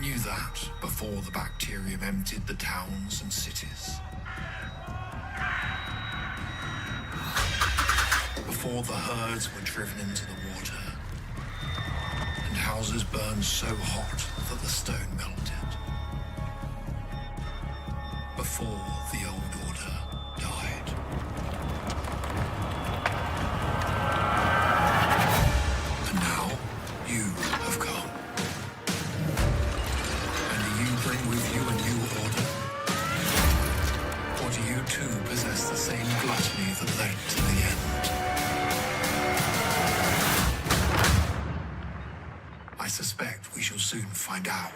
knew that before the bacterium emptied the towns and cities. Before the herds were driven into the water, and houses burned so hot that the stone melted. Before the old order died. And now, you have come. And do you bring with you a new order? Or do you too possess the same gluttony that led to the end? I suspect we shall soon find out.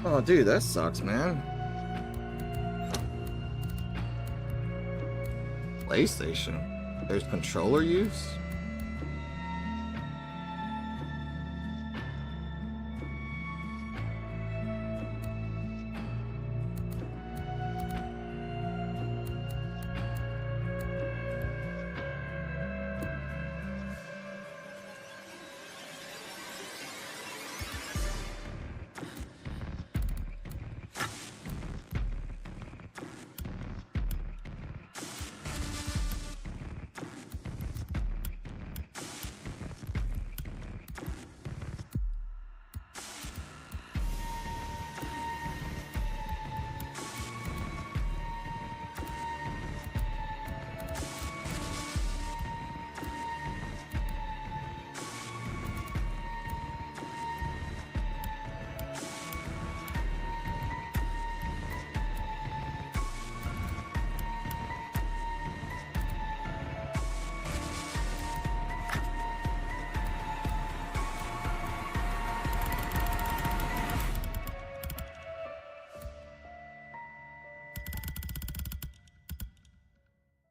Oh, dude, that sucks, man. PlayStation? There's controller use?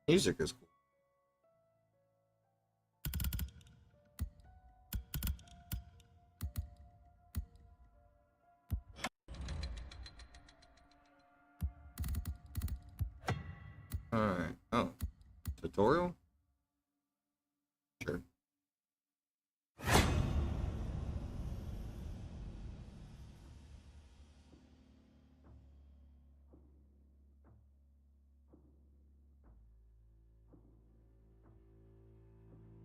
Music is cool. Alright. Oh. Tutorial? Sure.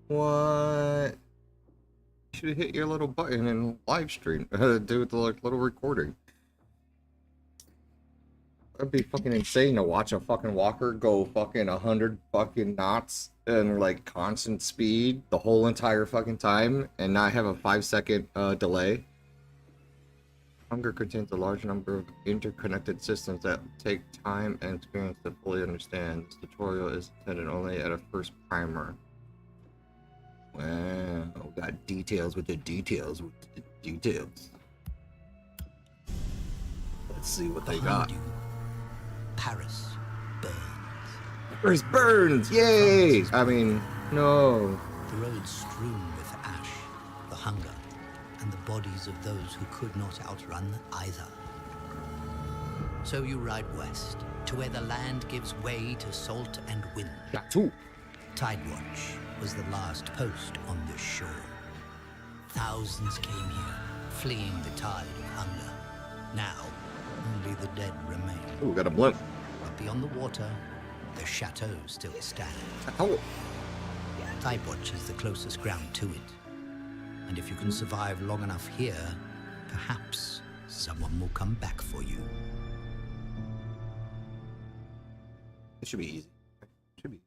What? You should hit your little button and live stream. Do the like little recording. That'd be fucking insane to watch a fucking walker go fucking 100 fucking knots and like constant speed the whole entire fucking time and not have a 5-second delay. Hunger contains a large number of interconnected systems that take time and experience to fully understand. This tutorial is intended only at a first primer. Wow, got details with the details with the details. Let's see what they got. You, Paris burns. Paris burns! Yay! I mean, no. The roads strewn with ash, the hunger, and the bodies of those who could not outrun either. So you ride west, to where the land gives way to salt and wind. Got two. Tidewatch was the last post on this shore. Thousands came here, fleeing the tide of hunger. Now, only the dead remain. Ooh, got a blimp. But beyond the water, the chateau still stands. Oh. Tidewatch is the closest ground to it. And if you can survive long enough here, perhaps someone will come back for you. It should be easy. Should be.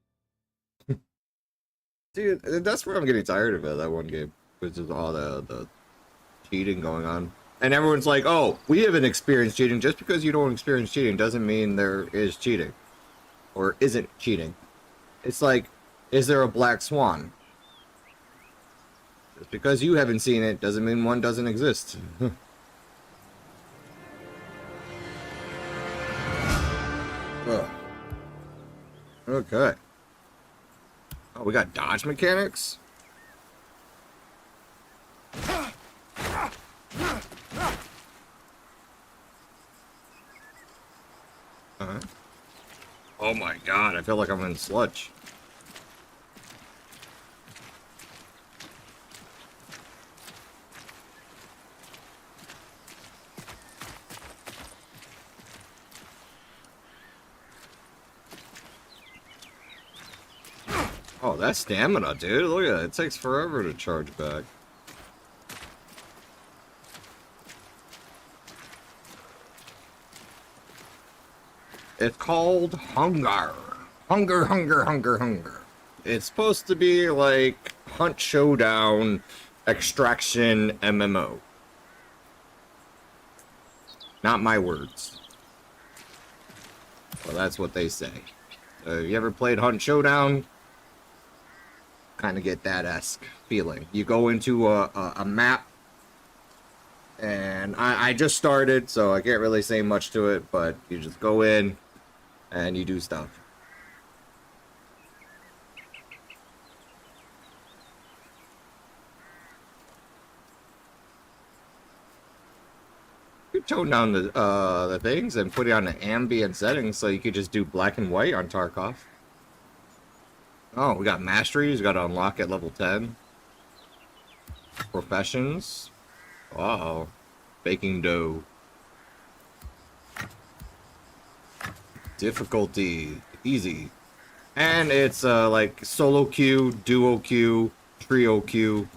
Dude, that's where I'm getting tired of it, that one game. Which is all the cheating going on. And everyone's like, oh, we haven't experienced cheating. Just because you don't experience cheating doesn't mean there is cheating. Or isn't cheating. It's like, is there a black swan? Just because you haven't seen it doesn't mean one doesn't exist. Ugh. Okay. Oh, we got dodge mechanics? Oh my god, I feel like I'm in sludge. Oh, that's stamina, dude. Look at that. It takes forever to charge back. It's called Hunger. Hunger, hunger, hunger, hunger. It's supposed to be like Hunt Showdown Extraction MMO. Not my words. Well, that's what they say. You ever played Hunt Showdown? Kind of get that esque feeling. You go into a map, and I just started, so I can't really say much to it, but you just go in and you do stuff. You tone down the things and put it on an ambient setting so you could just do black and white on Tarkov. Oh, we got masteries. We got to unlock at level 10. Professions. Wow. Baking dough. Difficulty. Easy. And it's like solo queue, duo queue, trio queue.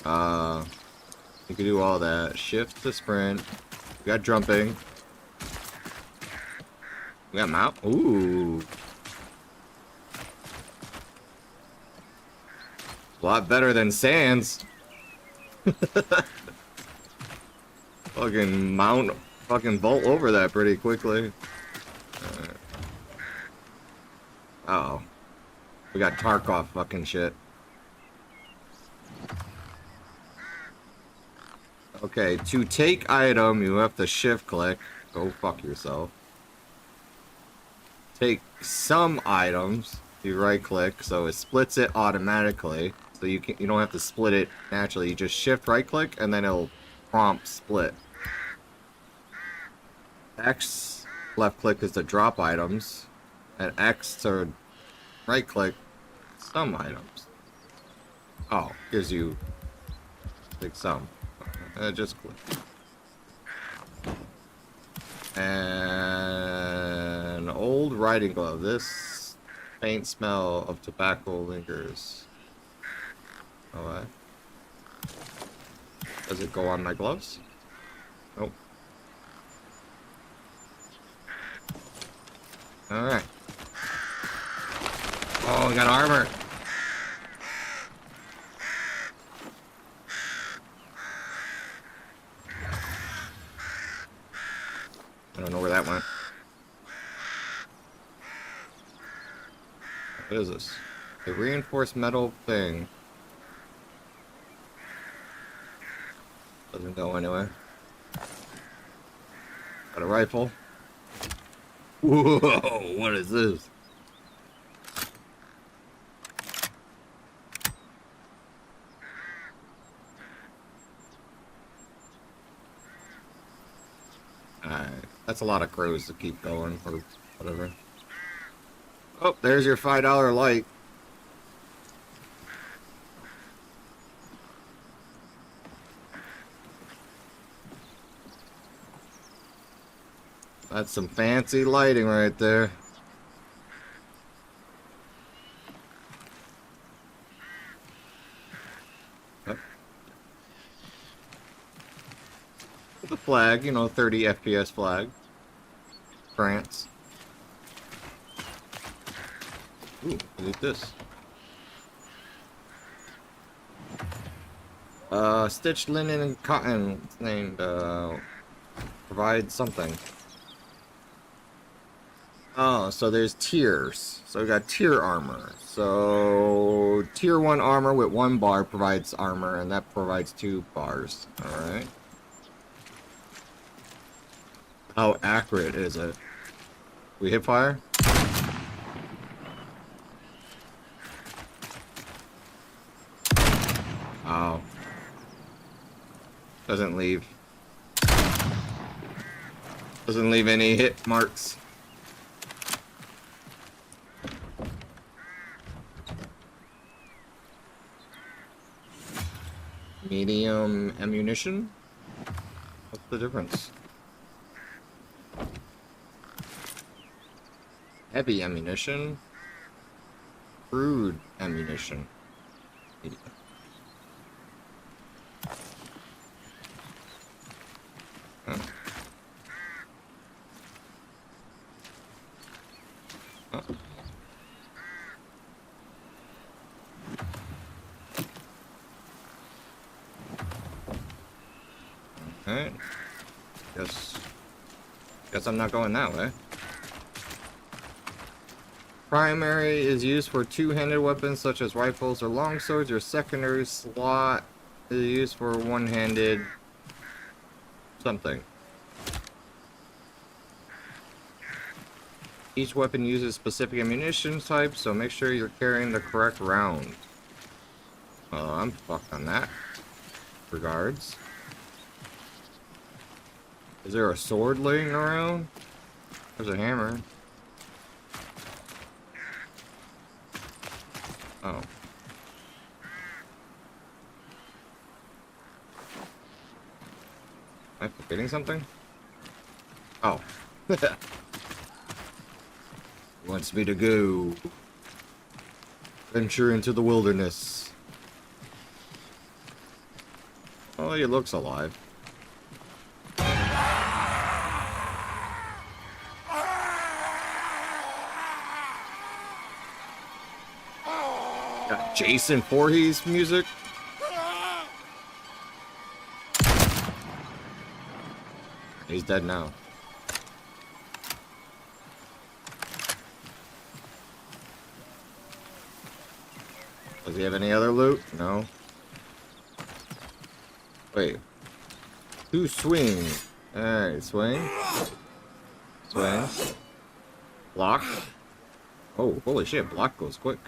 You can do all that. Shift to sprint. We got jumping. We got mount. Ooh. A lot better than Sans. Fucking mount, fucking vault over that pretty quickly. Uh-oh. We got Tarkov fucking shit. Okay, to take item, you have to shift click. Go fuck yourself. Take some items, you right click, so it splits it automatically. So you don't have to split it naturally. You just shift right click and then it'll prompt split. X left click is to drop items, and X to right click some items. Oh, gives you like some. Just click. And old riding glove. This faint smell of tobacco lingers. Alright. Does it go on my gloves? Nope. Alright. Oh, we got armor. I don't know where that went. What is this? A reinforced metal thing. Doesn't go anywhere. Got a rifle. Whoa, what is this? Alright, that's a lot of crows to keep going, or whatever. Oh, there's your $5 light. That's some fancy lighting right there. Yep. The flag, you know, 30 FPS flag. France. Ooh, look at this. Stitched linen and cotton. It's named, provide something. Oh, so there's tiers. So we got tier armor. So tier 1 armor with 1 bar provides armor, and that provides 2 bars. Alright. How accurate is it? We hit fire? Oh. Doesn't leave. Doesn't leave any hit marks. Medium ammunition? What's the difference? Heavy ammunition? Crude ammunition. Medium. Huh. Huh. Alright. Guess I'm not going that way. Primary is used for two-handed weapons such as rifles or longswords. Your secondary slot is used for one-handed something. Each weapon uses specific ammunition type, so make sure you're carrying the correct round. I'm fucked on that. Regards. Is there a sword laying around? There's a hammer. Oh. Am I forgetting something? Oh. Wants me to go. Venture into the wilderness. Oh, he looks alive. Got Jason Voorhees music. He's dead now. Does he have any other loot? No. Wait. Two swing. Alright, swing. Swing. Block. Oh, holy shit, block goes quick.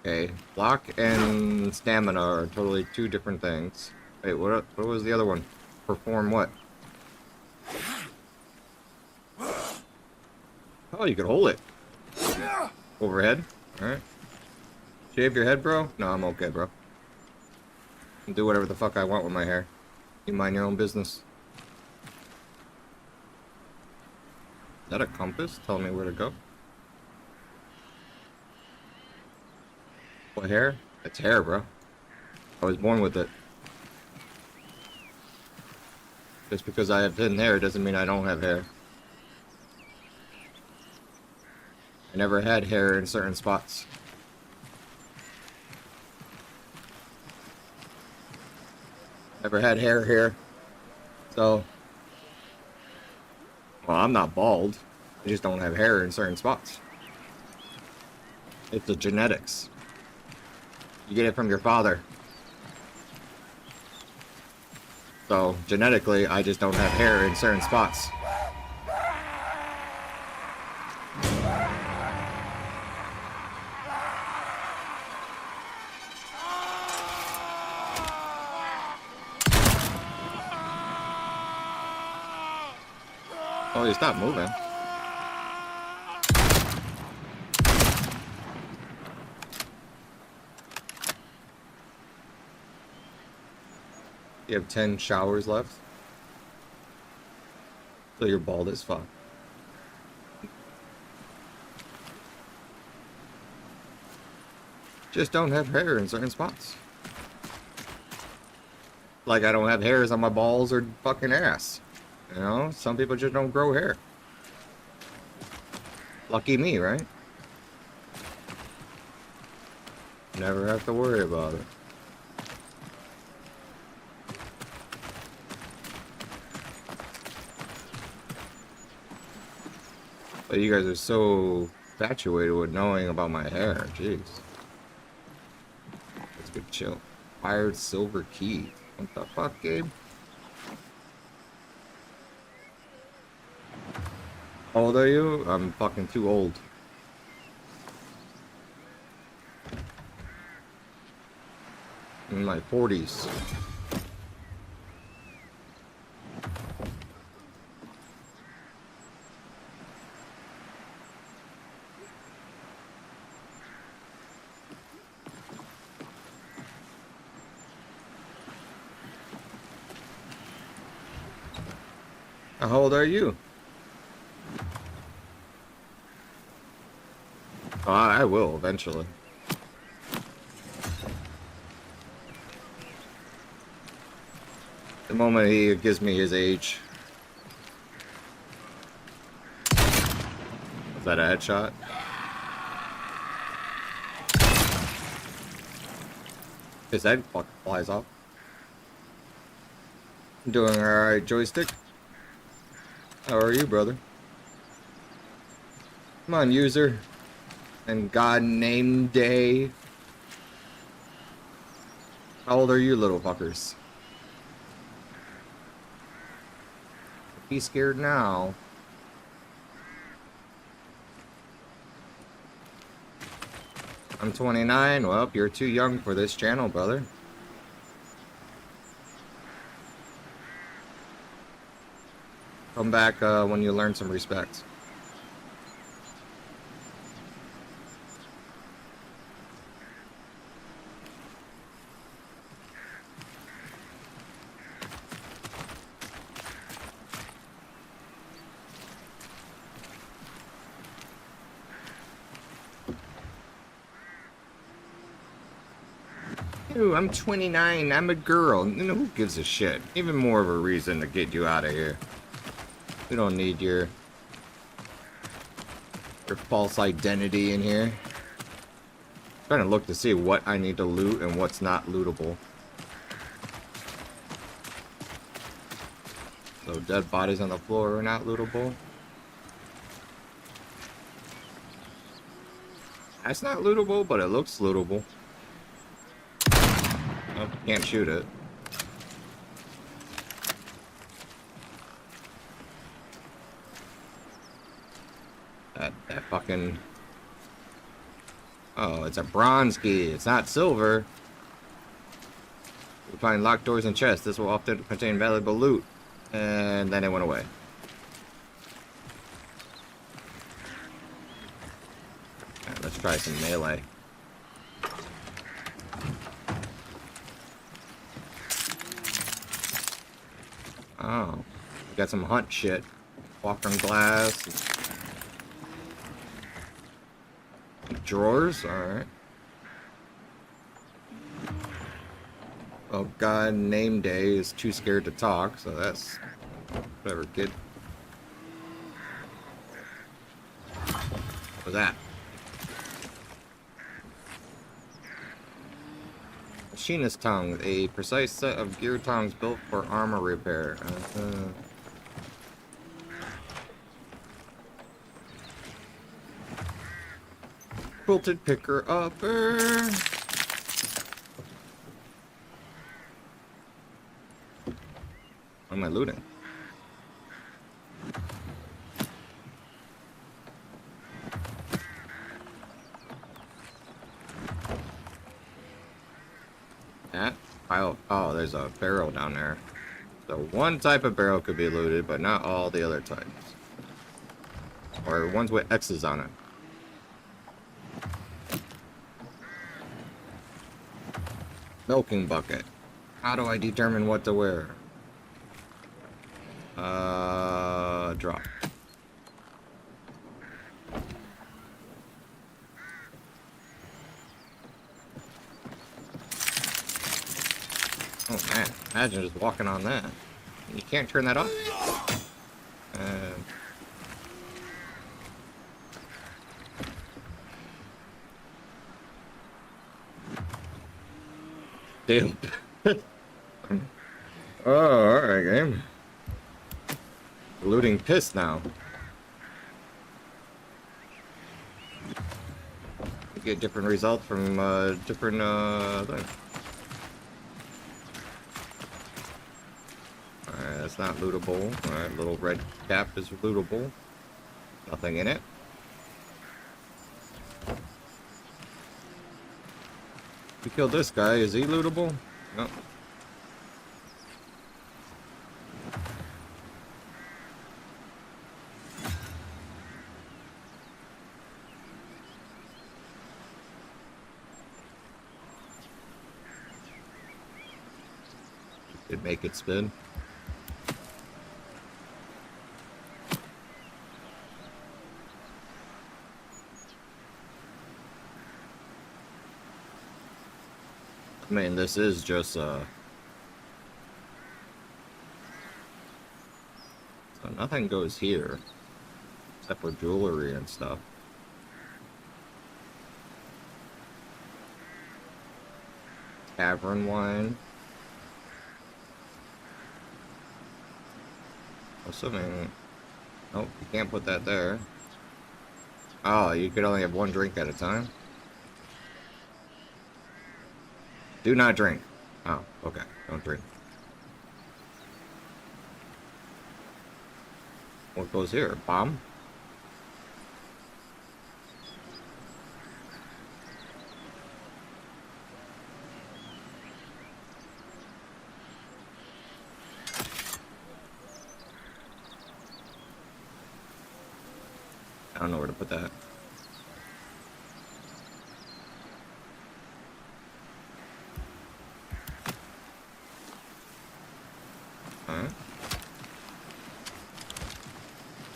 Okay, block and stamina are totally two different things. Wait, what was the other one? Perform what? Oh, you could hold it. Overhead? Alright. Shave your head, bro? No, I'm okay, bro. I can do whatever the fuck I want with my hair. You mind your own business. Is that a compass telling me where to go? What hair? It's hair, bro. I was born with it. Just because I have thin hair doesn't mean I don't have hair. I never had hair in certain spots. Never had hair here. So, well, I'm not bald. I just don't have hair in certain spots. It's the genetics. You get it from your father. So, genetically, I just don't have hair in certain spots. Oh, you stopped moving. You have 10 showers left. So you're bald as fuck. Just don't have hair in certain spots. Like I don't have hairs on my balls or fucking ass. You know, some people just don't grow hair. Lucky me, right? Never have to worry about it. But you guys are so infatuated with knowing about my hair. Jeez. Let's get chill. Fired silver key. What the fuck, Gabe? How old are you? I'm fucking too old. In my 40s. How old are you? Oh, I will eventually. The moment he gives me his age. Was that a headshot? His head fucking flies off. Doing alright, joystick. How are you, brother? Come on, user. And God name day. How old are you, little fuckers? Be scared now. I'm 29. Well, you're too young for this channel, brother. Come back when you learn some respect. Ew, I'm 29. I'm a girl. You know, who gives a shit? Even more of a reason to get you out of here. We don't need your false identity in here. I'm trying to look to see what I need to loot and what's not lootable. So dead bodies on the floor are not lootable. That's not lootable, but it looks lootable. Oh, can't shoot it. That fucking... Oh, it's a bronze key. It's not silver. We find locked doors and chests. This will often contain valuable loot. And then it went away. Alright, let's try some melee. Oh, we got some hunt shit. Walker and glass. Drawers, alright. Oh god, name day is too scared to talk, so that's whatever, kid. What was that? Machinist tongue, a precise set of gear tongs built for armor repair. Quilted picker upper. What am I looting? That pile. Oh, there's a barrel down there. So one type of barrel could be looted, but not all the other types. Or ones with X's on it. Milking bucket. How do I determine what to wear? Drop. Oh man, imagine just walking on that. You can't turn that off? Damn. Oh, alright, game. Looting piss now. get different results from different things. Alright, that's not lootable. Alright, little red cap is lootable. Nothing in it. We killed this guy. Is he lootable? No. Did make it spin. I mean, this is just so nothing goes here except for jewelry and stuff. Tavern wine. Assuming, nope, you can't put that there. Oh, you could only have one drink at a time. Do not drink. Oh, okay. Don't drink. What goes here? Bomb? I don't know where to put that. Alright.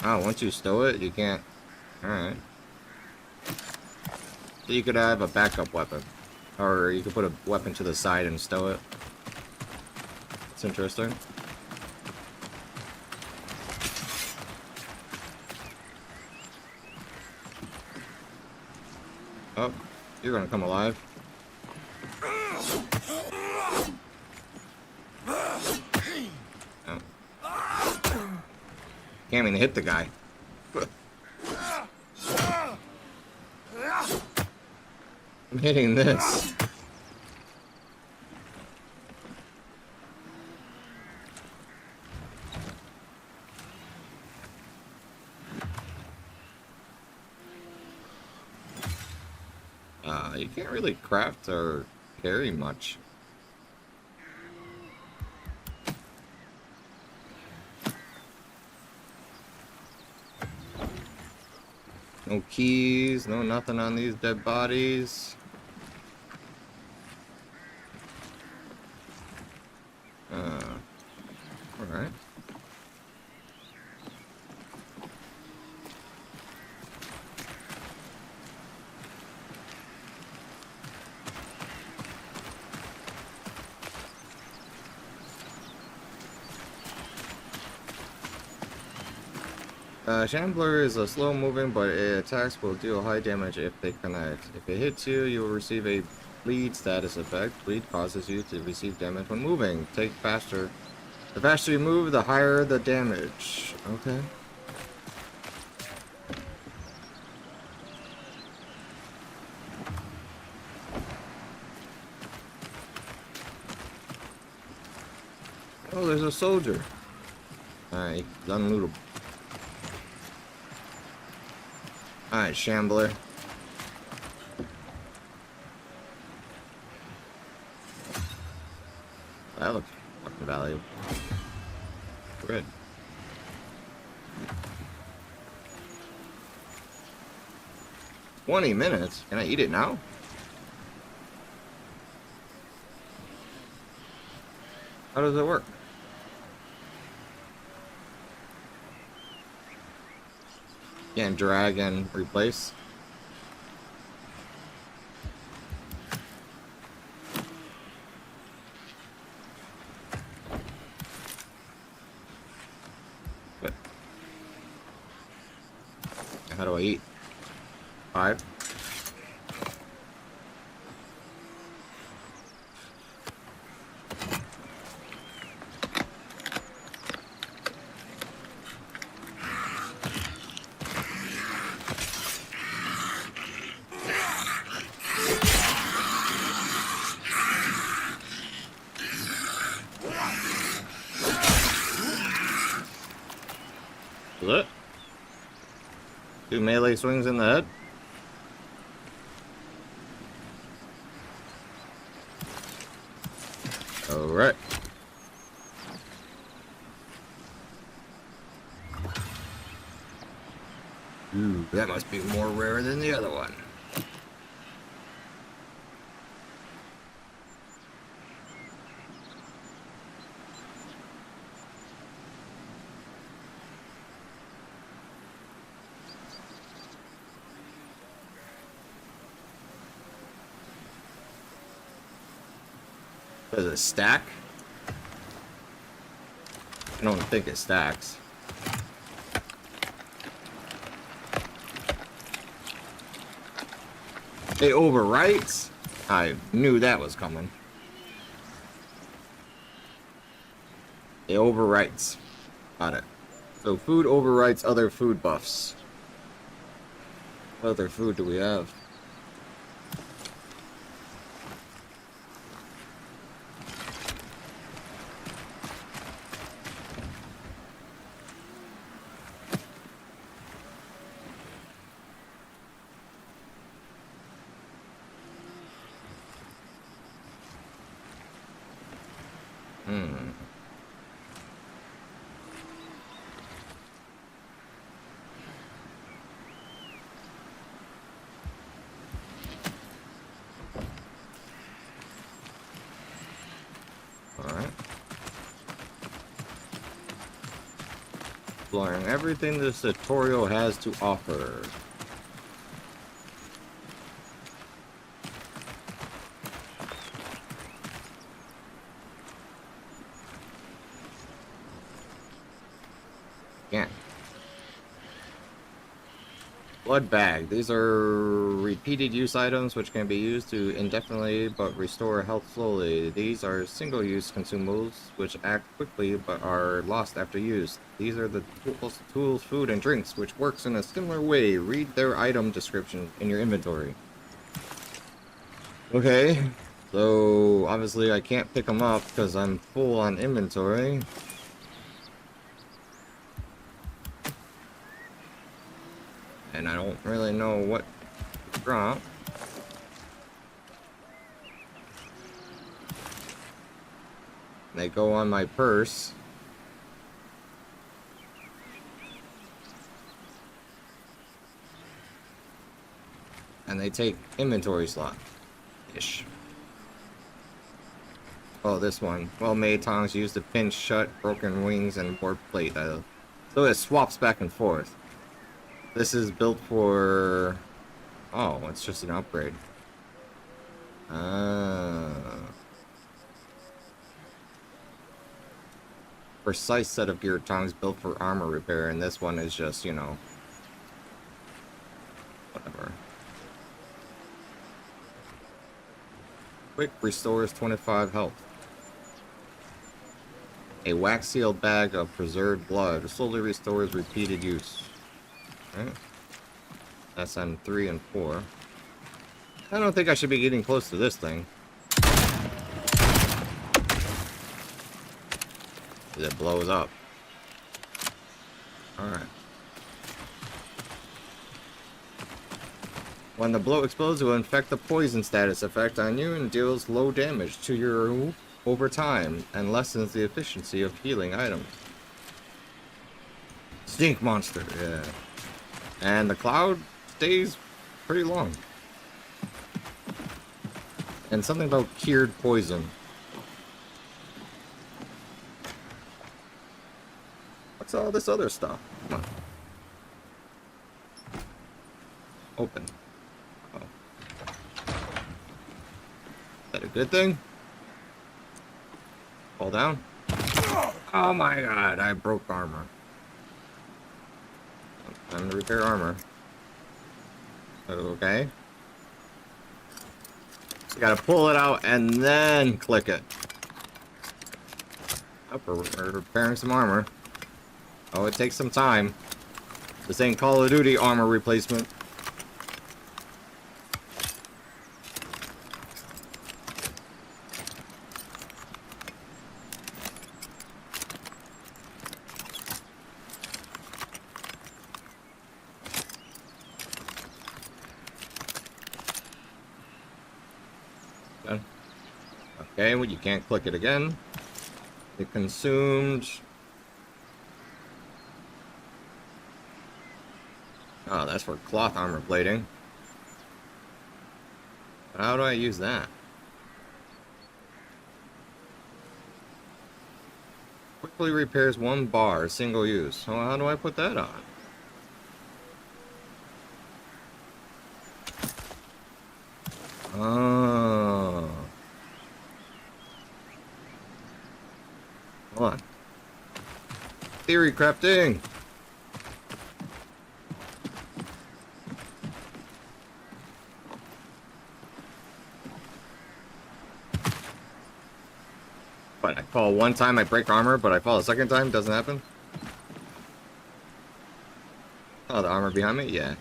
Oh, once you stow it, you can't. Alright. So you could have a backup weapon. Or you could put a weapon to the side and stow it. It's interesting. Oh, you're gonna come alive. Oh. Can't even hit the guy. I'm hitting this. You can't really craft or carry much. No keys, no nothing on these dead bodies. Alright. Shambler is a slow moving, but attacks will deal high damage if they connect. If it hits you, you will receive a bleed status effect. Bleed causes you to receive damage when moving. Take faster. The faster you move, the higher the damage. Okay. Oh, there's a soldier. Alright, he's unlootable. Alright, Shambler. That looks fucking valuable. Good. $20 minutes? Can I eat it now? How does it work? Can't drag and replace. But how do I eat? 5. Is it? 2 melee swings in the head? Alright. Ooh, that must be more rare than the other one. Does it stack? I don't think it stacks. It overwrites? I knew that was coming. It overwrites. Got it. So food overwrites other food buffs. What other food do we have? Alright. Exploring everything this tutorial has to offer. Yeah. Blood bag. These are repeated use items which can be used to indefinitely but restore health slowly. These are single-use consumables which act quickly but are lost after use. These are the tools, food, and drinks which works in a similar way. Read their item description in your inventory. Okay, so obviously I can't pick them up because I'm full on inventory. And I don't really know what to drop. They go on my purse. And they take inventory slot-ish. Oh, this one. Well-made tongs used to pinch shut broken wings and board plate. So it swaps back and forth. This is built for... Oh, it's just an upgrade. Precise set of gear tongs built for armor repair, and this one is just, you know... whatever. Quick restores 25 health. A wax-sealed bag of preserved blood slowly restores repeated use. Right. SM3 and 4. I don't think I should be getting close to this thing. It blows up. Alright. When the blow explodes, it will infect the poison status effect on you and deals low damage to you over time and lessens the efficiency of healing items. Stink monster, yeah. And the cloud stays pretty long. And something about cured poison. What's all this other stuff? Come on. Open. Oh. Is that a good thing? Fall down? Oh my god, I broke armor. Time to repair armor. Okay. You gotta pull it out and then click it. Oh, we're repairing some armor. Oh, it takes some time. This ain't Call of Duty armor replacement. Okay, well, you can't click it again. It consumed. Oh, that's for cloth armor plating. How do I use that? Quickly repairs 1 bar, single use. So how do I put that on? Oh. Hold on. Theory crafting. But I fall one time, I break armor, but I fall a second time, doesn't happen? Oh, the armor behind me? Yeah.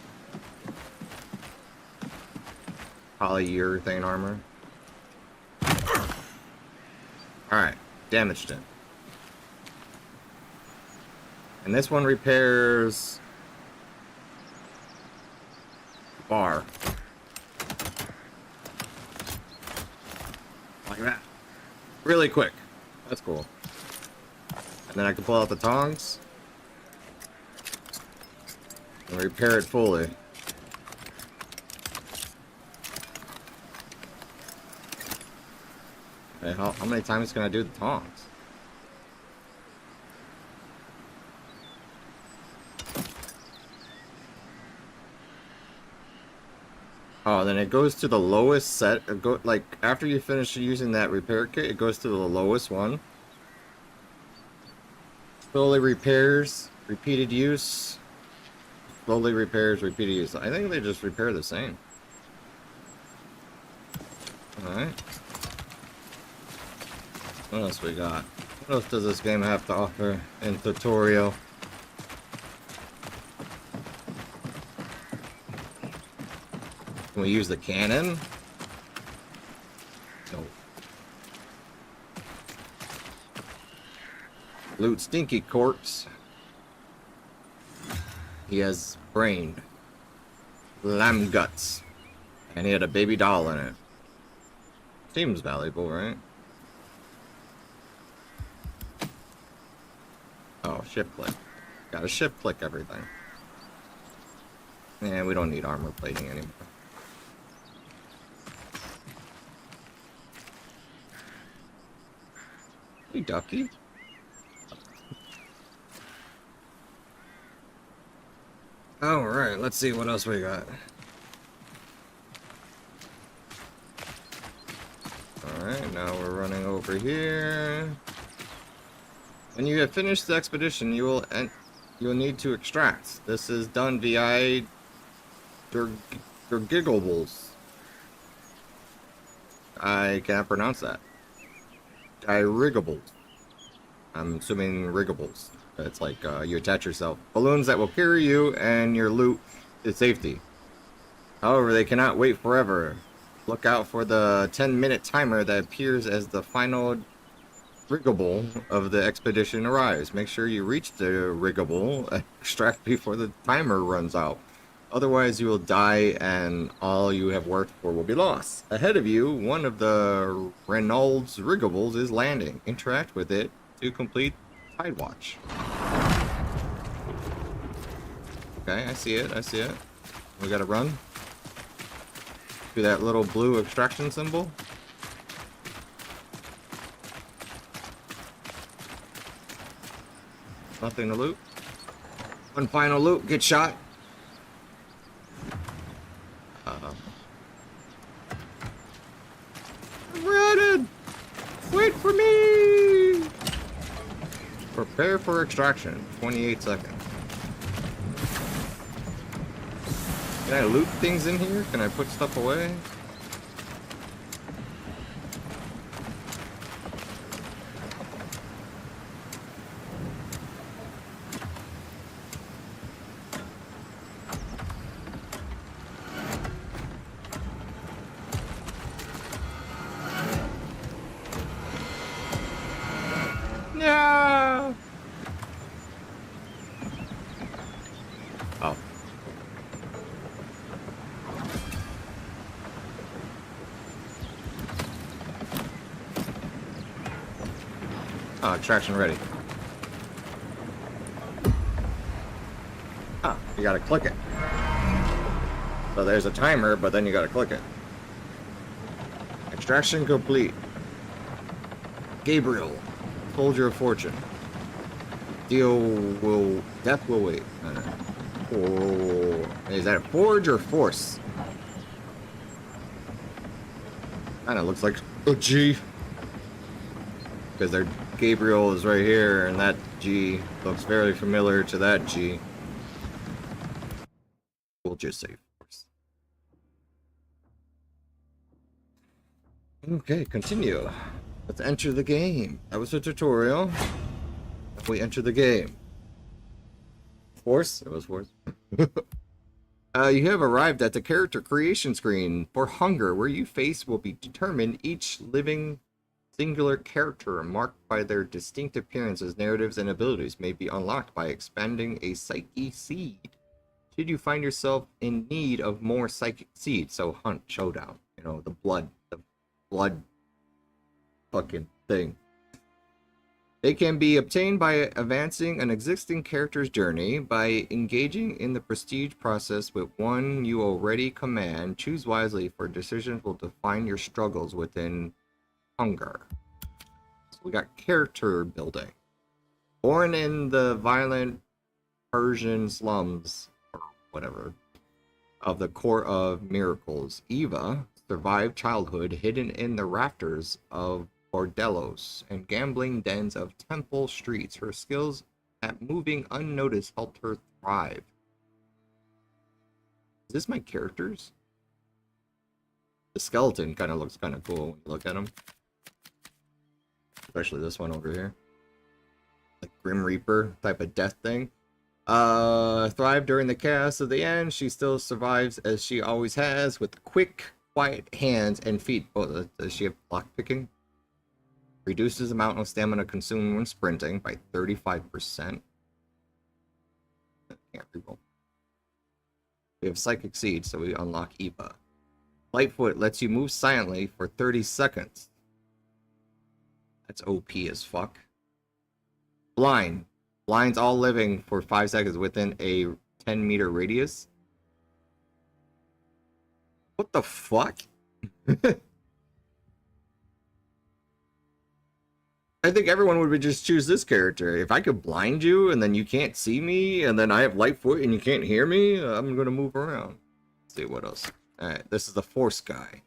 Polyurethane armor. Alright, damaged it. And this one repairs bar. Like that. Really quick. That's cool. And then I can pull out the tongs and repair it fully. Okay, how many times can I do the tongs? Oh, then it goes to the lowest set. Like after you finish using that repair kit, it goes to the lowest one. Slowly repairs, repeated use. Slowly repairs, repeated use. I think they just repair the same. Alright. What else we got? What else does this game have to offer in tutorial? Can we use the cannon? No. Loot Stinky Corpse. He has brain. Lamb guts. And he had a baby doll in it. Seems valuable, right? Oh, shift click. Gotta shift click everything. And we don't need armor plating anymore. Hey, ducky. Alright, let's see what else we got. Alright, now we're running over here. When you have finished the expedition, you'll need to extract. This is done via Dirgigables. I can't pronounce that. Dirgigables. I'm assuming Riggables. It's like you attach yourself. Balloons that will carry you and your loot to safety. However, they cannot wait forever. Look out for the 10-minute timer that appears as the final riggable of the expedition arrives. Make sure you reach the riggable and extract before the timer runs out. Otherwise, you will die and all you have worked for will be lost. Ahead of you, one of the Reynolds riggables is landing. Interact with it to complete Tide Watch. Okay, I see it, I see it. We gotta run. Do that little blue extraction symbol. Nothing to loot. One final loot, get shot. I'm running! Wait for me! Prepare for extraction. 28 seconds. Can I loot things in here? Can I put stuff away? No! Oh. Oh, extraction ready. Ah, you gotta click it. So there's a timer, but then you gotta click it. Extraction complete. Gabriel, Soldier of Fortune. Death will wait. Oh, is that a forge or force? Kinda looks like a G. Because their Gabriel is right here, and that G looks very familiar to that G. We'll just say force. Okay, continue. Let's enter the game. That was a tutorial. We enter the game. Force? It was force. You have arrived at the character creation screen for Hunger, where you face will be determined. Each living singular character marked by their distinct appearances, narratives, and abilities may be unlocked by expanding a psyche seed. Should you find yourself in need of more psychic seeds, so hunt, showdown, you know, the blood fucking thing. They can be obtained by advancing an existing character's journey, by engaging in the prestige process with one you already command. Choose wisely, for decisions will define your struggles within Hunger. So we got character building. Born in the violent Persian slums, or whatever, of the Court of Miracles, Eva survived childhood hidden in the rafters of bordellos and gambling dens of temple streets. Her skills at moving unnoticed helped her thrive. Is this my characters? The skeleton kind of looks kind of cool when you look at him. Especially this one over here. Like Grim Reaper type of death thing. Thrived during the chaos of the end. She still survives as she always has, with quick, quiet hands and feet. Oh, does she have lockpicking? Reduces the amount of stamina consumed when sprinting by 35%. Can't reroll. We have Psychic Seed, so we unlock Eva. Lightfoot lets you move silently for 30 seconds. That's OP as fuck. Blind. Blinds all living for 5 seconds within a 10-meter radius. What the fuck? I think everyone would just choose this character. If I could blind you and then you can't see me, and then I have Lightfoot and you can't hear me, I'm gonna move around. Let's see what else. Alright, this is the Force guy.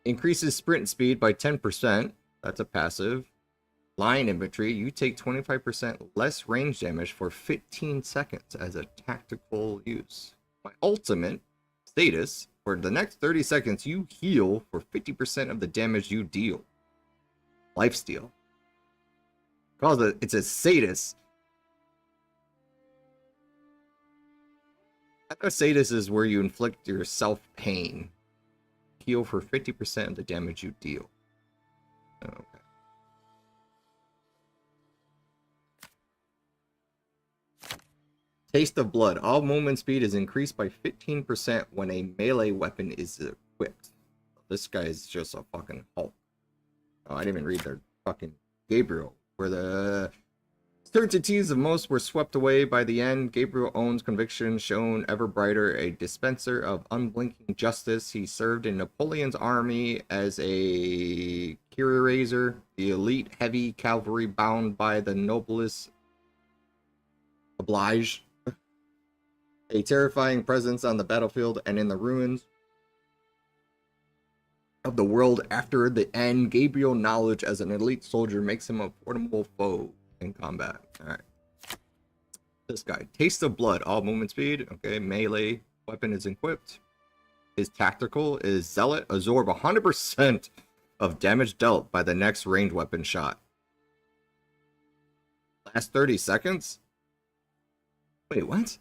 Increases sprint speed by 10%. That's a passive. Line infantry, you take 25% less range damage for 15 seconds as a tactical use. My ultimate status, for the next 30 seconds, you heal for 50% of the damage you deal. Lifesteal. It's a Sadist. I know Sadist is where you inflict yourself pain. Heal for 50% of the damage you deal. Okay. Taste of Blood. All movement speed is increased by 15% when a melee weapon is equipped. This guy is just a fucking Hulk. Oh, I didn't even read their fucking Gabriel. Where the certainties of most were swept away by the end. Gabriel owns conviction, shone ever brighter, a dispenser of unblinking justice. He served in Napoleon's army as a cuirassier, the elite heavy cavalry bound by the noblesse oblige. A terrifying presence on the battlefield and in the ruins of the world after the end. Gabriel knowledge as an elite soldier makes him a formidable foe in combat. Alright. This guy. Taste of Blood. All movement speed. Okay. Melee weapon is equipped. His tactical is Zealot. Absorb 100% of damage dealt by the next ranged weapon shot. Last 30 seconds? Wait, what?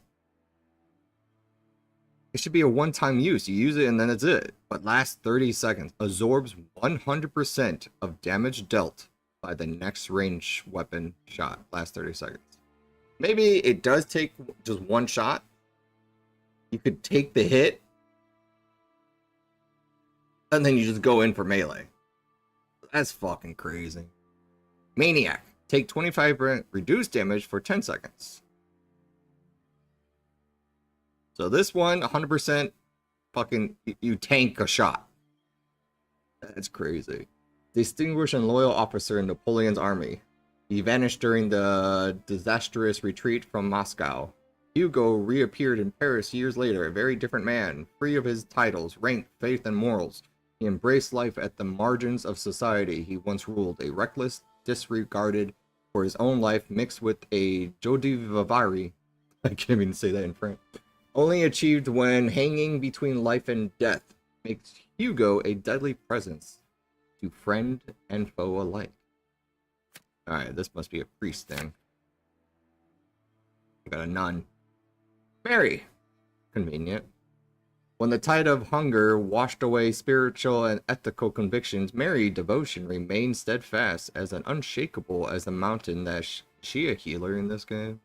It should be a one-time use. You use it and then it's it. But last 30 seconds. Absorbs 100% of damage dealt by the next range weapon shot. Last 30 seconds. Maybe it does take just one shot. You could take the hit. And then you just go in for melee. That's fucking crazy. Maniac. Take 25% reduced damage for 10 seconds. So this one, 100% fucking, you tank a shot. That's crazy. Distinguished and loyal officer in Napoleon's army. He vanished during the disastrous retreat from Moscow. Hugo reappeared in Paris years later, a very different man, free of his titles, rank, faith, and morals. He embraced life at the margins of society he once ruled, a reckless, disregarded for his own life, mixed with a joie de vivre. I can't even say that in French. Only achieved when hanging between life and death, makes Hugo a deadly presence to friend and foe alike. Alright, this must be a priest then. I got a nun. Mary. Convenient. When the tide of hunger washed away spiritual and ethical convictions, Mary's devotion remained steadfast as unshakable as the mountain. That she a healer in this game?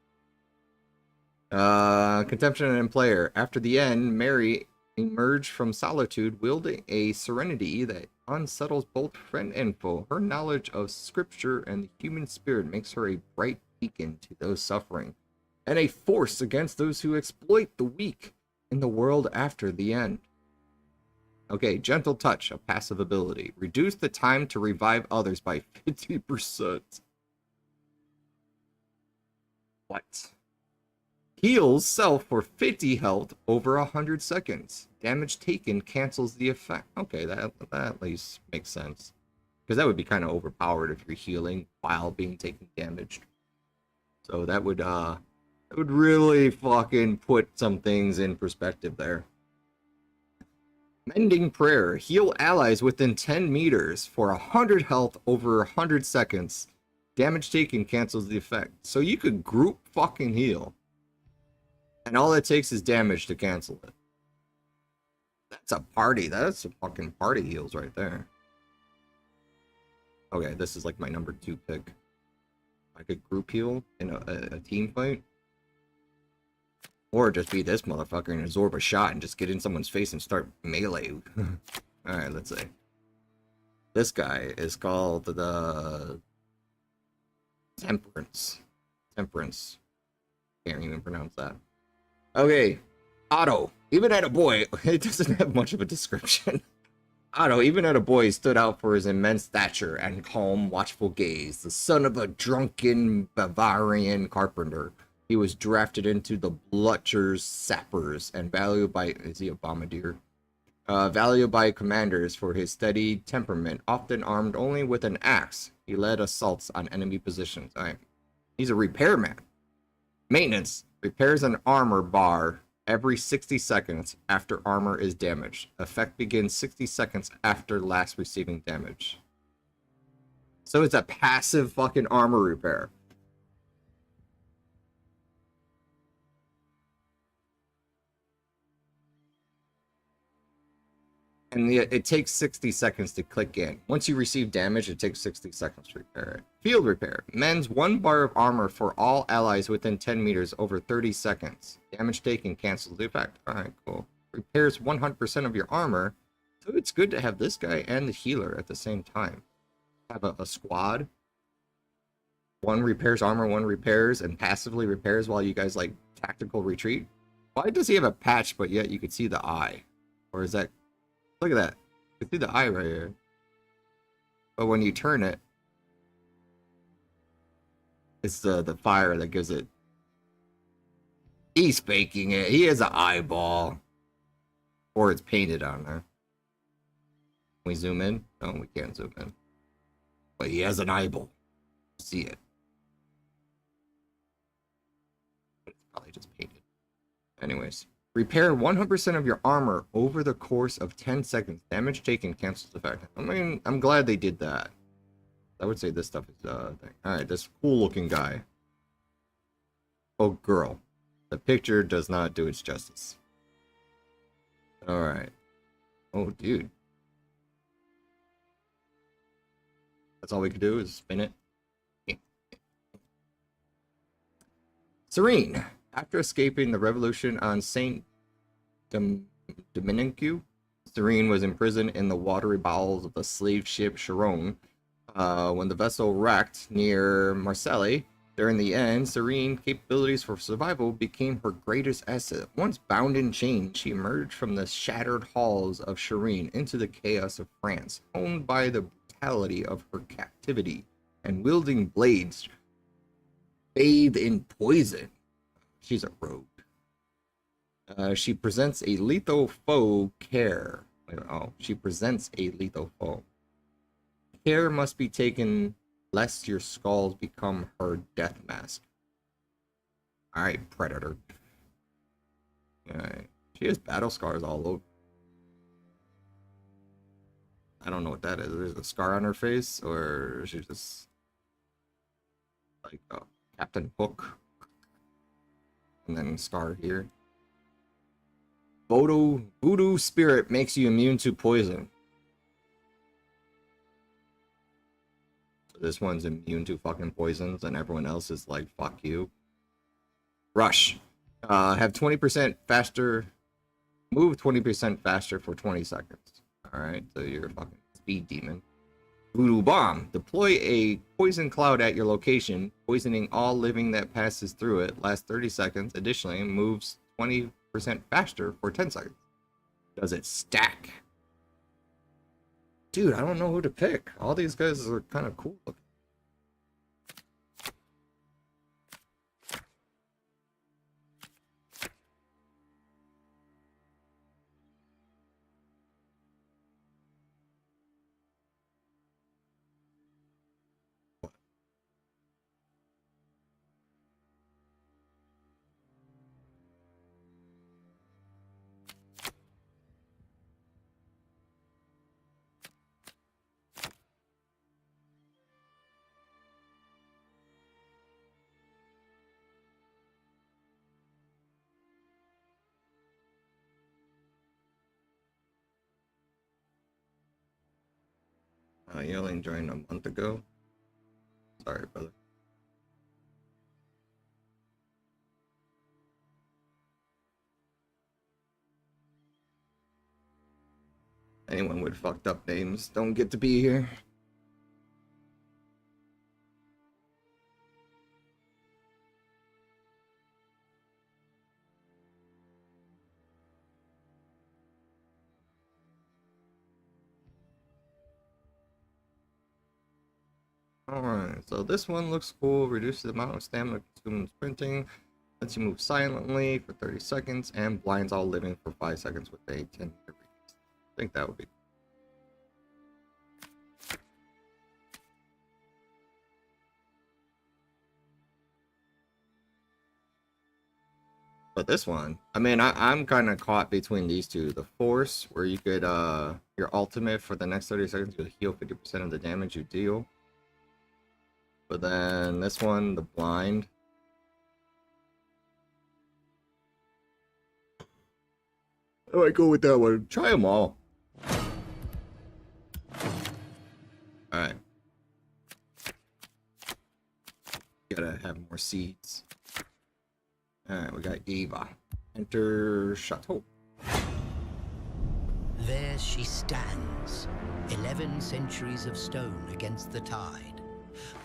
Contemption and player. After the end, Mary emerged from solitude wielding a serenity that unsettles both friend and foe. Her knowledge of scripture and the human spirit makes her a bright beacon to those suffering, and a force against those who exploit the weak in the world after the end. Okay, gentle touch, a passive ability. Reduce the time to revive others by 50%. What? Heals self for 50 health over 100 seconds. Damage taken cancels the effect. Okay, that at least makes sense. Because that would be kind of overpowered if you're healing while being taken damaged. So that would really fucking put some things in perspective there. Mending Prayer. Heal allies within 10 meters for 100 health over 100 seconds. Damage taken cancels the effect. So you could group fucking heal. And all it takes is damage to cancel it. That's a party. That's a fucking party heals right there. Okay, this is like my number 2 pick. I could group heal in a team fight. Or just be this motherfucker and absorb a shot and just get in someone's face and start melee. Alright, let's see. This guy is called the Temperance. Temperance. Can't even pronounce that. Okay, Otto. Even at a boy, it doesn't have much of a description. Otto, even at a boy, stood out for his immense stature and calm, watchful gaze. The son of a drunken Bavarian carpenter, he was drafted into the Blucher's sappers and valued by, is he a bombardier? Valued by commanders for his steady temperament, often armed only with an axe. He led assaults on enemy positions. All right. He's a repairman. Maintenance. Repairs an armor bar every 60 seconds after armor is damaged. Effect begins 60 seconds after last receiving damage. So it's a passive fucking armor repair. And it takes 60 seconds to click in. Once you receive damage, it takes 60 seconds to repair it. Field repair. Mends 1 bar of armor for all allies within 10 meters over 30 seconds. Damage taken cancels the effect. Alright, cool. Repairs 100% of your armor. So it's good to have this guy and the healer at the same time. Have a squad. One repairs armor, one repairs, and passively repairs while you guys like tactical retreat. Why does he have a patch, but yet you could see the eye? Or is that... Look at that. You can see the eye right here. But when you turn it, it's the fire that gives it. He's faking it. He has an eyeball. Or it's painted on there. Can we zoom in? No, we can't zoom in. But he has an eyeball. See it. It's probably just painted. Anyways. Repair 100% of your armor over the course of 10 seconds. Damage taken cancels effect. I mean, I'm glad they did that. I would say this stuff is thing. Alright, this cool looking guy. Oh, girl. The picture does not do its justice. Alright. Oh, dude. That's all we can do is spin it. Serene. After escaping the revolution on Saint Dominique, Serene was imprisoned in the watery bowels of the slave ship Charon. When the vessel wrecked near Marseille, during the end, Serene capabilities for survival became her greatest asset. Once bound in chains, she emerged from the shattered halls of Shireen into the chaos of France, owned by the brutality of her captivity, and wielding blades bathed in poison. She's a rogue. She presents a lethal foe, Care. Oh, she presents a lethal foe. Care must be taken lest your skulls become her death mask. Alright, Predator. Alright. She has battle scars all over. I don't know what that is. There's a scar on her face, or she's just like Captain Hook. And then scar here. Voodoo spirit makes you immune to poison. This one's immune to fucking poisons, and everyone else is like, fuck you. Rush. Have 20% faster. Move 20% faster for 20 seconds. Alright, so you're a fucking speed demon. Voodoo Bomb. Deploy a poison cloud at your location, poisoning all living that passes through it. Lasts 30 seconds. Additionally, moves 20% faster for 10 seconds. Does it stack? Dude, I don't know who to pick. All these guys are kind of cool looking. You only joined a month ago. Sorry, brother. Anyone with fucked up names don't get to be here. Alright, so this one looks cool. Reduces the amount of stamina consumed in sprinting. Lets you move silently for 30 seconds. And blinds all living for 5 seconds with a 10-meter radius. I think that would be. But this one, I mean, I'm kind of caught between these two. The Force, where you could, your ultimate for the next 30 seconds, you'll heal 50% of the damage you deal. But then this one, the Blind. I might go with that one. Try them all. Alright. Gotta have more seeds. Alright, we got Eva. Enter Chateau. There she stands, 11 centuries of stone against the tide.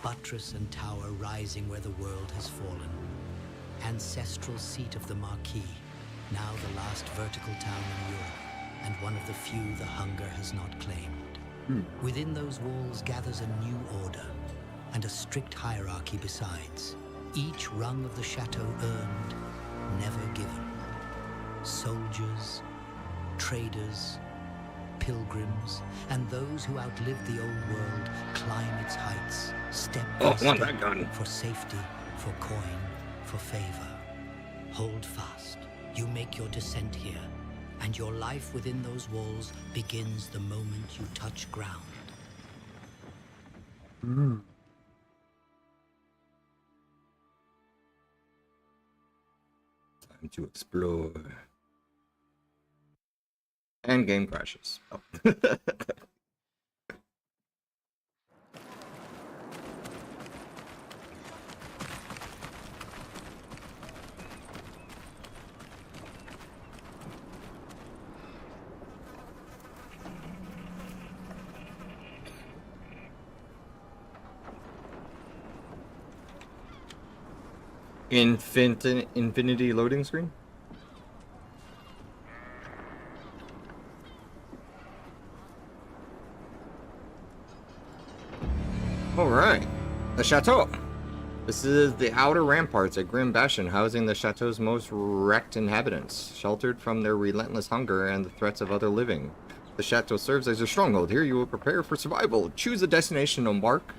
Buttress and tower rising where the world has fallen. Ancestral seat of the Marquis, now the last vertical town in Europe, and one of the few the hunger has not claimed. Within those walls gathers a new order, and a strict hierarchy besides. Each rung of the chateau earned, never given. Soldiers, traders, pilgrims, and those who outlived the old world climb its heights, step by step, that gun. for safety, for coin, for favor. Hold fast. You make your descent here, and your life within those walls begins the moment you touch ground. Time to explore. And game crashes. Oh. Infinity loading screen? Alright. The Chateau. This is the outer ramparts at Grim Bastion, housing the chateau's most wrecked inhabitants, sheltered from their relentless hunger and the threats of other living. The chateau serves as a stronghold. Here you will prepare for survival. Choose a destination to embark,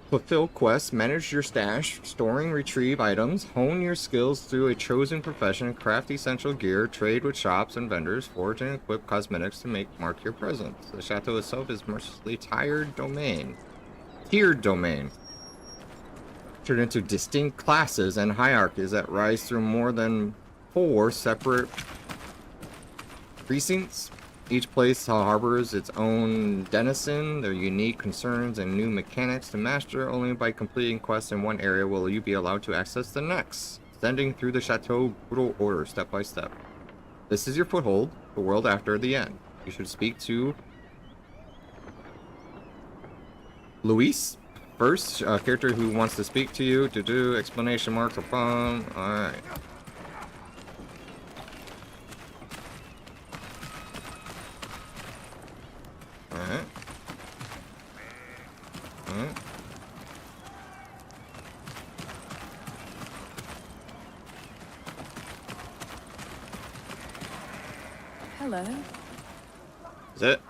fulfill quests, manage your stash, storing, retrieve items, hone your skills through a chosen profession, craft essential gear, trade with shops and vendors, forge and equip cosmetics to mark your presence. The chateau itself is mercilessly tiered domain. Turned into distinct classes and hierarchies that rise through more than 4 separate precincts. Each place harbors its own denizen, their unique concerns, and new mechanics to master. Only by completing quests in one area will you be allowed to access the next, ascending through the chateau brutal order step by step. This is your foothold, the world after the end. You should speak to Luis first, a character who wants to speak to you. To do exclamation marks upon. Alright. Alright. Alright. Hello. Is it?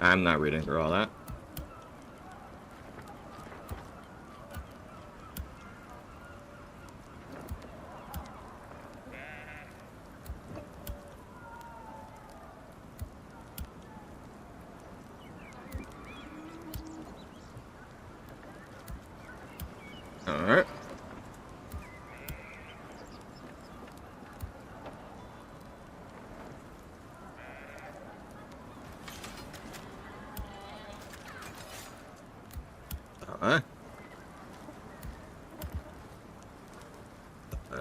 I'm not reading through all that. Alright. Alright.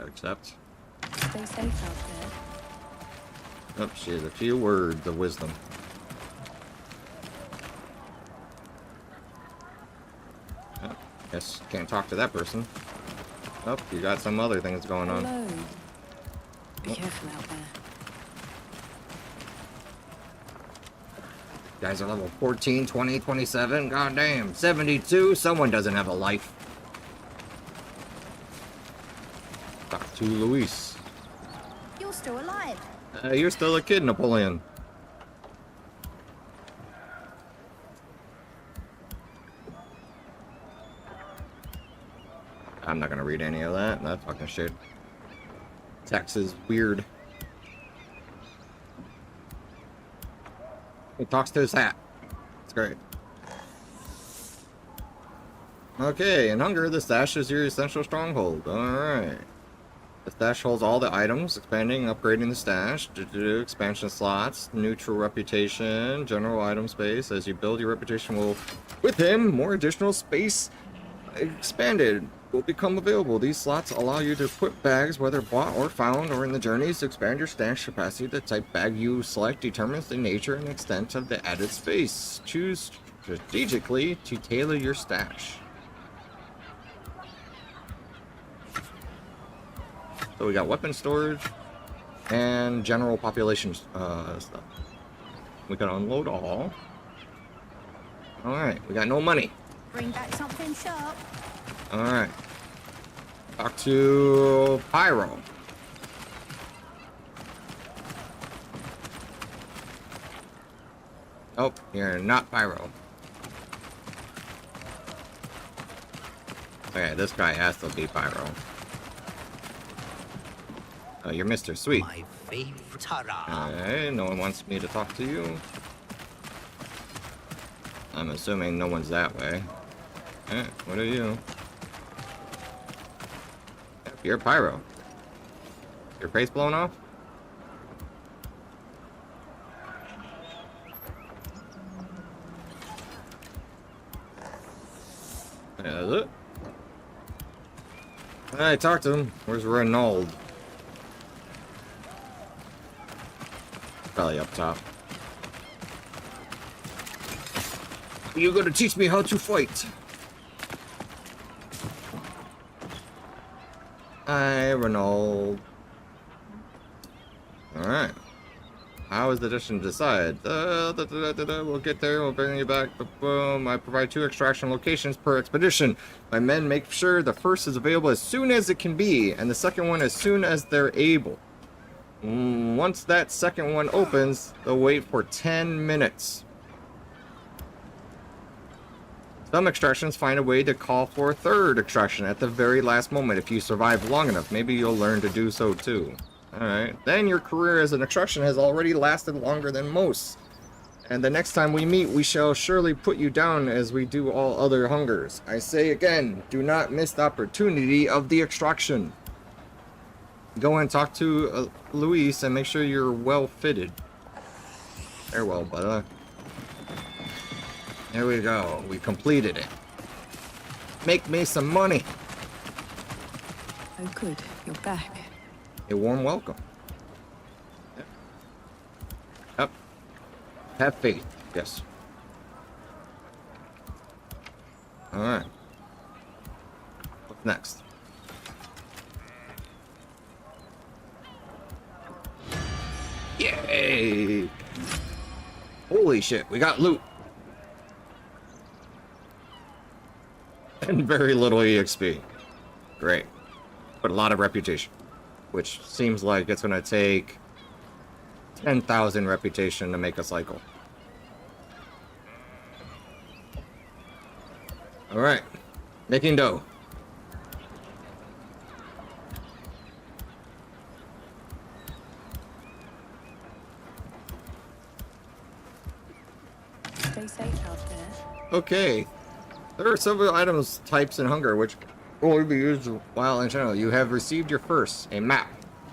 Accept. Stay safe out there. Oh, she has a few words of wisdom. Oh, guess can't talk to that person. Oh, you got some other things going on. Hello. Be careful out there. Guys are level 14, 20, 27. Goddamn. 72. Someone doesn't have a life. Talk to Luis. You're still alive. You're still a kid, Napoleon. I'm not gonna read any of that. That fucking shit. Text is weird. He talks to his hat. It's great. Okay, in hunger, the stash is your essential stronghold. Alright. The stash holds all the items, expanding, upgrading the stash, expansion slots, neutral reputation, general item space. As you build your reputation with him, more additional space expanded will become available. These slots allow you to equip bags, whether bought or found, or in the journeys to expand your stash capacity. The type bag you select determines the nature and extent of the added space. Choose strategically to tailor your stash. So we got weapon storage and general population stuff. We can unload all. Alright, we got no money. Bring back something sharp. Alright. Talk to Pyro. Oh, you're not Pyro. Okay, this guy has to be Pyro. Oh, you're Mr. Sweet. My favorite. Hurrah! Okay, no one wants me to talk to you. I'm assuming no one's that way. Eh, what are you? You're Pyro. Your face blown off? Yeah, that's it. I talked to him. Where's Renaud? Probably up top. You gonna teach me how to fight? Hi, Renault. Alright. How is the edition decided? We'll get there, we'll bring you back. Boom. I provide 2 extraction locations per expedition. My men make sure the first is available as soon as it can be, and the second one as soon as they're able. Once that second one opens, they'll wait for 10 minutes. Some extractions find a way to call for a third extraction at the very last moment. If you survive long enough, maybe you'll learn to do so too. Alright, then your career as an extraction has already lasted longer than most. And the next time we meet, we shall surely put you down as we do all other hungers. I say again, do not miss the opportunity of the extraction. Go and talk to Luis and make sure you're well fitted. Farewell, brother. There we go. We completed it. Make me some money. Oh, good. You're back. A warm welcome. Yep. Have faith. Yes. Alright. What's next? Yay! Holy shit, we got loot. And very little EXP. Great. But a lot of reputation. Which seems like it's gonna take 10,000 reputation to make a cycle. Alright. Making dough. Stay safe out there. Okay. There are several items, types, and hunger which will be used while in general. You have received your first, a map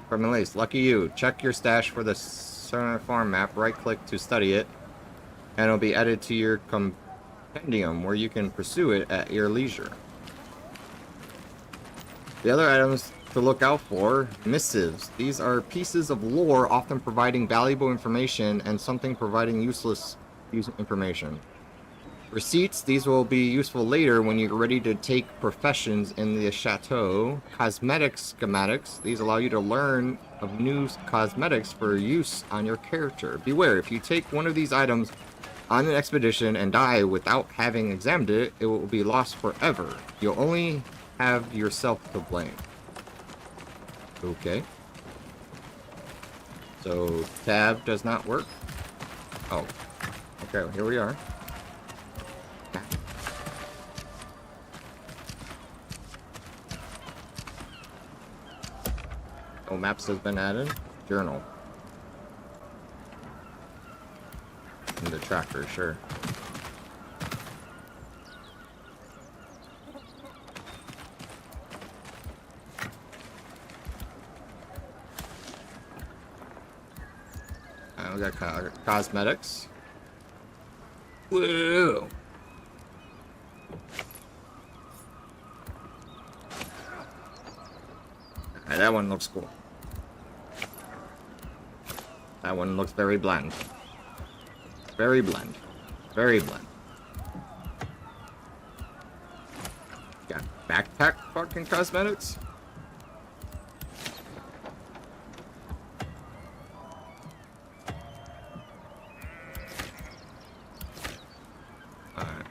from Elise. Lucky you. Check your stash for the Center Farm map. Right click to study it, and it'll be added to your compendium where you can pursue it at your leisure. The other items to look out for, missives. These are pieces of lore often providing valuable information and something providing useless information. Receipts, these will be useful later when you're ready to take professions in the chateau. Cosmetics schematics, these allow you to learn of new cosmetics for use on your character. Beware, if you take one of these items on an expedition and die without having examined it, it will be lost forever. You'll only have yourself to blame. Okay. So, tab does not work. Oh. Okay, here we are. Oh, maps has been added. Journal. And the tracker, sure. We got cosmetics. Whoa! Alright, that one looks cool. That one looks very bland. Very bland. Very bland. Got backpack fucking cosmetics? Alright.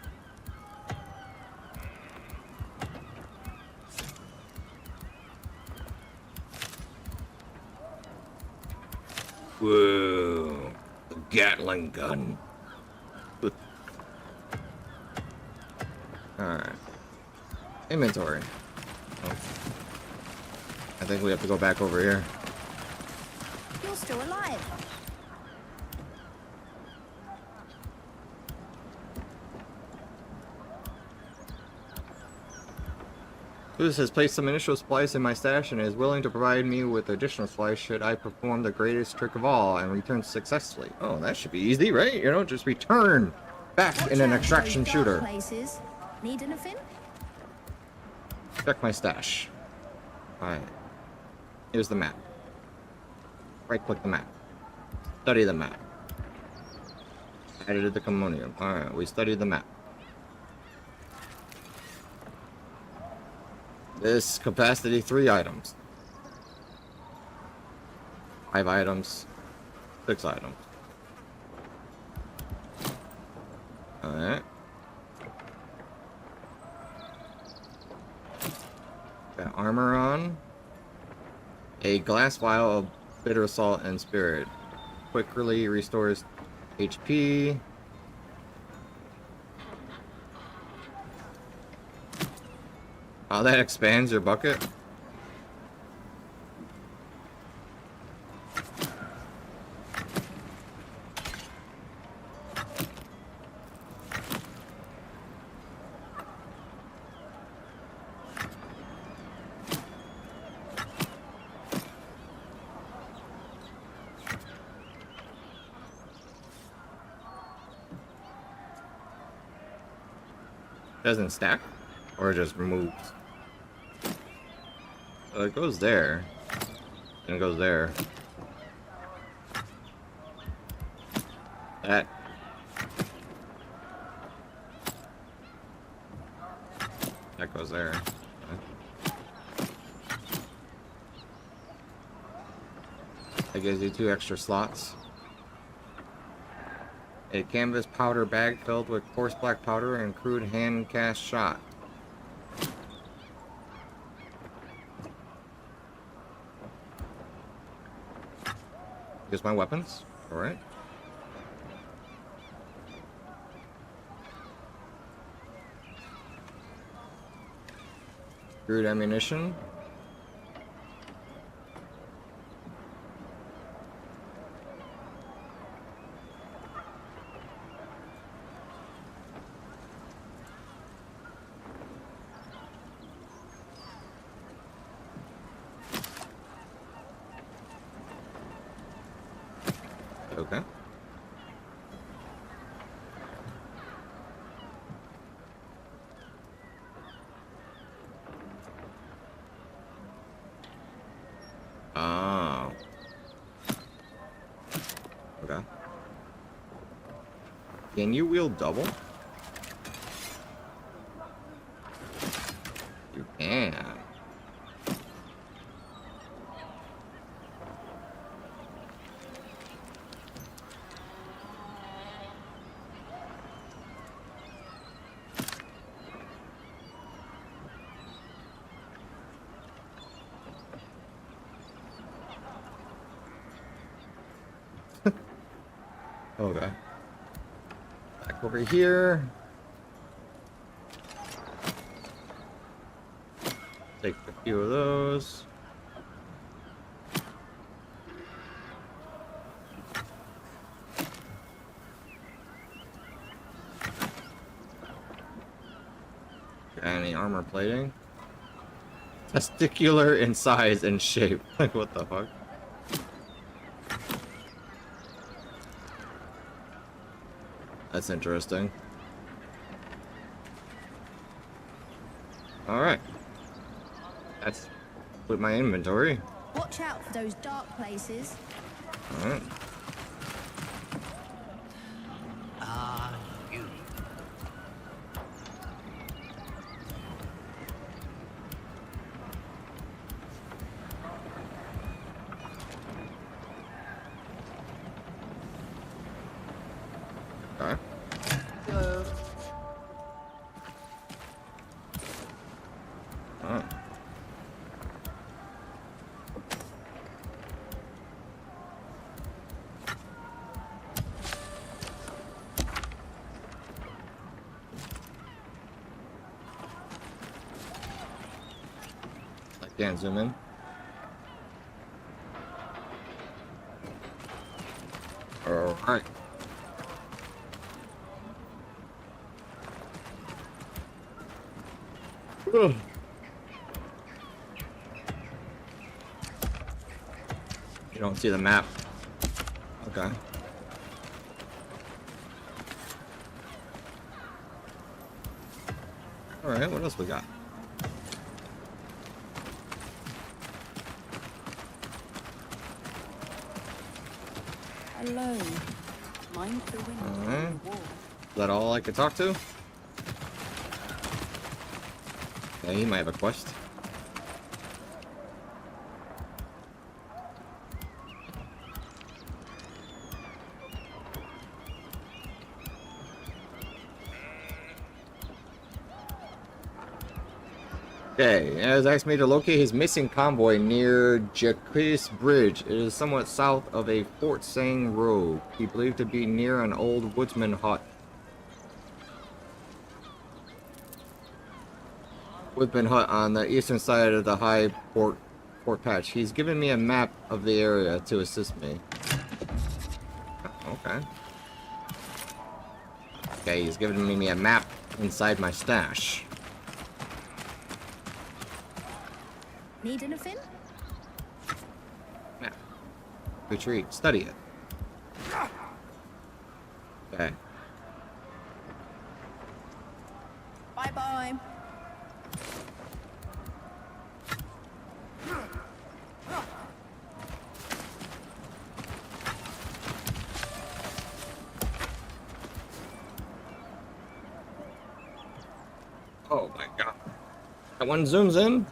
Whoa, the Gatling gun. Alright. Inventory. Oh. I think we have to go back over here. You're still alive. Lewis has placed some initial supplies in my stash and is willing to provide me with additional supplies should I perform the greatest trick of all and return successfully. Oh, that should be easy, right? You know, just return back Watch in an out, extraction those dark shooter. Places. Need anything? Check my stash. Alright. Here's the map. Right-click the map. Study the map. Edited the commonium. Alright, we studied the map. This capacity 3 items. 5 items. 6 items. Alright. Got armor on. A glass vial of bitter salt and spirit. Quickly restores HP. Oh, that expands your bucket? Doesn't stack? Or just removes? So it goes there. And it goes there. That. That goes there. That gives you 2 extra slots. A canvas powder bag filled with coarse black powder and crude hand cast shot. Here's my weapons. Alright. Crude ammunition. Okay. Oh. Okay. Can you wield double? You can. Okay. Back over here. Take a few of those. Got any armor plating? Testicular in size and shape. Like, what the fuck? That's interesting. Alright. That's with my inventory. Watch out for those dark places. Alright. Ah, you. Okay. Alright. I can't zoom in. Alright. Ugh. You don't see the map. Okay. Alright, what else we got? Hello. Mind the wind. Alright. Wall. Is that all I could talk to? Yeah, he might have a quest. Okay, it has asked me to locate his missing convoy near Jacques Bridge. It is somewhat south of a Fort Sang road. He believed to be near an old woodsman hut. Woodman hut on the eastern side of the high Fort Patch. He's given me a map of the area to assist me. Okay. Okay, he's giving me a map inside my stash. Need anything? Map. Retreat. Study it. Okay. Bye-bye. Oh my god. That one zooms in.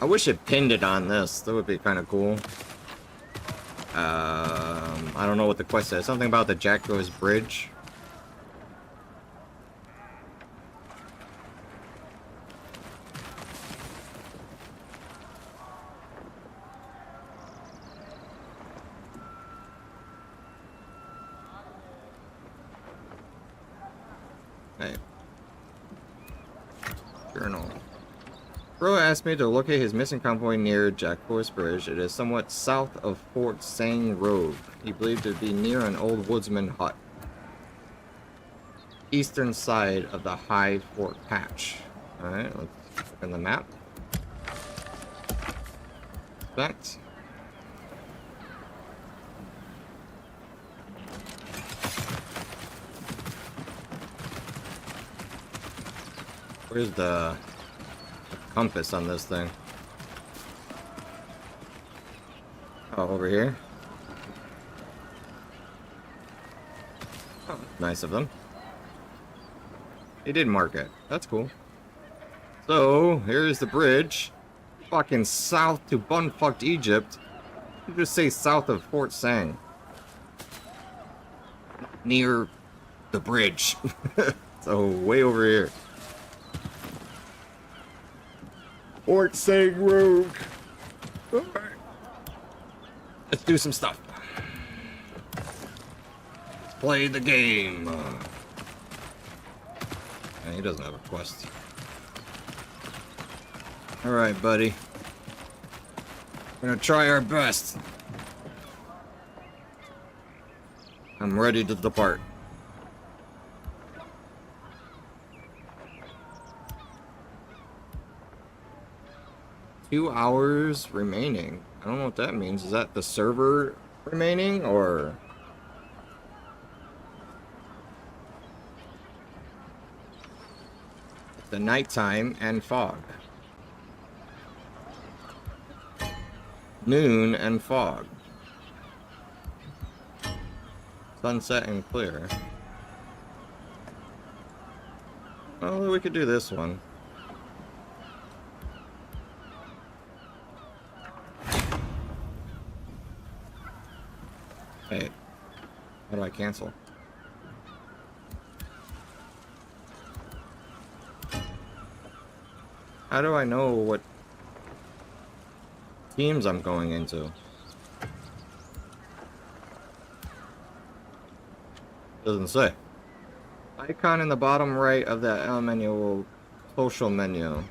I wish it pinned it on this. That would be kind of cool. I don't know what the quest says. Something about the Jacques Bridge. Hey. Journal. Bro asked me to locate his missing convoy near Jacques Bridge. It is somewhat south of Fort Sang Road. He believed it to be near an old woodsman hut. Eastern side of the high Fort Patch. Alright, let's open the map. Inspect. Where's the compass on this thing? Oh, over here. Oh, nice of them. They did mark it. That's cool. So, here's the bridge. Fucking south to bumfucked Egypt. You just say south of Fort Sang. Near the bridge. So, way over here. Fort Sang Road. Alright. Let's do some stuff. Let's play the game. He doesn't have a quest. Alright, buddy. We're gonna try our best. I'm ready to depart. Two hours remaining. I don't know what that means. Is that the server remaining, or... the nighttime and fog. Noon and fog. Sunset and clear. Well, we could do this one. Hey, how do I cancel? How do I know what teams I'm going into? Doesn't say. Icon in the bottom right of that L menu will social menu.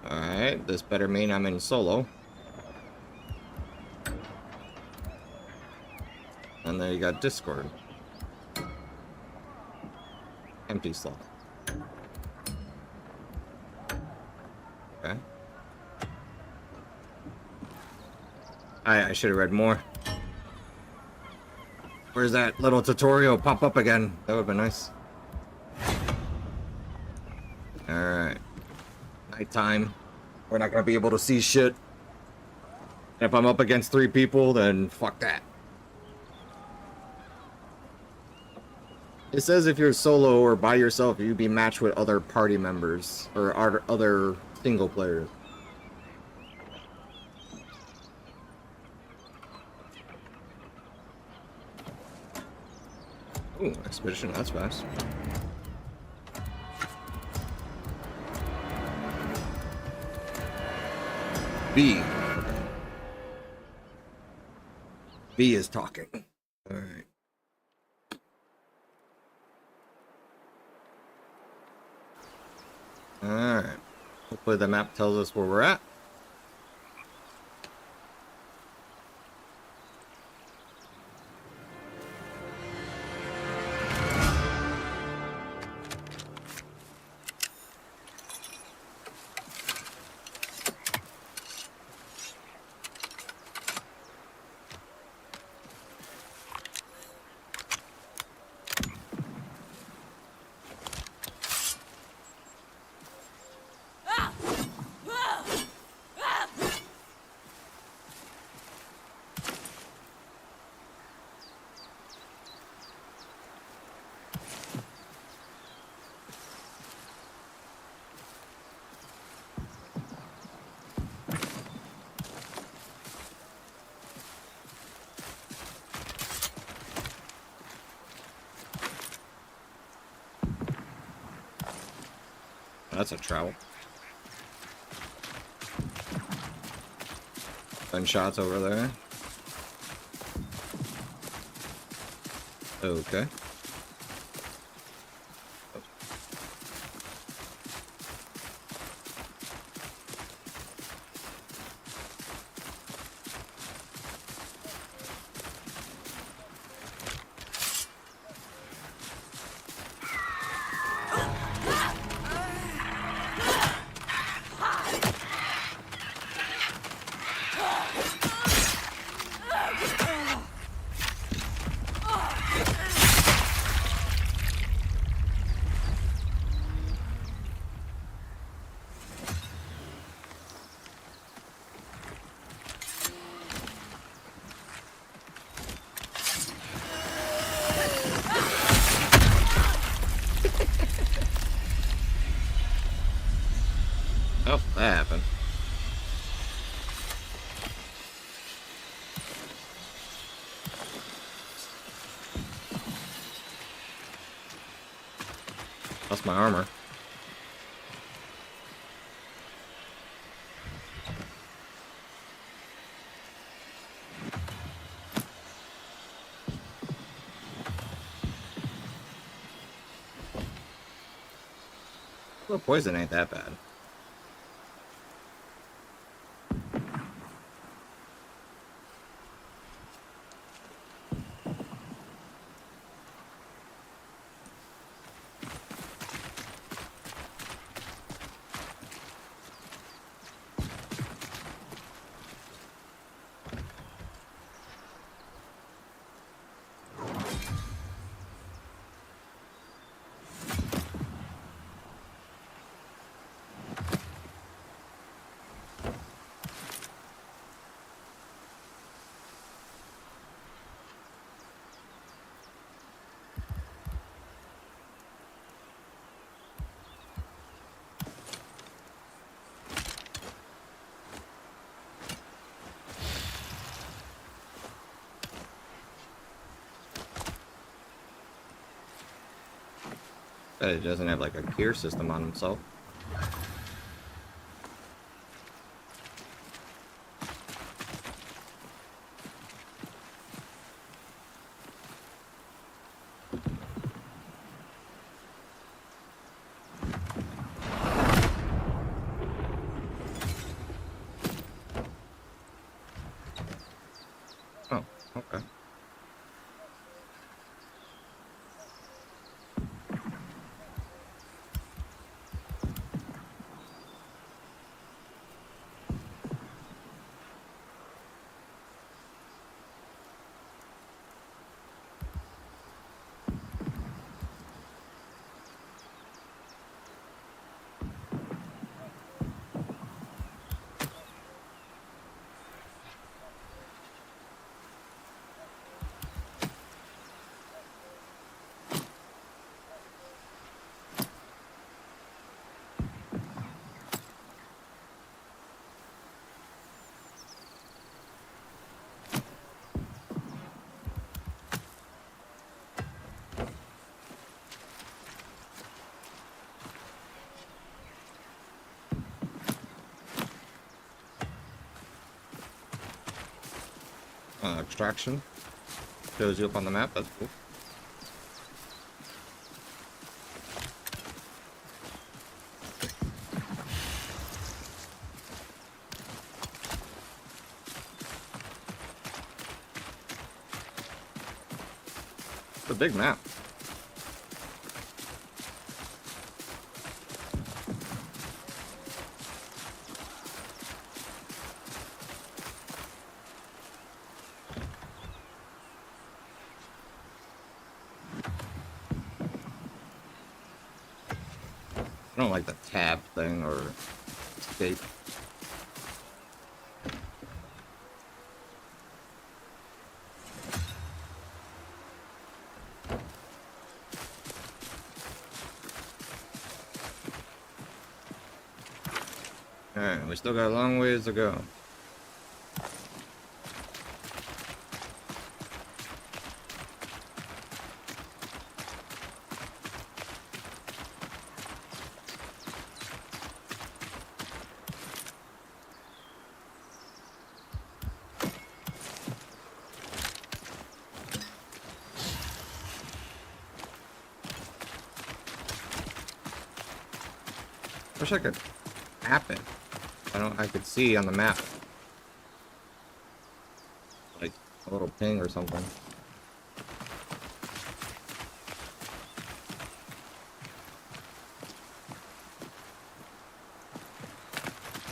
Alright, this better mean I'm in solo. And then you got Discord. Empty slot. Okay. I should have read more. Where's that little tutorial pop up again? That would have been nice. Alright. Nighttime. We're not gonna be able to see shit. And if I'm up against 3 people, then fuck that. It says if you're solo or by yourself, you'd be matched with other party members or other single players. Ooh, expedition, that's fast. B. B is talking. Alright. Alright. Hopefully the map tells us where we're at. That's a trowel. Gunshots over there. Okay. Oh, that happened. That's my armor. Well, poison ain't that bad. Bet it doesn't have like a gear system on himself. Oh, okay. Extraction. Shows you up on the map. That's cool. It's a big map. I don't like the tab thing or escape. Alright, we still got a long ways to go. Wish I could map it. I could see on the map. Like a little ping or something.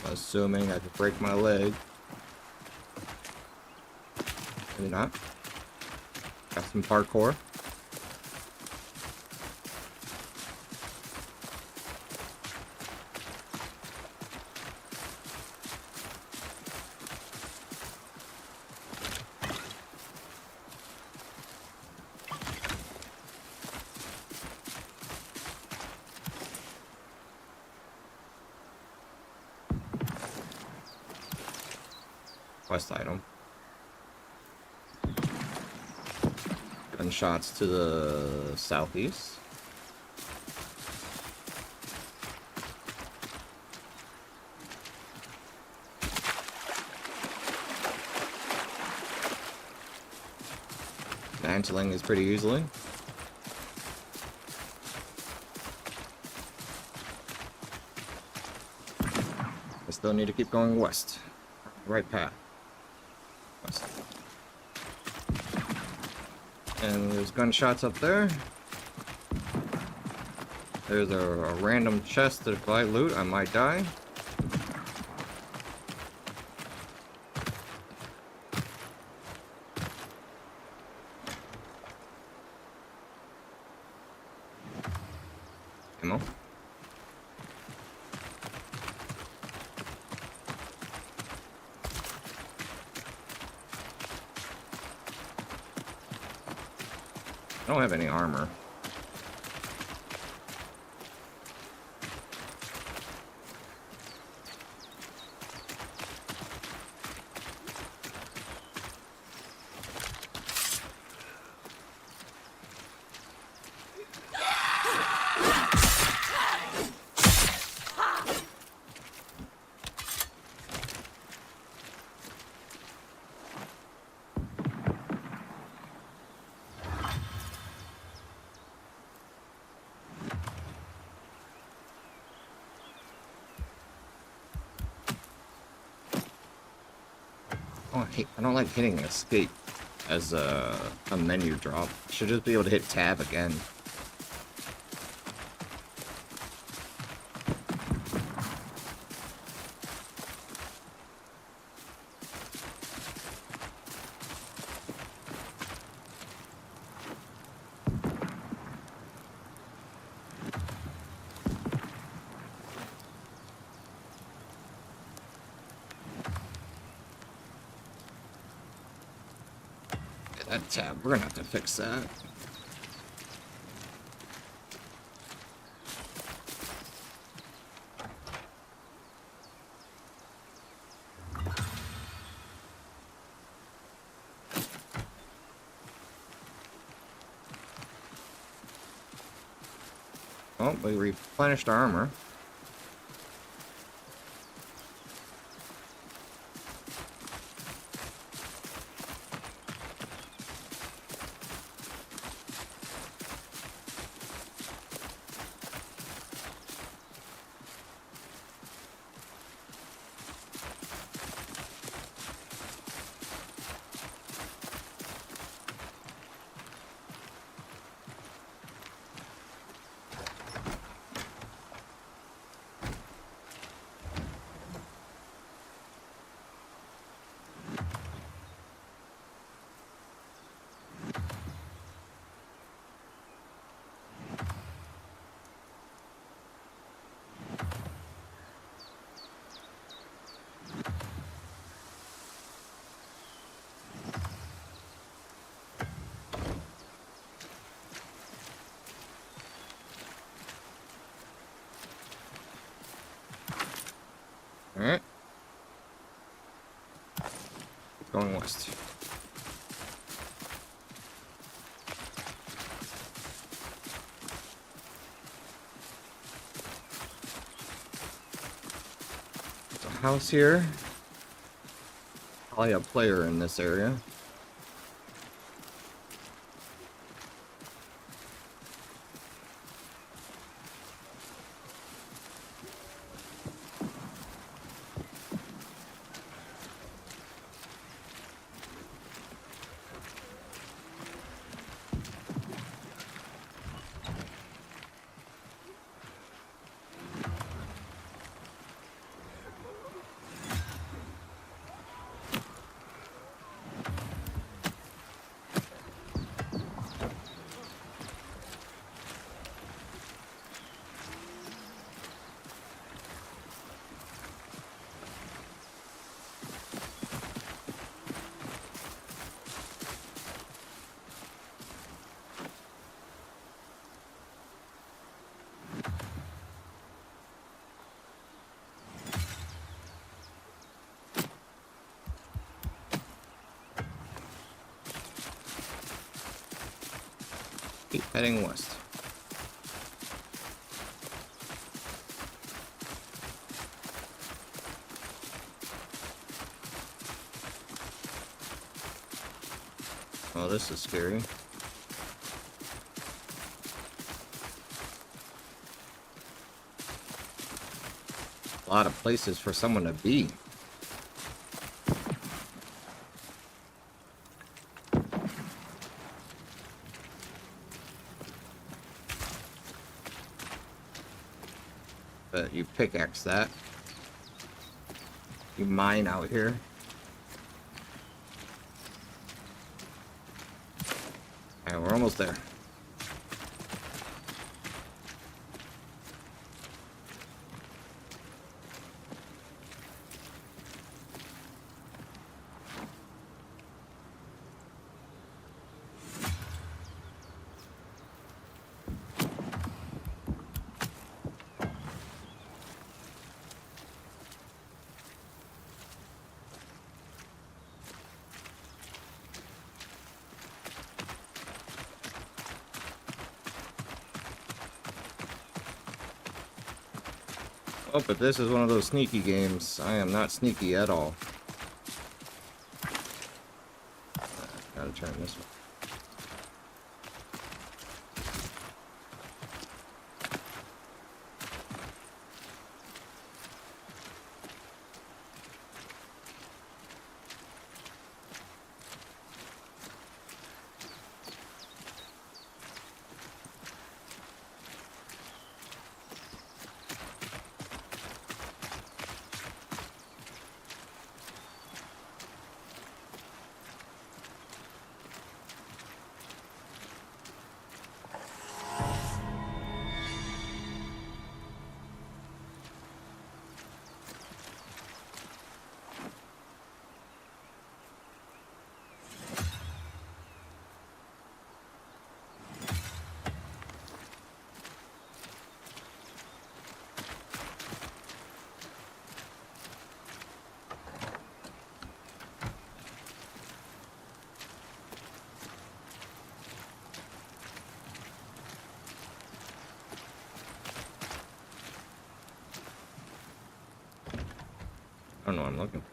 Assuming I could break my leg. Maybe not. Got some parkour. Quest item. Gunshots to the southeast. Mantling is pretty easily. I still need to keep going west. Right path. West. And there's gunshots up there. There's a random chest that if I loot, I might die. Ammo. I don't have any armor. Oh, I don't like hitting escape as a menu drop. Should just be able to hit tab again. That tab, we're gonna have to fix that. Oh, we replenished our armor. Alright. Going west. There's a house here. Probably a player in this area. Keep heading west. Oh, this is scary. A lot of places for someone to be. But you pickaxe that. You mine out here. And we're almost there. Oh, but this is one of those sneaky games. I am not sneaky at all. Gotta turn this one. I don't know what I'm looking for.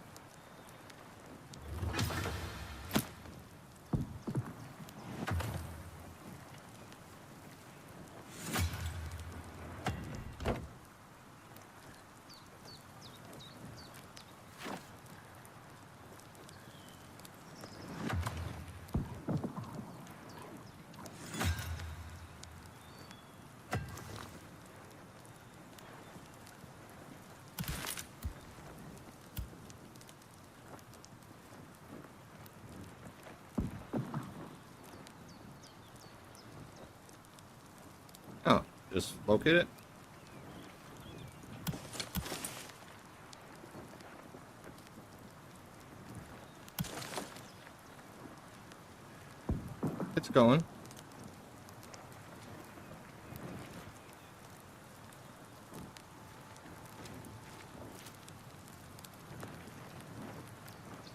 Oh, just locate it? It's going.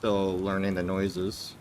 Still learning the noises.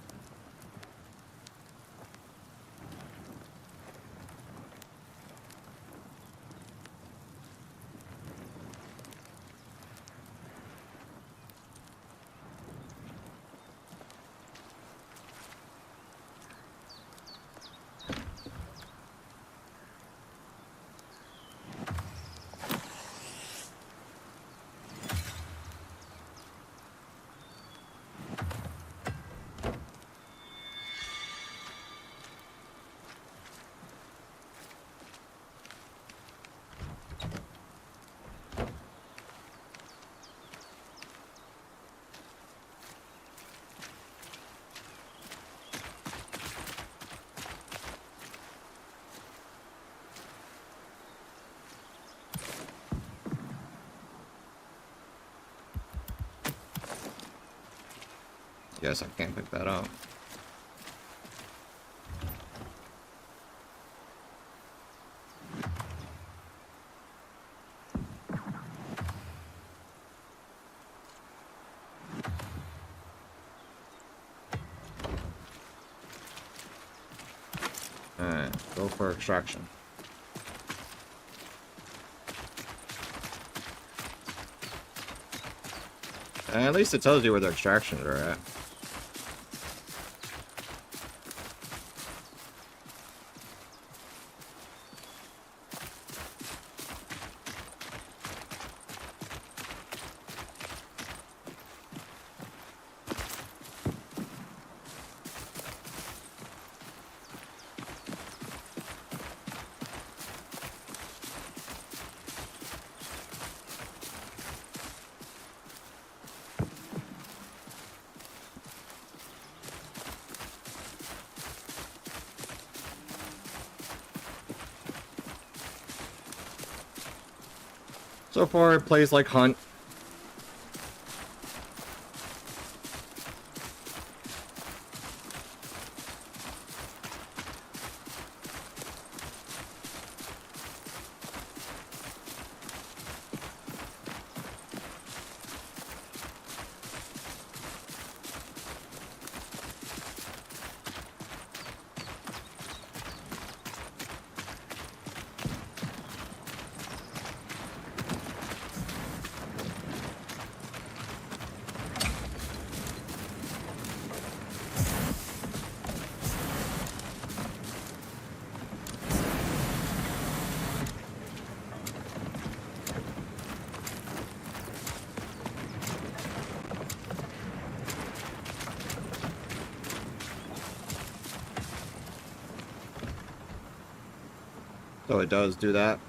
Yes, I can't pick that up. Alright, go for extraction. And at least it tells you where the extractions are at. So far, it plays like Hunt. So it does do that.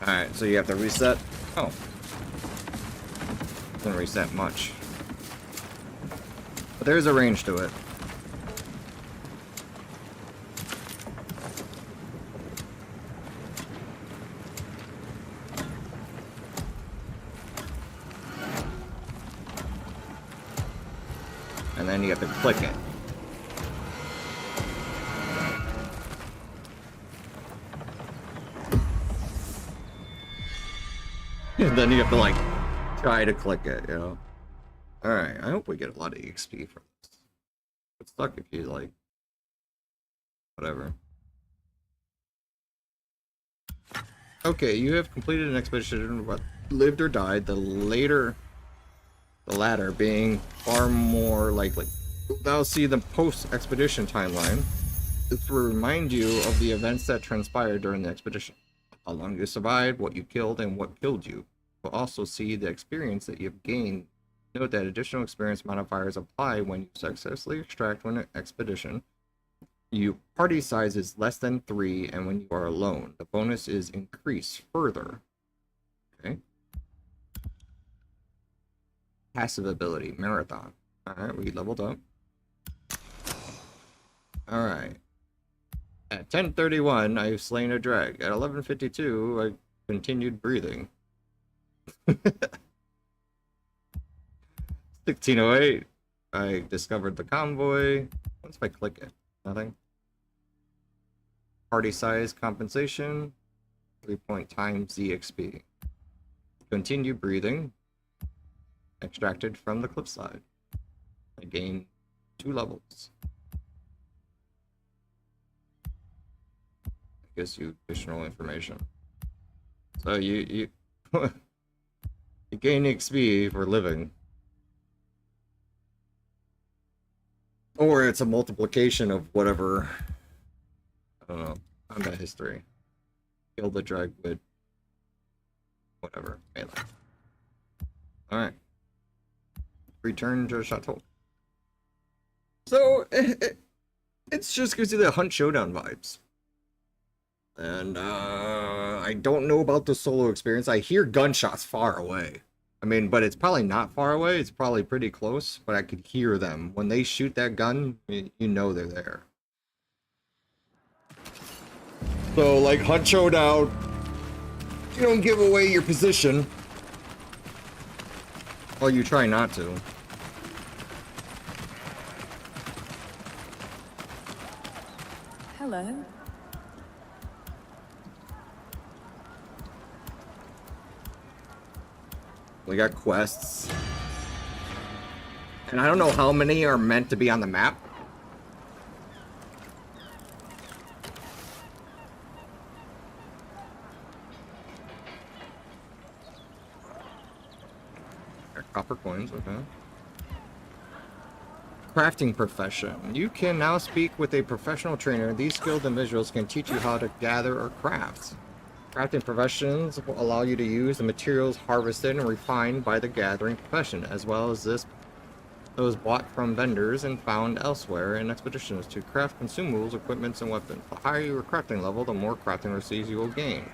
Alright, so you have to reset. Oh. Doesn't reset much. But there's a range to it. And then you have to click it. And then you have to, like, try to click it, you know? Alright, I hope we get a lot of EXP from this. It's stuck if you, like... whatever. Okay, you have completed an expedition, but lived or died, the latter being far more likely. Thou see the post-expedition timeline to remind you of the events that transpired during the expedition. How long you survived, what you killed, and what killed you. You'll also see the experience that you've gained. Note that additional experience modifiers apply when you successfully extract from an expedition. Your party size is less than 3, and when you are alone, the bonus is increased further. Okay. Passive ability, Marathon. Alright, we leveled up. Alright. At 10:31, I've slain a drag. At 11:52, I continued breathing. 1608, I discovered the convoy. What if I click it? Nothing. Party size compensation, 3 times ZXP. Continue breathing. Extracted from the cliffside. I gain 2 levels. Gives you additional information. So you you gain XP for living. Or it's a multiplication of whatever. I don't know. Combat history. Kill the drag with whatever. Melee. Alright. Return to Chateau. So it's just gives you the Hunt Showdown vibes. And I don't know about the solo experience. I hear gunshots far away. I mean, but it's probably not far away. It's probably pretty close, but I could hear them. When they shoot that gun, you know they're there. So, like, Hunt Showdown, you don't give away your position. Well, you try not to. Hello. We got quests. And I don't know how many are meant to be on the map. Copper coins, okay. Crafting profession. You can now speak with a professional trainer. These skilled individuals can teach you how to gather or craft. Crafting professions will allow you to use the materials harvested and refined by the gathering profession, as well as those bought from vendors and found elsewhere in expeditions to craft consumables, equipments, and weapons. The higher your crafting level, the more crafting receipts you will gain.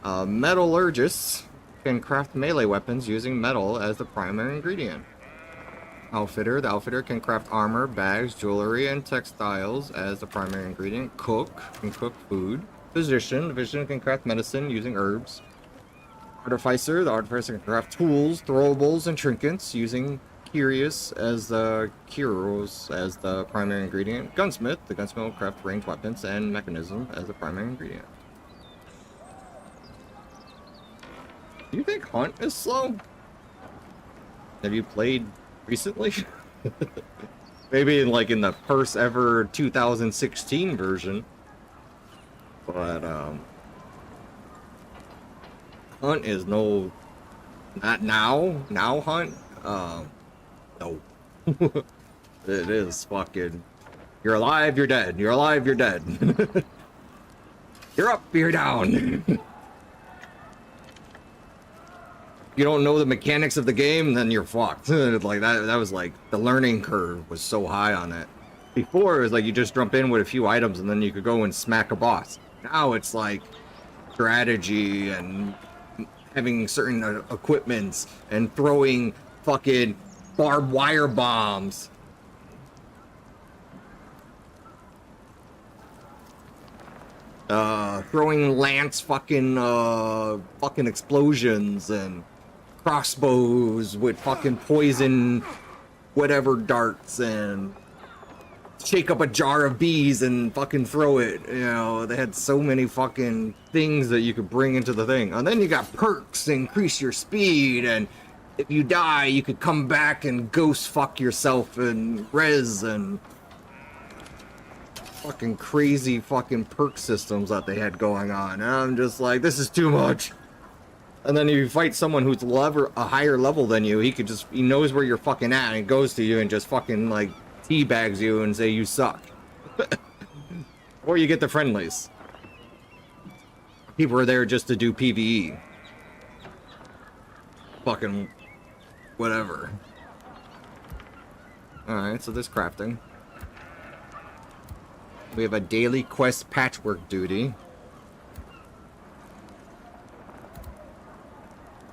Metallurgists can craft melee weapons using metal as the primary ingredient. Outfitter. The outfitter can craft armor, bags, jewelry, and textiles as the primary ingredient. Cook can cook food. Physician. The physician can craft medicine using herbs. Artificer. The artificer can craft tools, throwables, and trinkets using curios as the primary ingredient. Gunsmith. The gunsmith will craft ranged weapons and mechanism as the primary ingredient. Do you think Hunt is slow? Have you played recently? Maybe in the first ever 2016 version. But Hunt is not now Hunt. No. It is fucking, you're alive, you're dead. You're alive, you're dead. You're up, you're down. You don't know the mechanics of the game, then you're fucked. Like that was like the learning curve was so high on it. Before it was like you just jump in with a few items and then you could go and smack a boss. Now it's like strategy and having certain equipments and throwing fucking barbed wire bombs. Throwing lance fucking explosions and crossbows with fucking poison whatever darts and shake up a jar of bees and fucking throw it. You know, they had so many fucking things that you could bring into the thing. And then you got perks to increase your speed, and if you die you could come back and ghost fuck yourself and res, and fucking crazy fucking perk systems that they had going on. And I'm just like, this is too much. And then you fight someone who's a higher level than you, he knows where you're fucking at, and he goes to you and just fucking like teabags you and say you suck. Or you get the friendlies. People are there just to do PvE. Fucking whatever. Alright, so this crafting. We have a daily quest patchwork duty.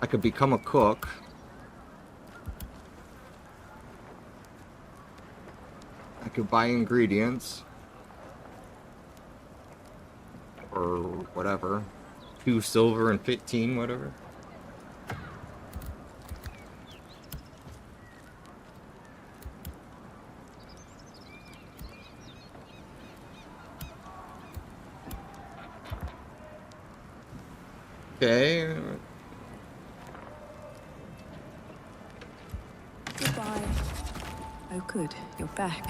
I could become a cook. I could buy ingredients. Or whatever. 2 silver and 15, whatever. Okay. Goodbye. Oh, good. You're back.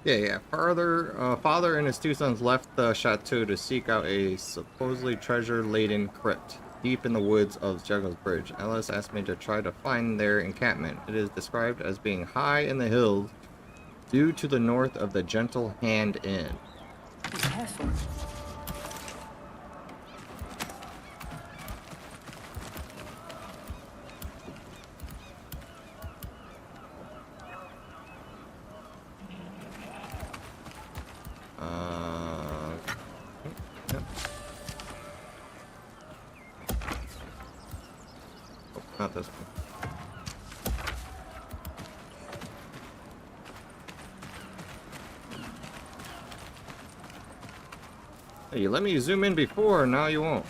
Yeah. Father and his two sons left the chateau to seek out a supposedly treasure-laden crypt deep in the woods of Juggles Bridge. Ellis asked me to try to find their encampment. It is described as being high in the hills due to the north of the Gentle Hand Inn. Be careful. Yep. Oh, not this one. Hey, you let me zoom in before, now you won't.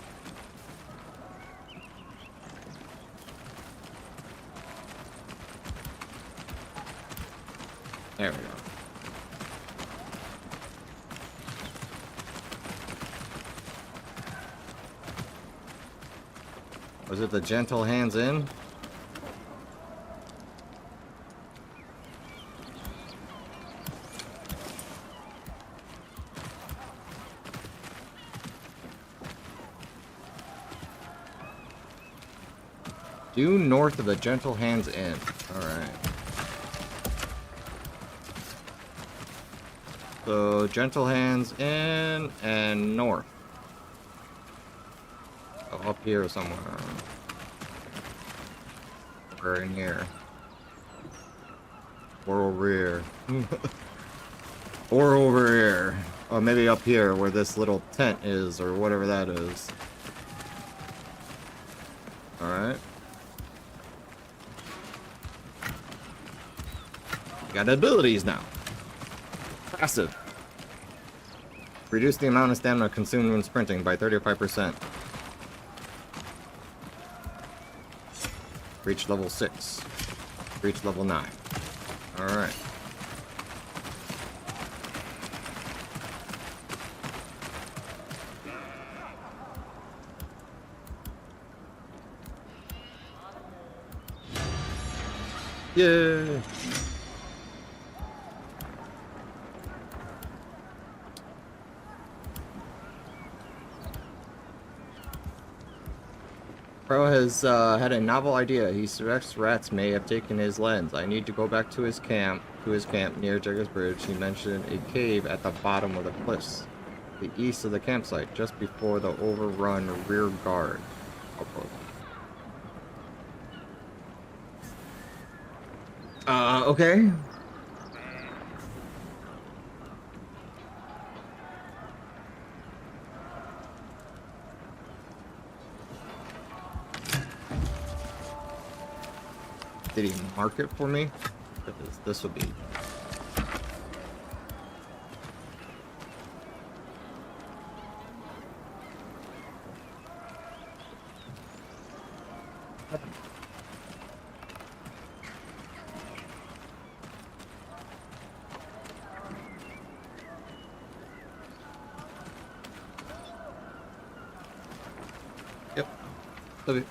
There we go. Was it the Gentle Hands Inn? Due north of the Gentle Hands Inn. Alright. So, Gentle Hands Inn and north. Oh, up here somewhere. Or in here. Or over here. Or over here. Or maybe up here where this little tent is, or whatever that is. Alright. Got abilities now. Passive. Reduce the amount of stamina consumed when sprinting by 35%. Reach level 6. Reach level 9. Alright. Yeah. Pro has had a novel idea. He suspects rats may have taken his lens. I need to go back to his camp near Juggles Bridge. He mentioned a cave at the bottom of the cliffs, the east of the campsite, just before the overrun rear guard. Okay. Did he mark it for me? This would be. Yep. Love it.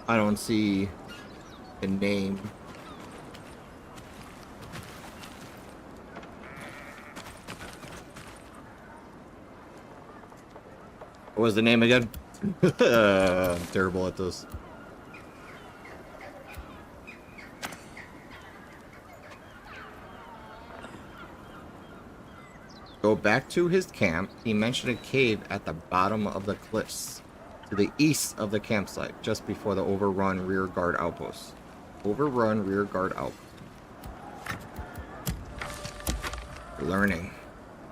I don't see a name. What was the name again? I'm terrible at this. Go back to his camp. He mentioned a cave at the bottom of the cliffs, to the east of the campsite, just before the overrun rear guard outpost. Overrun rear guard outpost. Learning.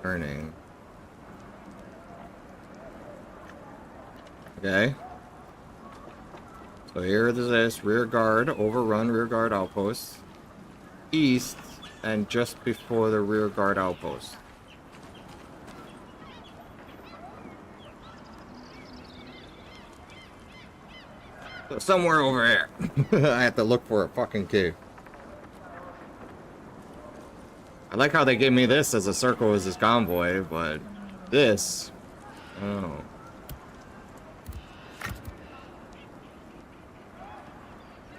Turning. Okay. So here it is, rear guard, overrun rear guard outpost. East, and just before the rear guard outpost. So somewhere over here. I have to look for a fucking cave. I like how they gave me this as a circle as this convoy, but this... Oh.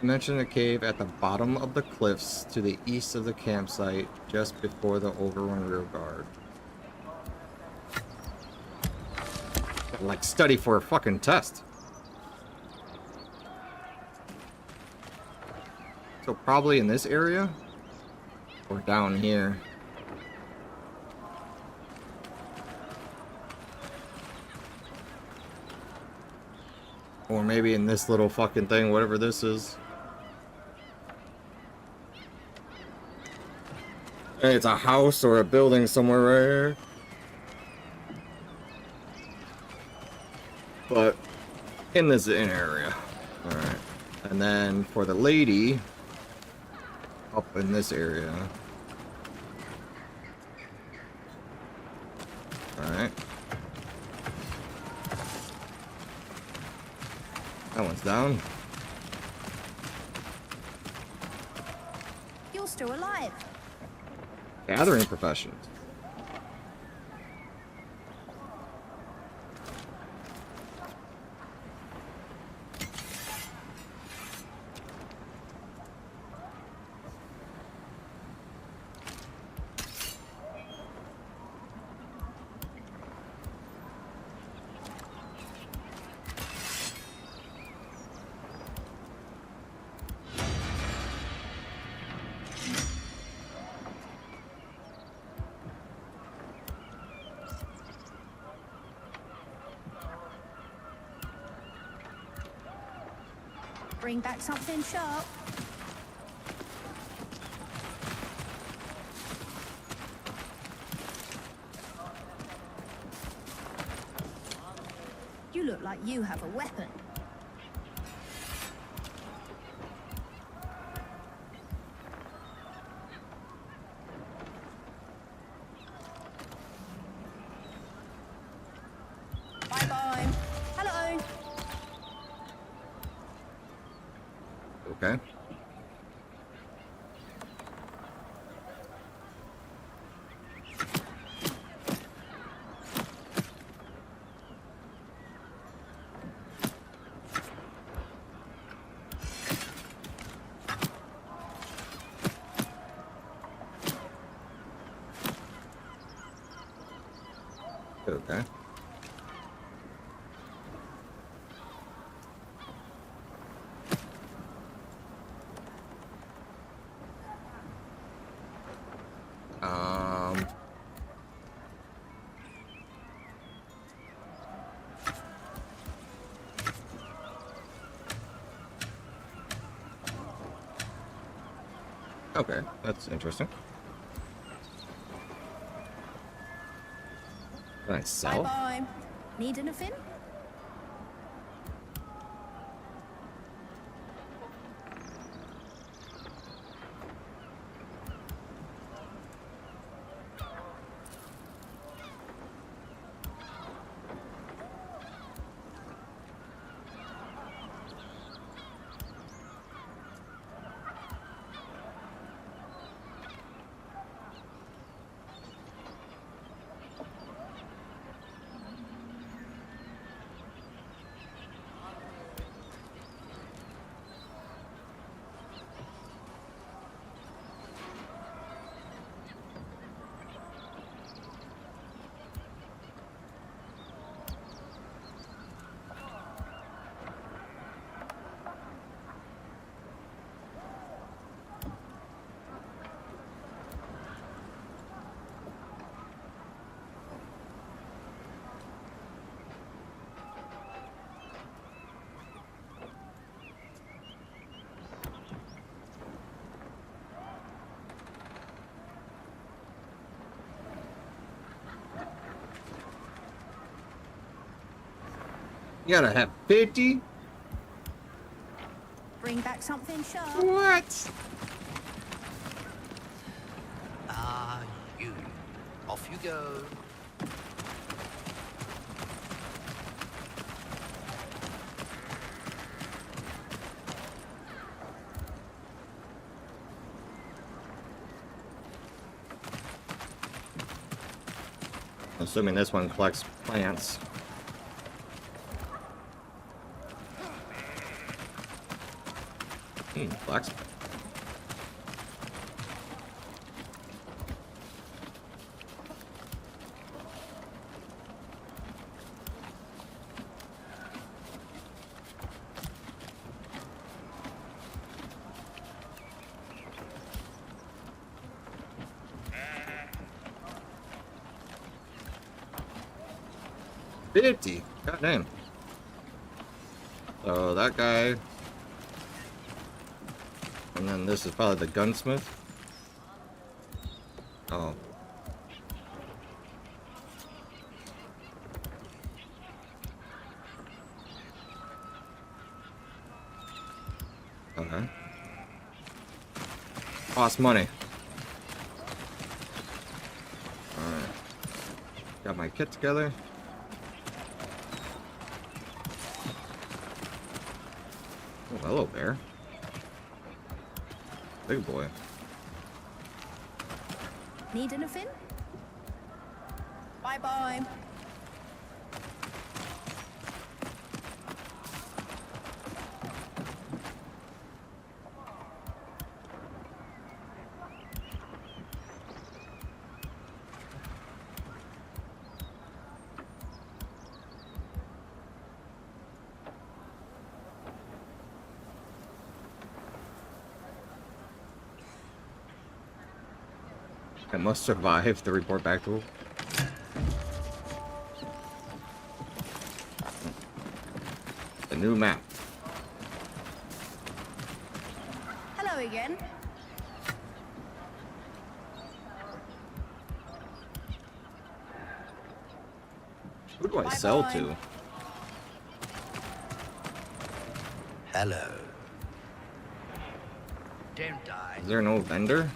Mention a cave at the bottom of the cliffs to the east of the campsite, just before the overrun rear guard. Like study for a fucking test. So probably in this area? Or down here. Or maybe in this little fucking thing, whatever this is. Hey, it's a house or a building somewhere right here. But in this area. Alright. And then for the lady, up in this area. Alright. That one's down. You're still alive. Gathering professions. Bring back something sharp. You look like you have a weapon. Bye-bye. Hello. Okay. Okay. Okay, that's interesting. Can I sell? Bye-bye. Need anything? You gotta have 50? Bring back something sharp. What? Ah, you. Off you go. Assuming this one collects plants. Blacksmith. $50. God damn. So that guy. And then this is probably the gunsmith. Oh. Okay. Cost money. Alright. Got my kit together. Oh, hello, bear. Big boy. Need anything? Bye bye. I must survive to report back to him. The new map. Hello again. Who do I Bye sell bye. to? Hello. Don't die. Is there no vendor?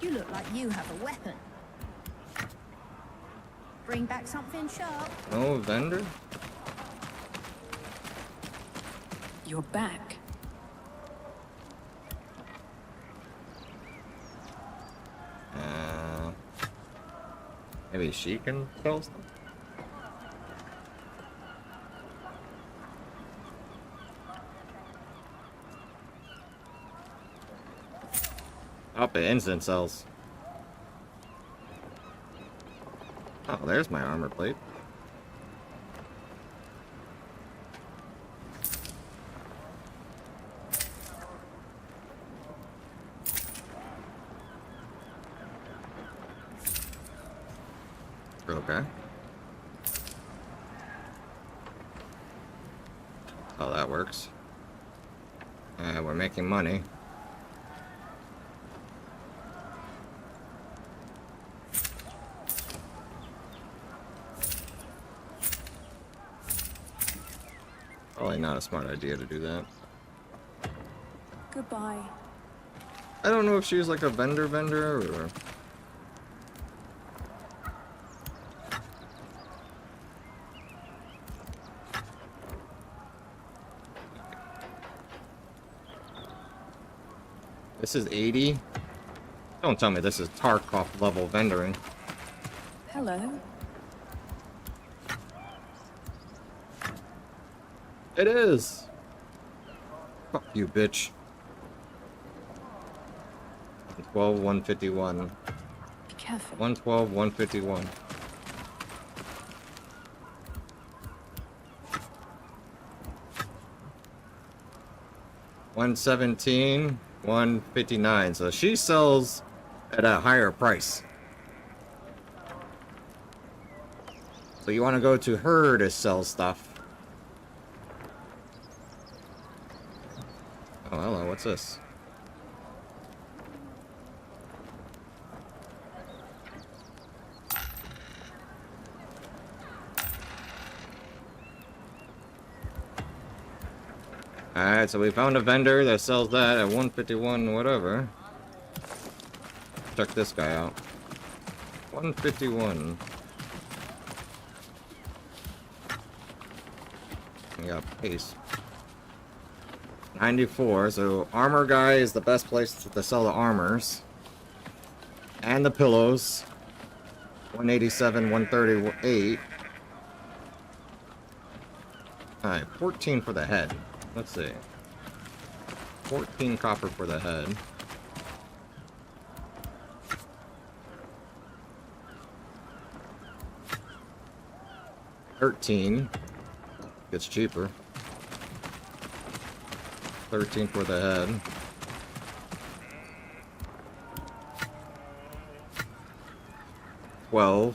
You look like you have a weapon. Bring back something sharp. No vendor? You're back. Maybe she can sell stuff? Up at instant cells. Oh, there's my armor plate. Okay. Oh, that works. We're making money. Probably not a smart idea to do that. Goodbye. I don't know if she was like a vendor or... This is 80? Don't tell me this is Tarkov level vendoring. Hello. It is! Fuck you, bitch. 112, 151. Be careful. 112, 151. $117, $159. So she sells at a higher price. So you want to go to her to sell stuff. Oh, hello, what's this? Alright, so we found a vendor that sells that at 151 whatever. Check this guy out. 151. We got pace. 94, so armor guy is the best place to sell the armors. And the pillows. 187, 138. Alright, 14 for the head. Let's see. 14 copper for the head. $13. Gets cheaper. 13 for the head. $12.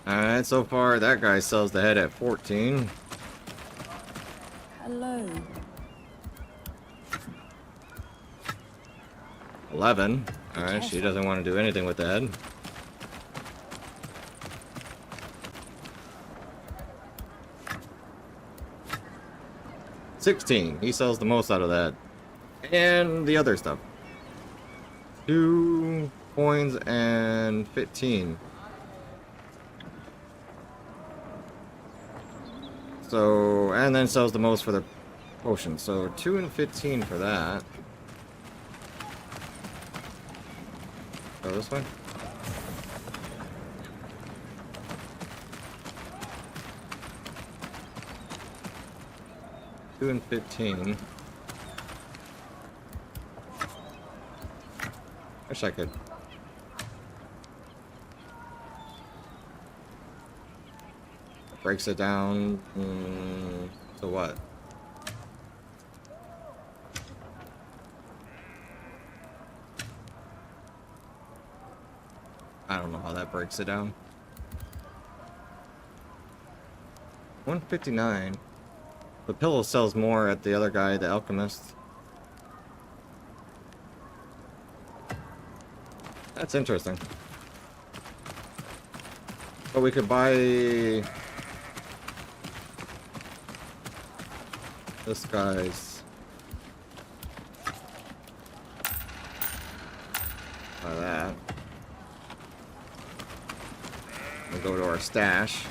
Alright, so far that guy sells the head at 14. Hello. 11. Alright, she doesn't want to do anything with the head. $16. He sells the most out of that. And the other stuff. 2 coins and 15. So, and then sells the most for the potion. So 2 and 15 for that. Go this way. Two and 15. Wish I could. Breaks it down to what? I don't know how that breaks it down. 159. The pillow sells more at the other guy, the alchemist. That's interesting. But we could buy this guy's. Buy that. We'll go to our stash.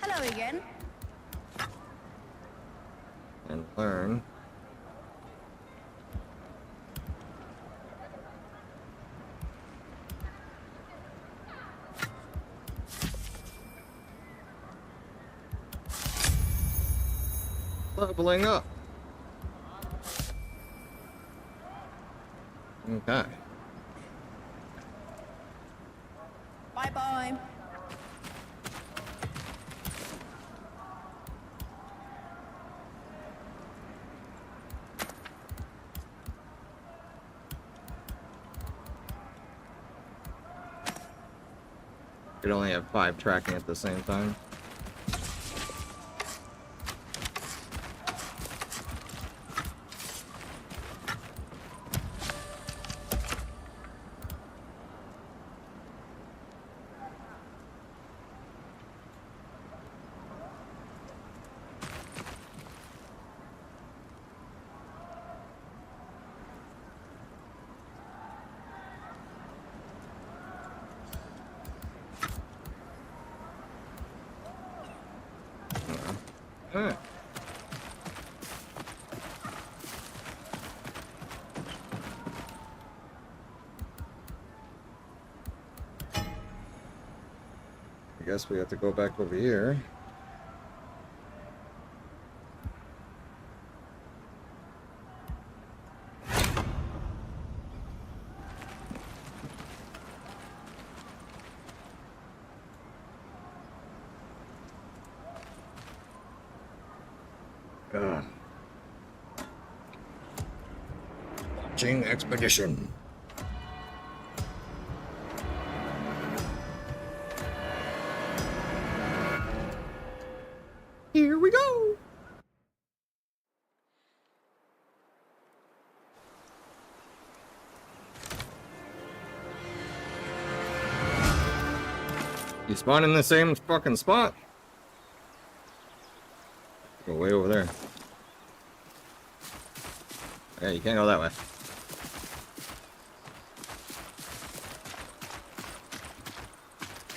Hello again. And learn. Leveling up. Okay. Bye bye. Could only have 5 tracking at the same time. Alright. I guess we have to go back over here. Launching expedition. Here we go. You spawn in the same fucking spot. Yeah, you can't go that way.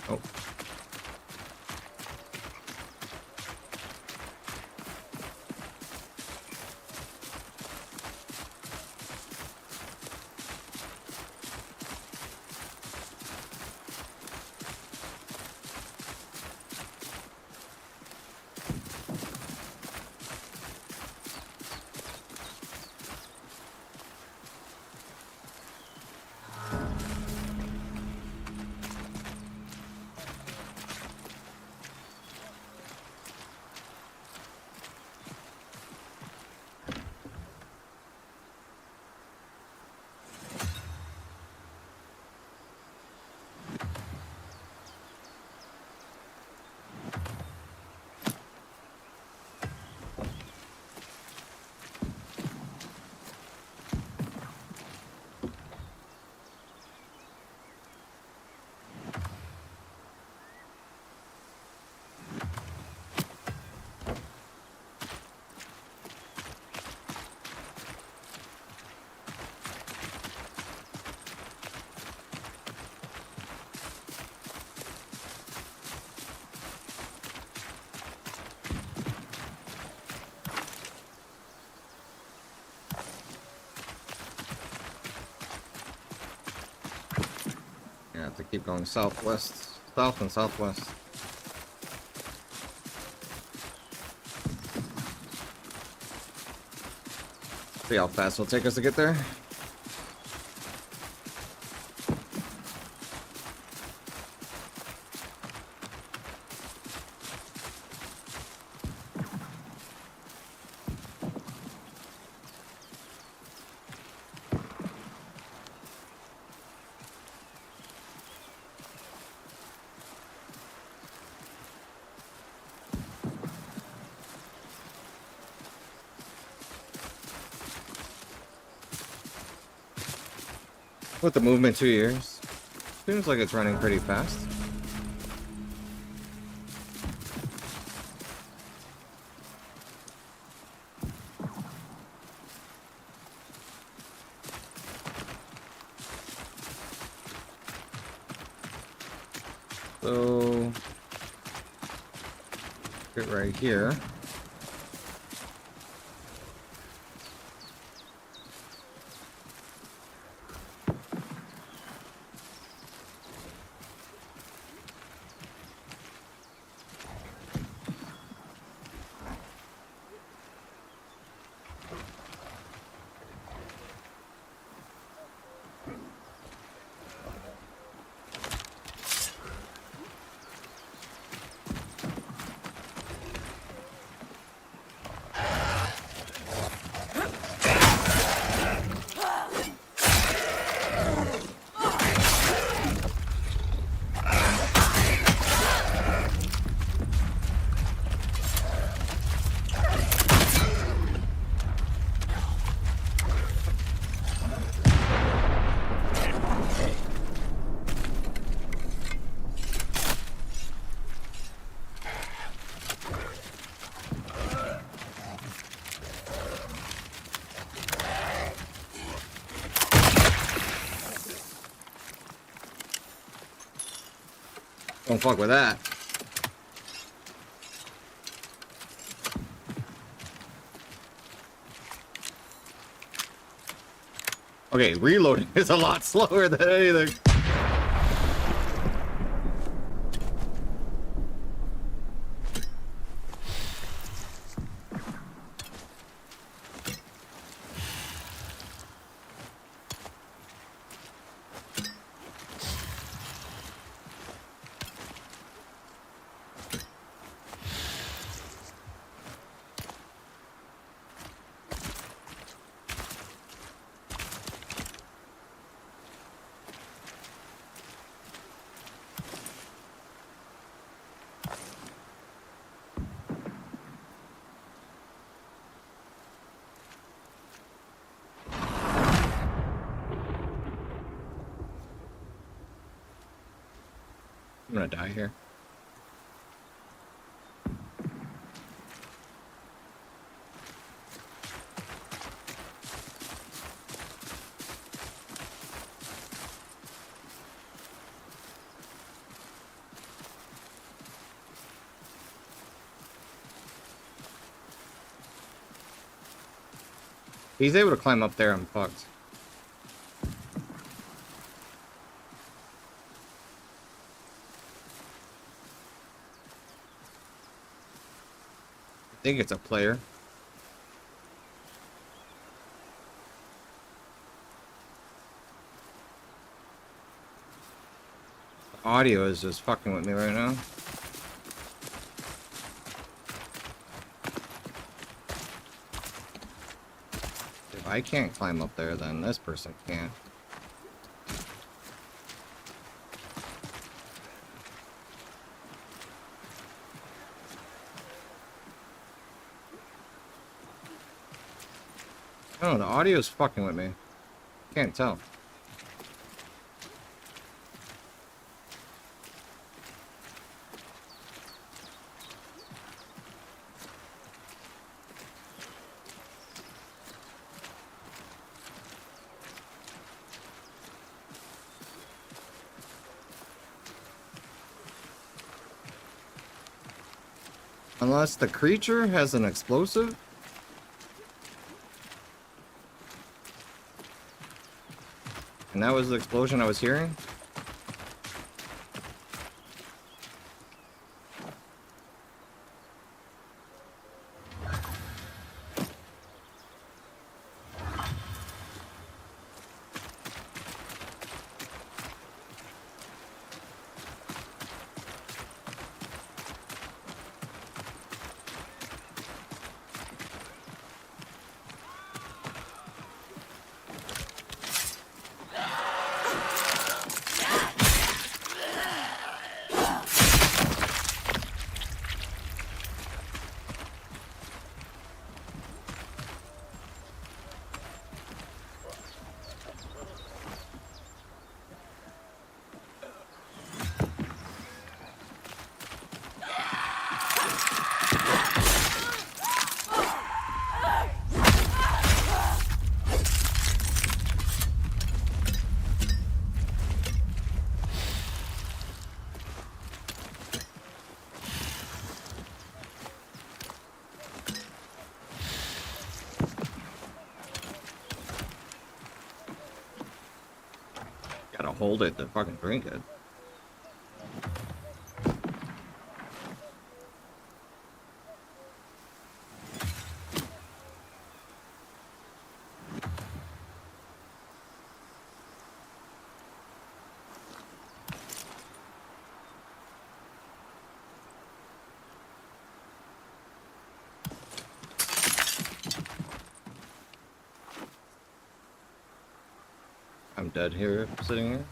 Oh. Yeah, I have to keep going southwest, south and southwest. See how fast it'll take us to get there. With the movement 2 years, seems like it's running pretty fast. So, get right here. Don't fuck with that. Okay, reloading is a lot slower than anything. I'm gonna die here. He's able to climb up there, I'm fucked. I think it's a player. The audio is just fucking with me right now. If I can't climb up there, then this person can't. No, the audio is fucking with me. Can't tell. Unless the creature has an explosive? And that was the explosion I was hearing? Gotta hold it to fucking drink it. I'm dead here, sitting here.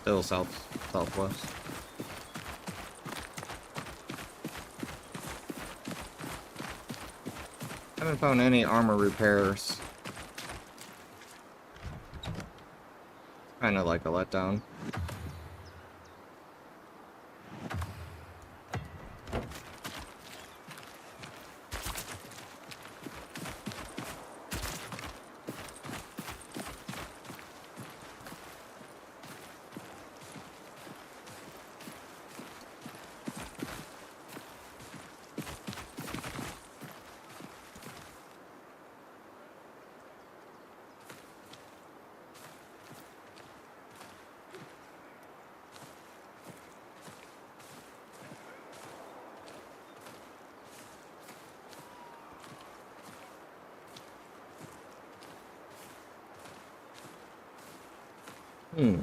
Still southwest. Haven't found any armor repairs. Kind of like a letdown. Hmm.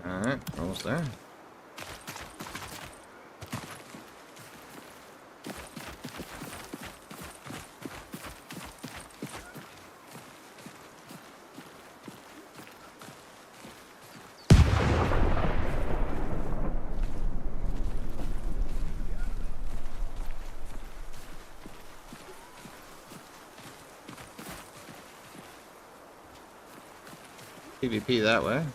Alright, almost there. PvP that way.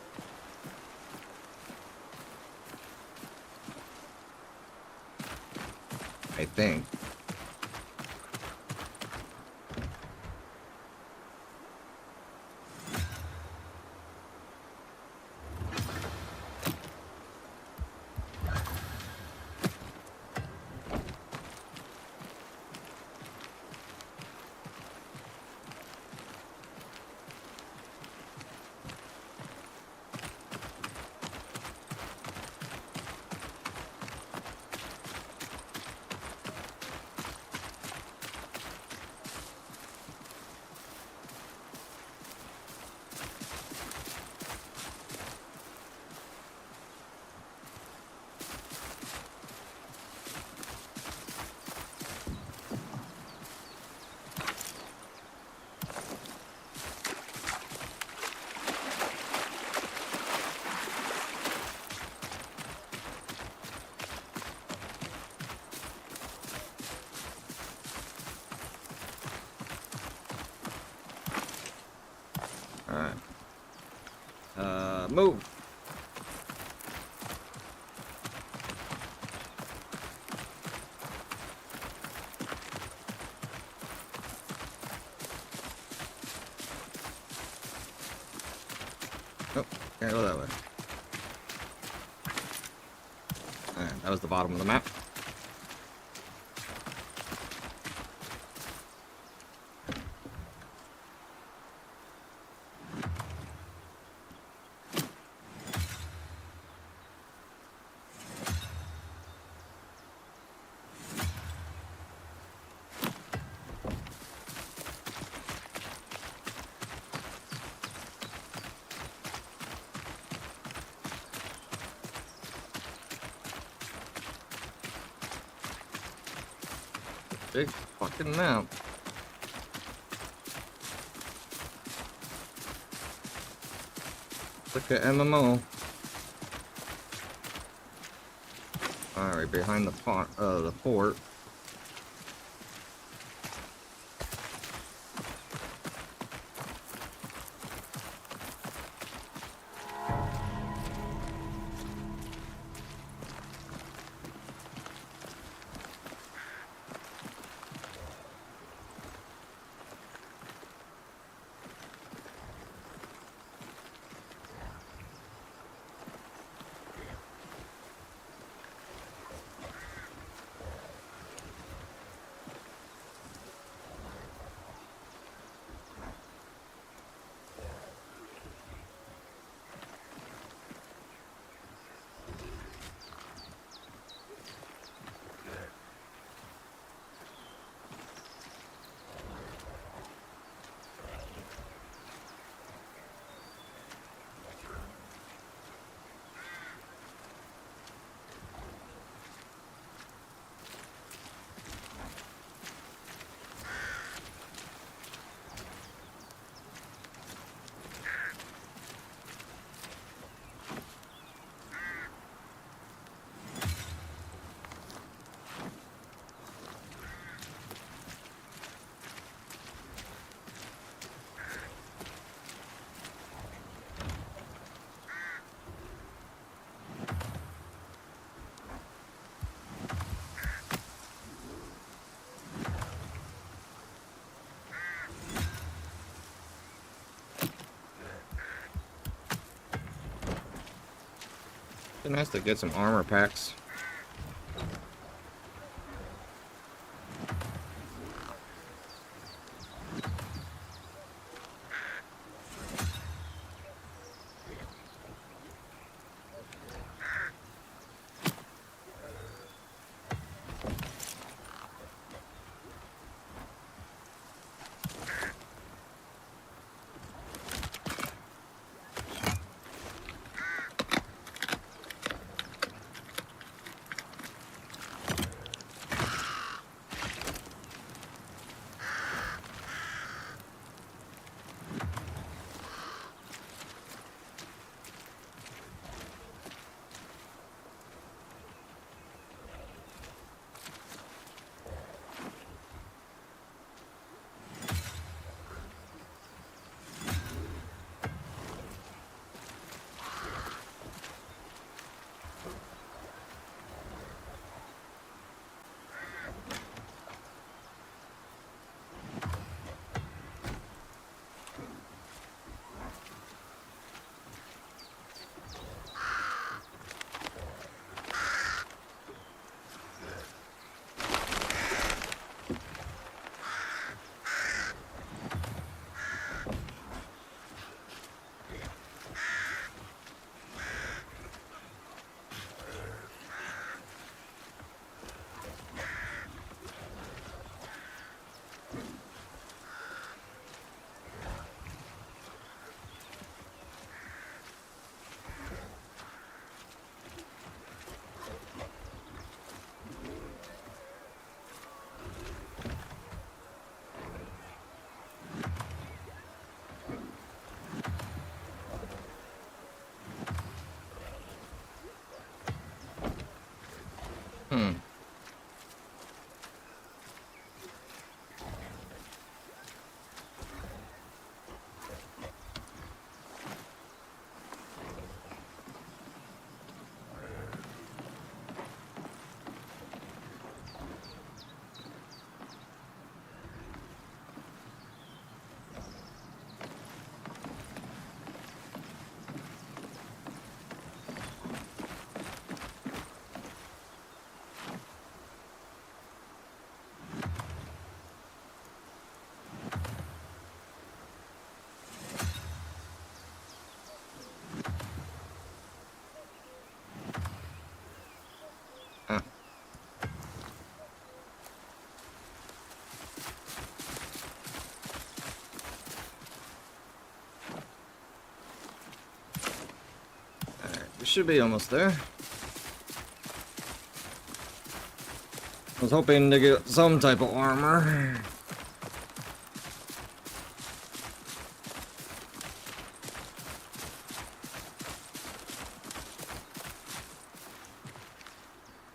I think. Alright. Move. Oh, can't go that way. Alright, that was the bottom of the map. Big fucking map. Look at MMO. Alright, behind the fort. nice to get some armor packs. Hmm. Huh. Alright, we should be almost there. I was hoping to get some type of armor.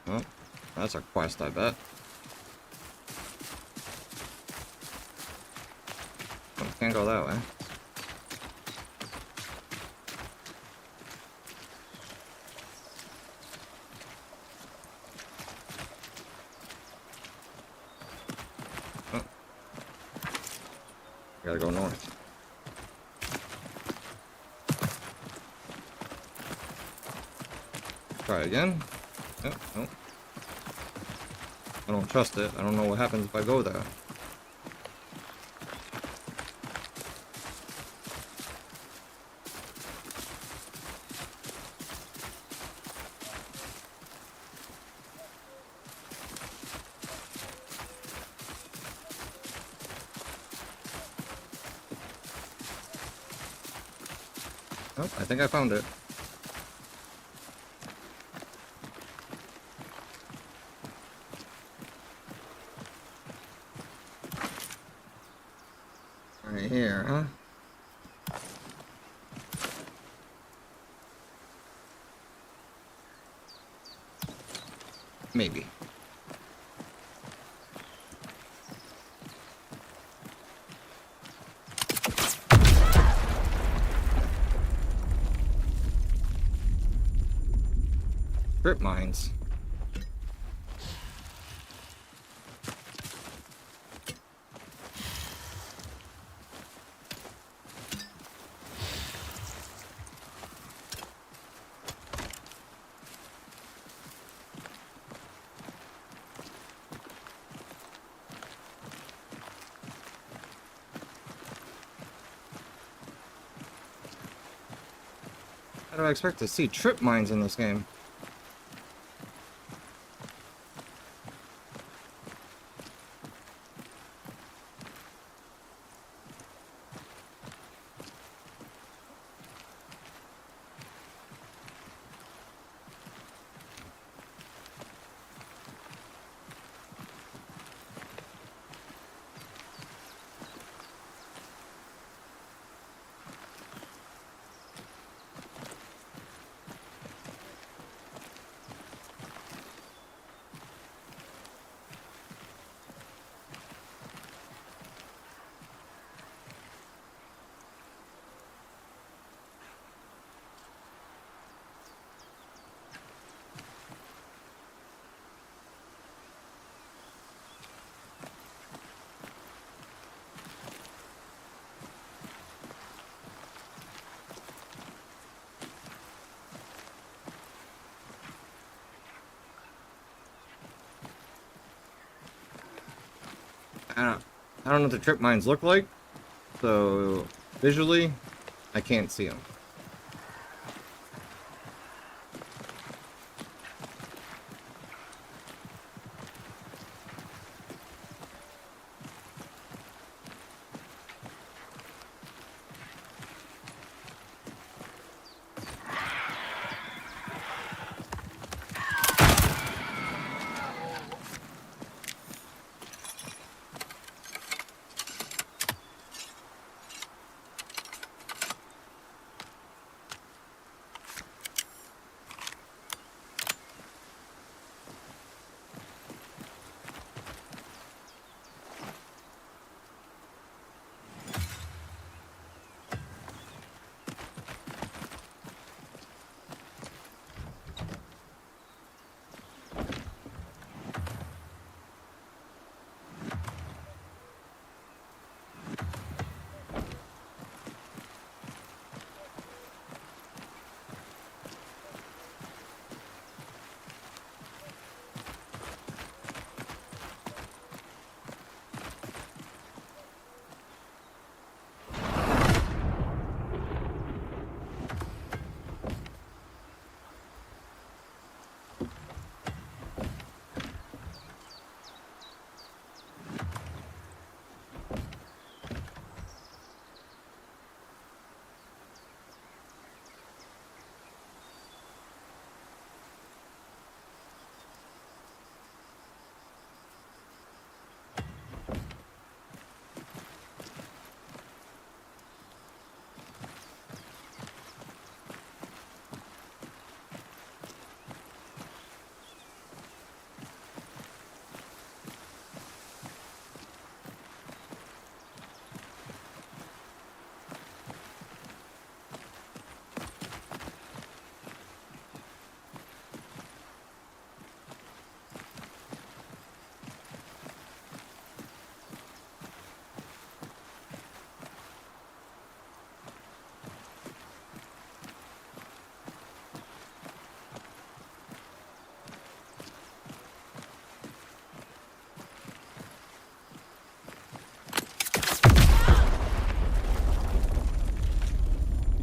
Oh, that's a quest, I bet. Oh, can't go that way. Oh. Gotta go north. Try again. Oh, no. I don't trust it. I don't know what happens if I go there. Oh, I think I found it. Right here, huh? Maybe. Strip mines. do I expect to see trip mines in this game? I don't know what the trip mines look like, so visually, I can't see them.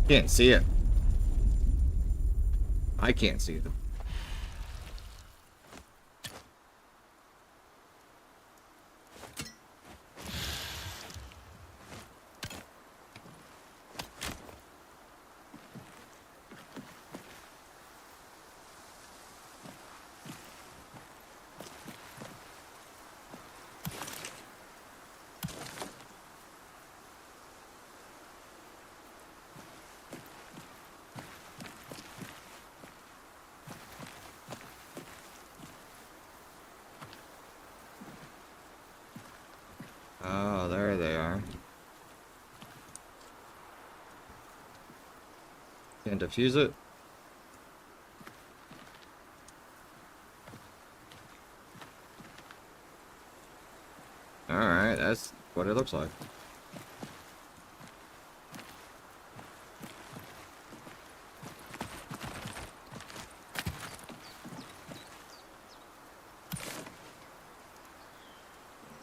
Can't see it. I can't see it. Oh, there they are. Can't defuse it. Alright, that's what it looks like.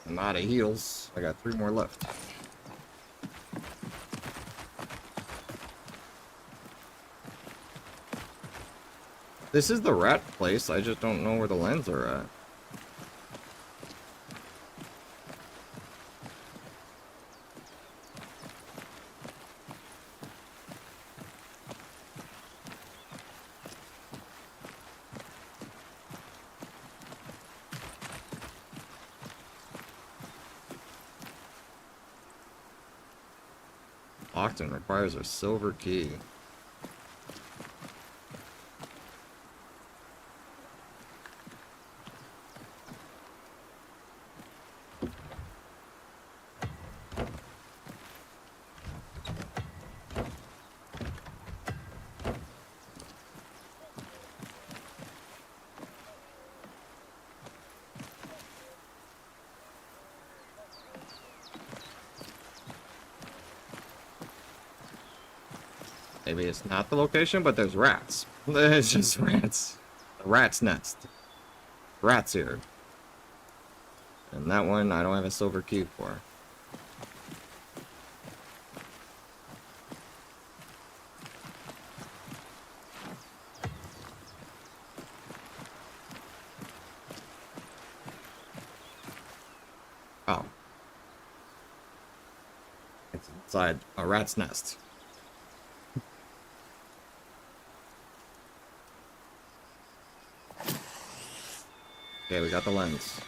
I'm out of heals. I got 3 more left. This is the rat place. I just don't know where the lens are at. Lockton requires a silver key. Maybe it's not the location, but there's rats. It's just rats. A rat's nest. Rats here. And that one I don't have a silver key for. Oh. It's inside a rat's nest. Okay, we got the lens.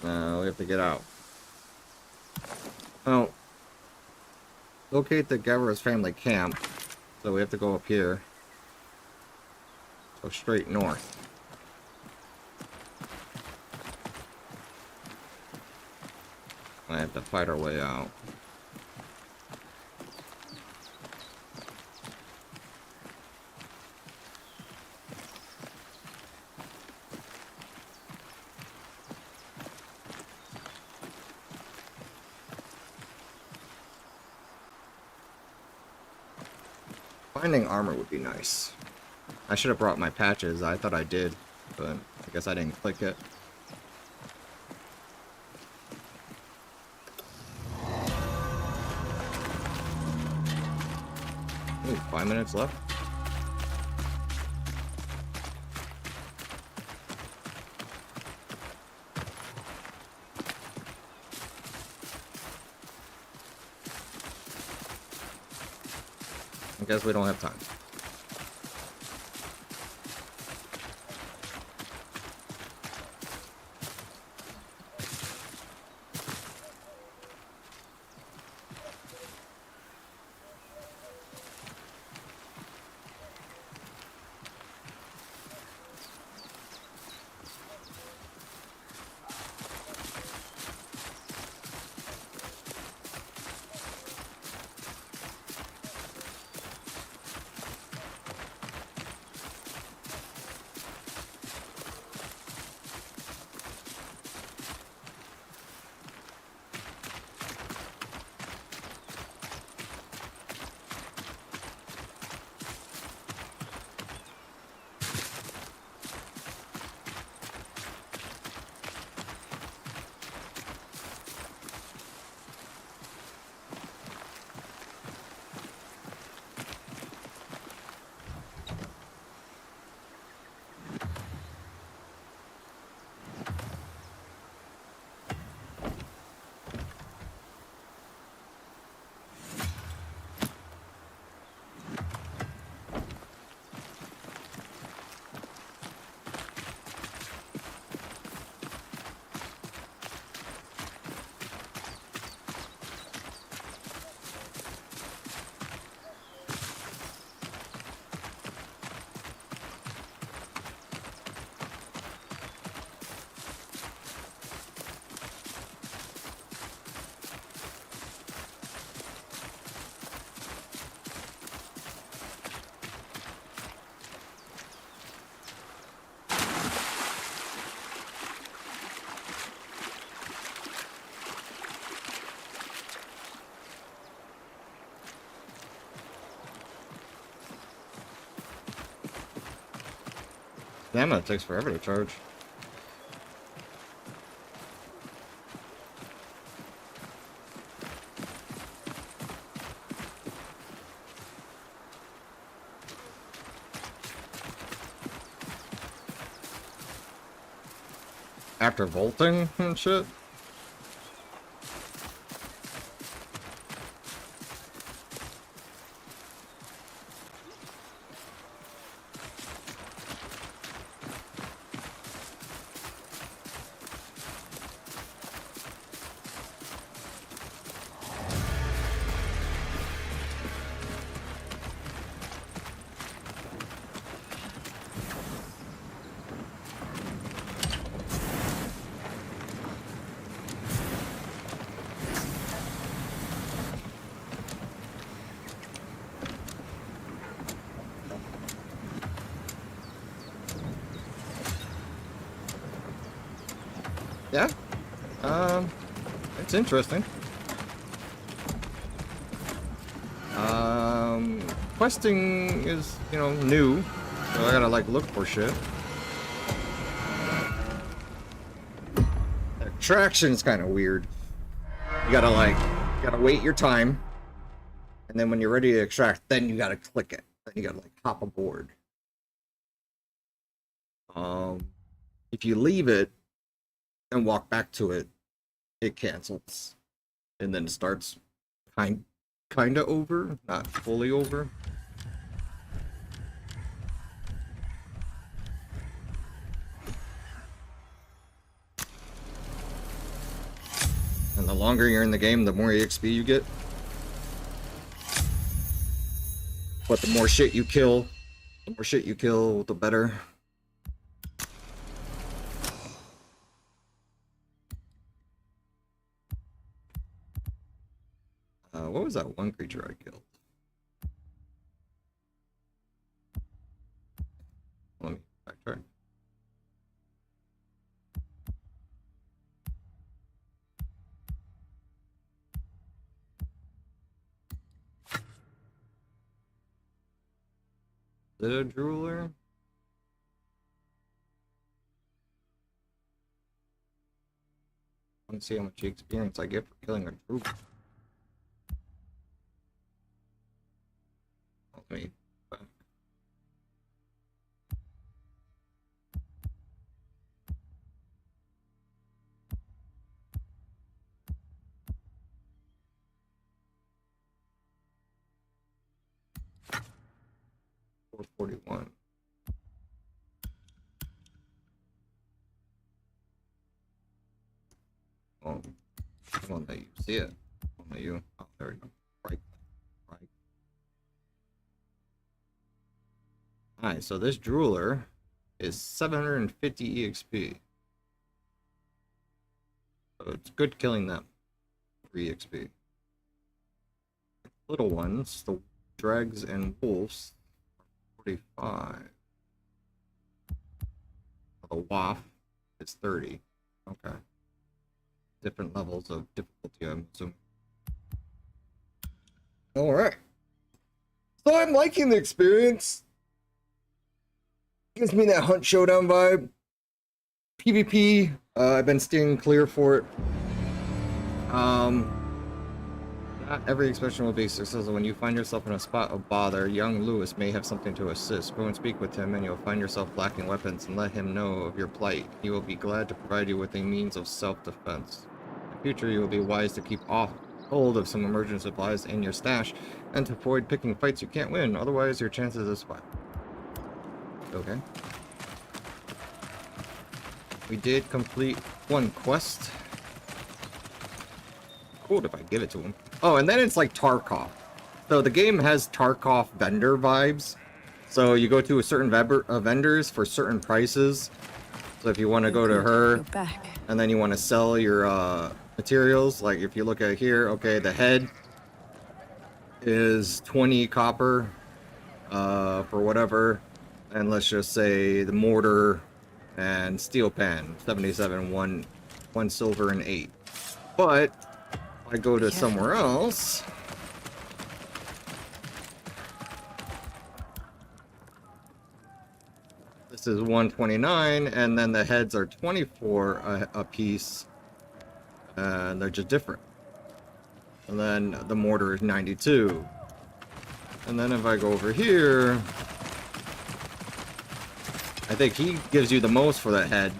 Now we have to get out. Oh. Locate the Gavras family camp. So we have to go up here. Go straight north. I have to fight our way out. Finding armor would be nice. I should have brought my patches. I thought I did, but I guess I didn't click it. Ooh, 5 minutes left. I guess we don't have time. Damn, it takes forever to charge. after vaulting and shit. Yeah. It's interesting. Questing is, you know, new, so I gotta like look for shit. Extraction is kind of weird. You gotta wait your time, and then when you're ready to extract, then you gotta click it. Then you gotta like hop aboard. If you leave it and walk back to it, it cancels, and then starts kind of over, not fully over. And the longer you're in the game, the more EXP you get. But the more shit you kill, the better. What was that one creature I killed? Let me backtrack. Is it a drooler? I want to see how much experience I get for killing a drooler. Let me back. $441. Oh, come on, that you see it. Only you. Oh, there we go. Right. Alright, so this drooler is 750 EXP. So it's good killing them for EXP. Little ones, the dregs and wolves, 45. The waff is 30. Okay. Different levels of difficulty, I'm assuming. Alright. So I'm liking the experience. Gives me that Hunt Showdown vibe. PvP, I've been steering clear for it. Not every expansion will be successful. When you find yourself in a spot of bother, young Lewis may have something to assist. Go and speak with him, and you'll find yourself lacking weapons, and let him know of your plight. He will be glad to provide you with a means of self-defense. In the future, you will be wise to keep hold of some emergency supplies in your stash, and to avoid picking fights you can't win. Otherwise, your chances of survival. Okay. We did complete one quest. Cool if I give it to him. Oh, and then it's like Tarkov. So the game has Tarkov vendor vibes. So you go to a certain vendors for certain prices. So if you want to go to her, You're back. and then you want to sell your materials, like if you look at here, okay, the head is 20 copper for whatever. And let's just say the mortar and steel pan, 77, one silver and 8. But if I go to somewhere else, this is 129, and then the heads are 24 a piece, and they're just different. And then the mortar is 92. And then if I go over here, I think he gives you the most for that head.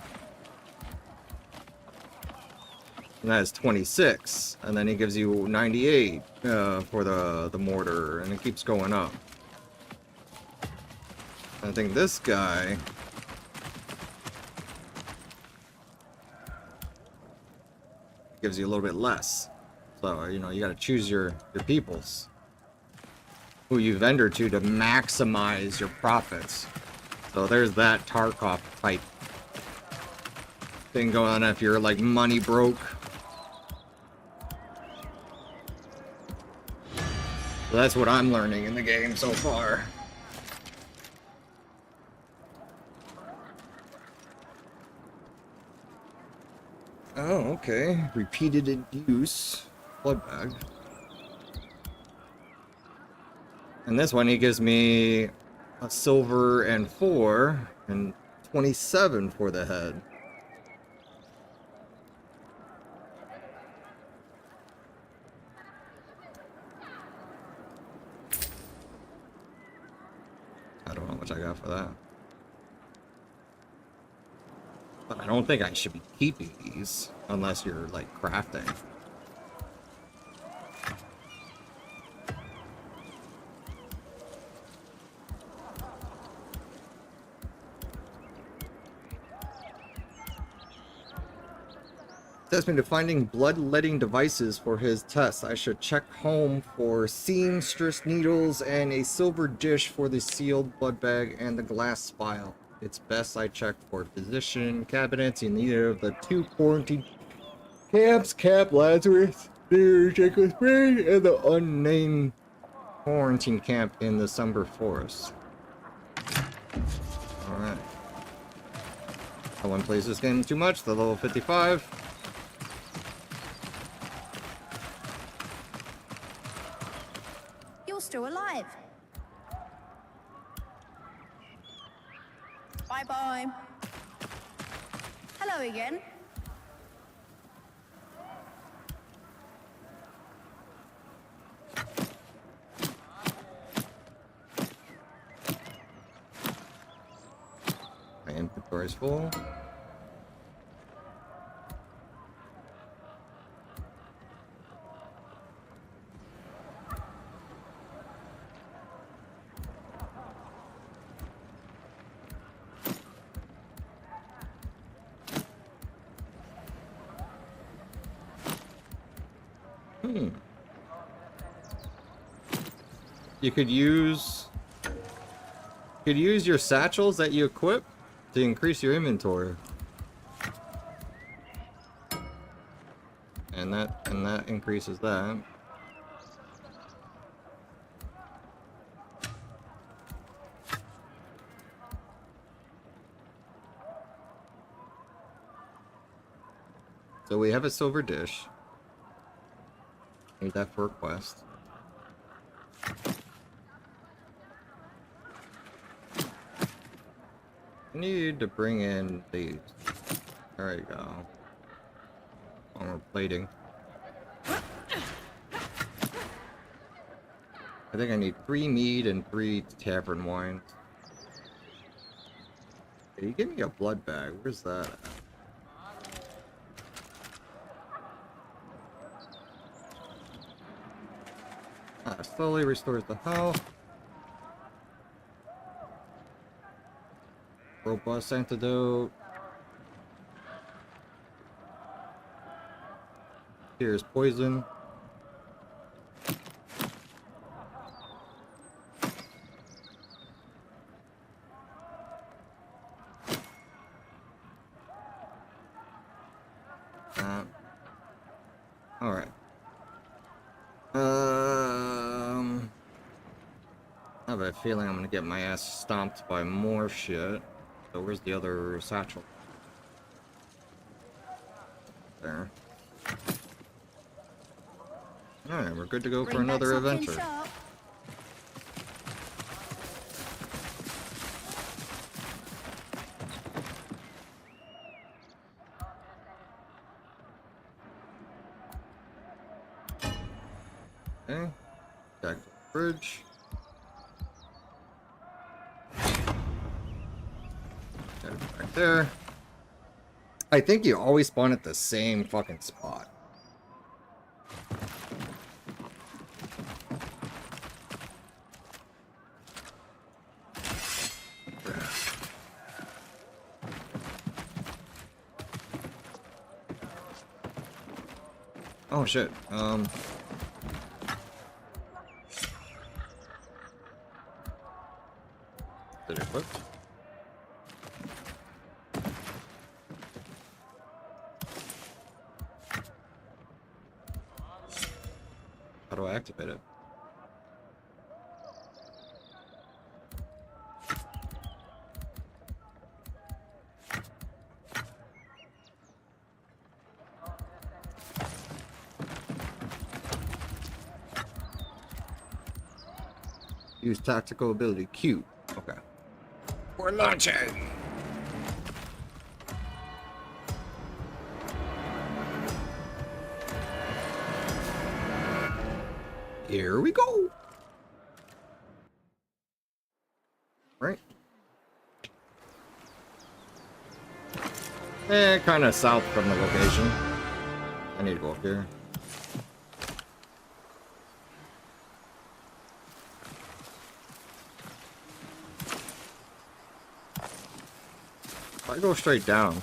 And that is 26. And then he gives you 98 for the mortar, and it keeps going up. I think this guy gives you a little bit less. So, you know, you gotta choose your peoples. Who you vendor to maximize your profits. So there's that Tarkov type thing going on if you're like money broke. So that's what I'm learning in the game so far. Oh, okay. Repeated use. Blood bag. And this one, he gives me a silver and 4 and 27 for the head. I don't know how much I got for that. But I don't think I should be keeping these unless you're like crafting. Test me to finding bloodletting devices for his tests. I should check home for seamstress needles and a silver dish for the sealed blood bag and the glass vial. It's best I check for physician cabinets in either of the 2 quarantine camps, Camp Lazarus, near Jekyll Spring, and the unnamed quarantine camp in the Summer Forest. Alright. No one plays this game too much, the level 55. You're still alive. Bye-bye. Hello again. My inventory is full. You could use your satchels that you equip to increase your inventory. And that increases that. So we have a silver dish. Need that for a quest. I need to bring in these. There you go. Armor plating. I think I need 3 mead and 3 tavern wines. Hey, you give me a blood bag. Where's that at? Slowly restores the health. Robust antidote. Here's poison. All right. I have a feeling I'm gonna get my ass stomped by more shit. So where's the other satchel? There. Alright, we're good to go for Bring back another something adventure. sharp. Okay. Back to the bridge. Back there. I think you always spawn at the same fucking spot. Oh shit. Did it equip? How do I activate it? Use tactical ability Q. Okay. We're launching! Here we go! Right? Kind of south from the location. I need to go up here. If I go straight down.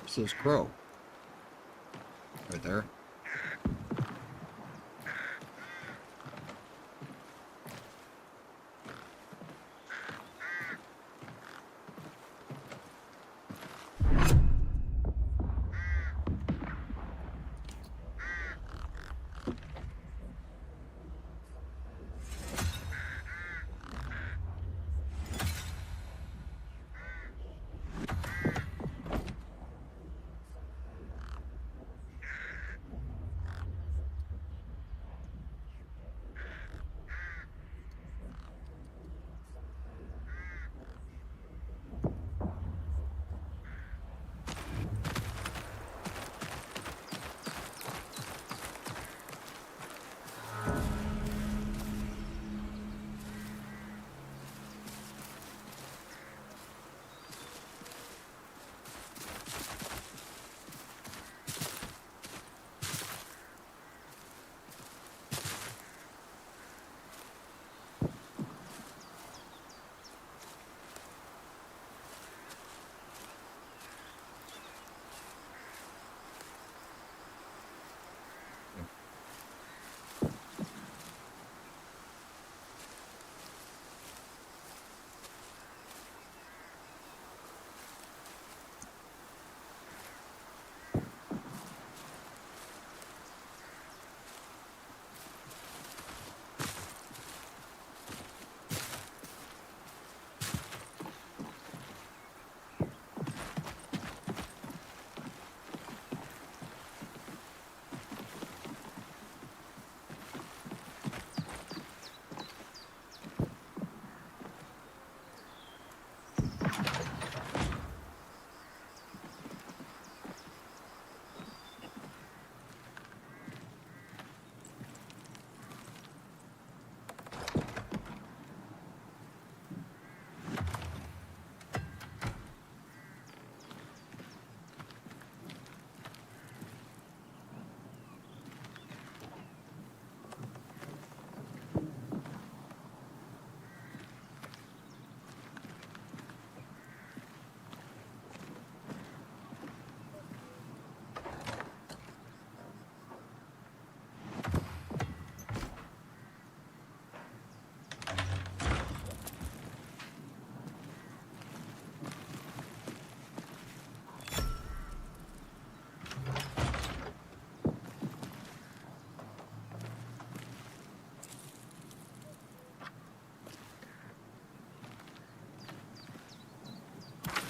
Says Crow. Right there.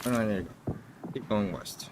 Where do I need to go? Keep going west.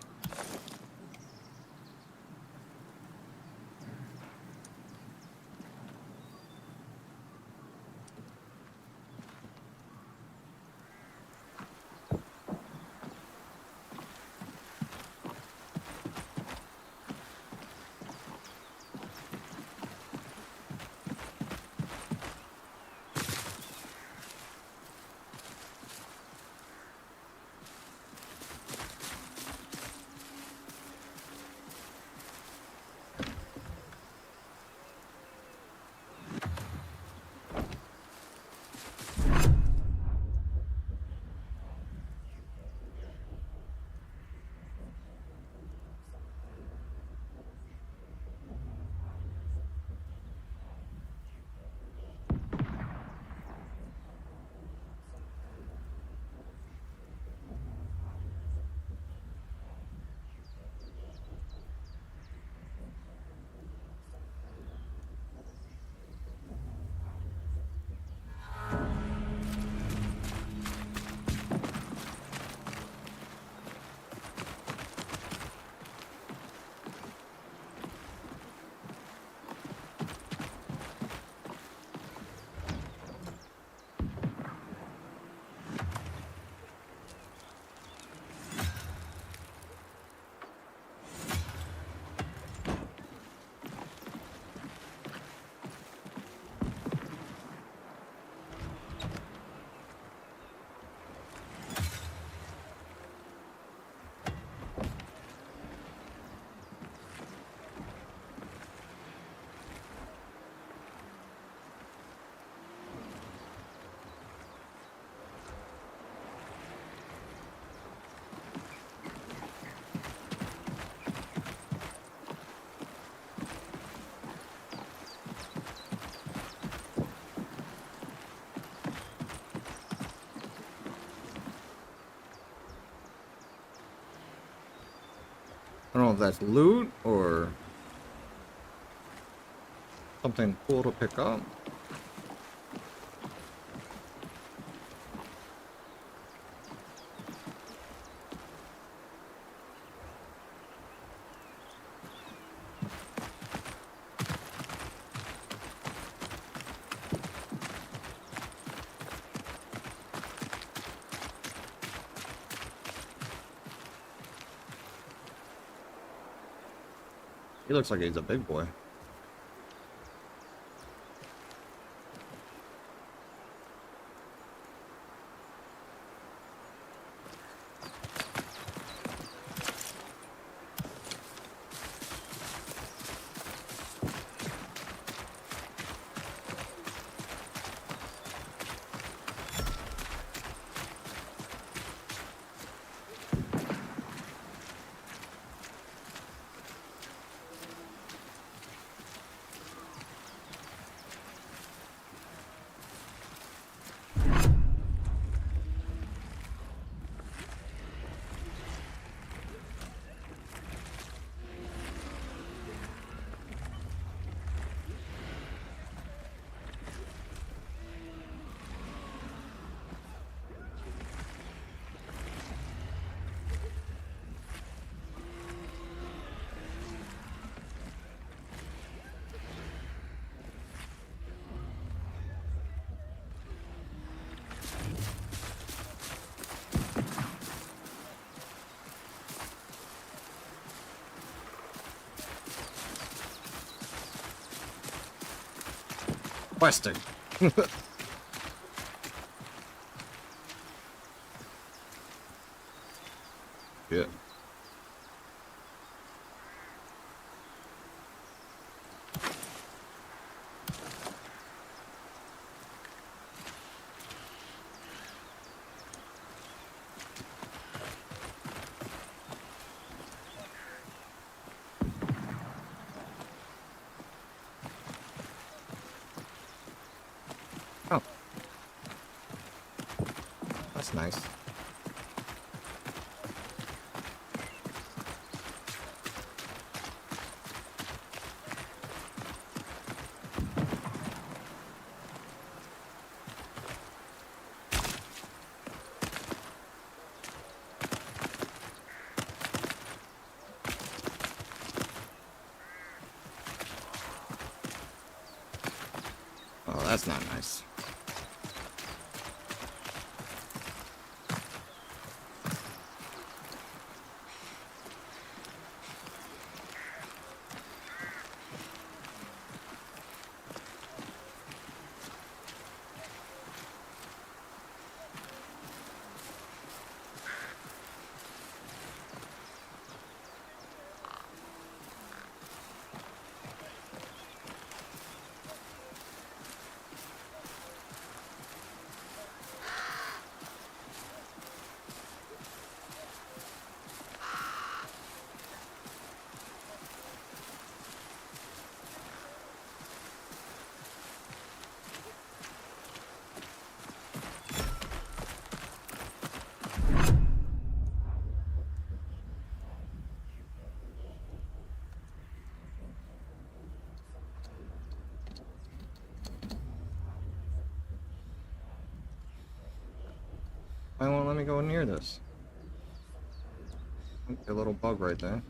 if that's loot or something cool to pick up. He looks like he's a big boy. Questing. Yeah. Oh. That's nice. Oh, that's not nice. Why won't let me go near this? A little bug right there.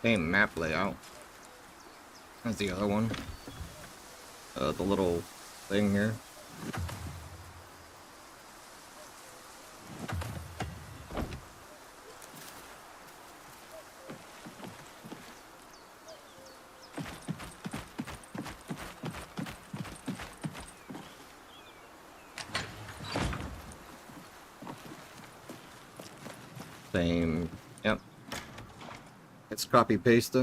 Same map layout as the other one. The little thing here. Same, yep. It's copy paste.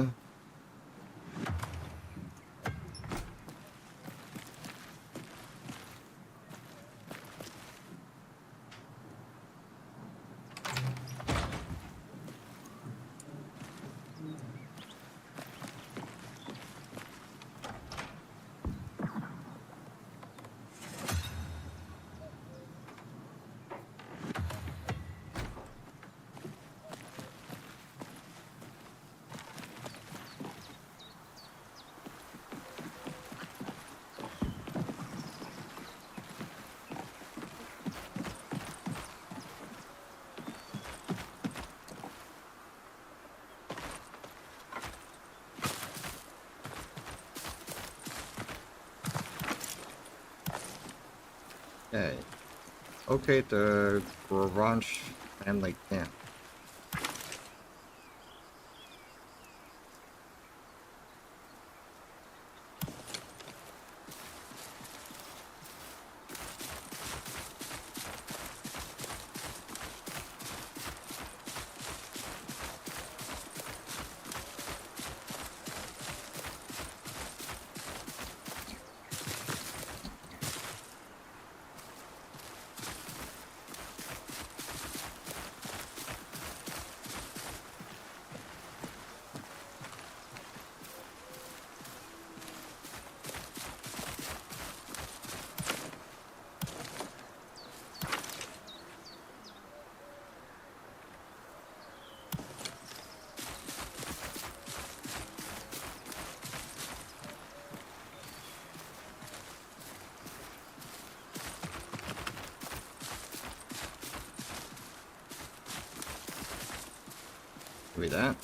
Okay. Okay, the garage family camp. Maybe that.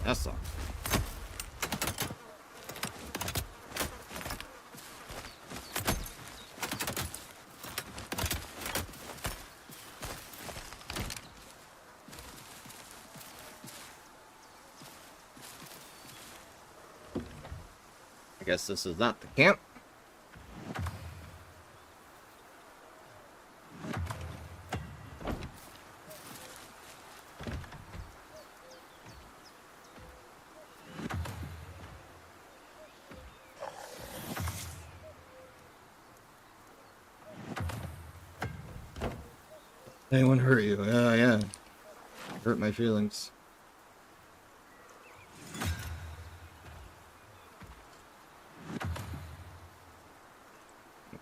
That's all. I guess this is not the camp. Anyone hurt you? Yeah. Hurt my feelings.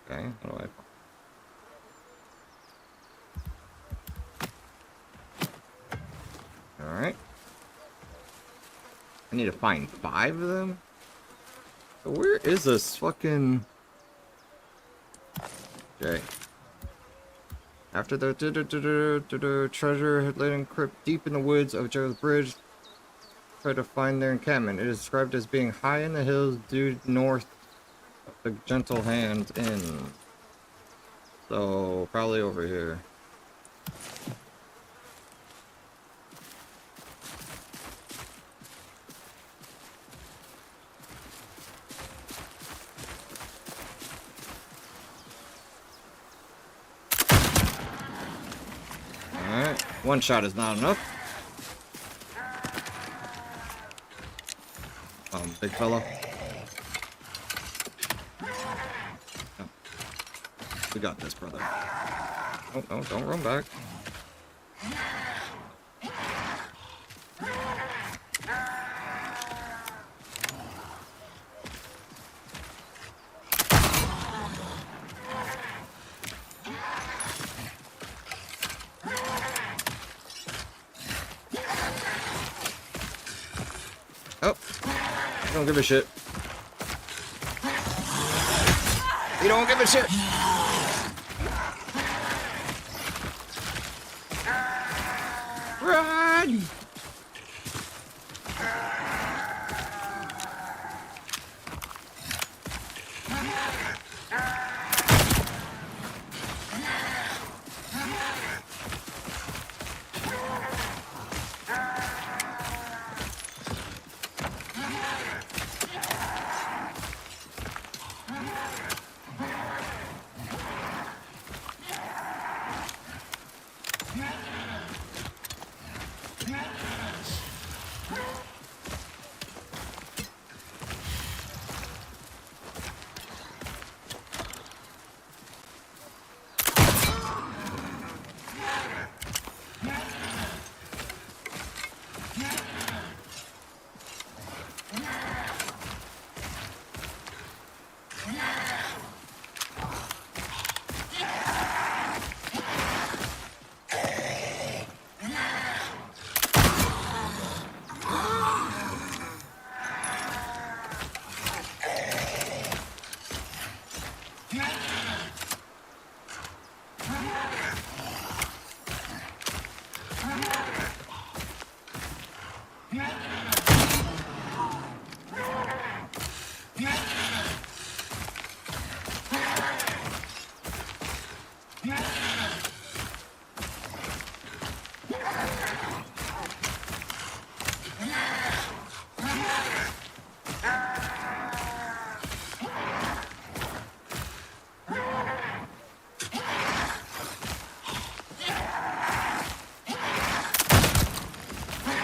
Okay, how do I... Alright. I need to find 5 of them? So where is this fucking... Okay. After the treasure had laid in crypt deep in the woods of Joe's Bridge, tried to find their encampment. It is described as being high in the hills due north of the Gentle Hand Inn. So, probably over here. Alright, one shot is not enough. Big fella. We got this, brother. Oh, no, don't run back. Oh, I don't give a shit. You don't give a shit. Run!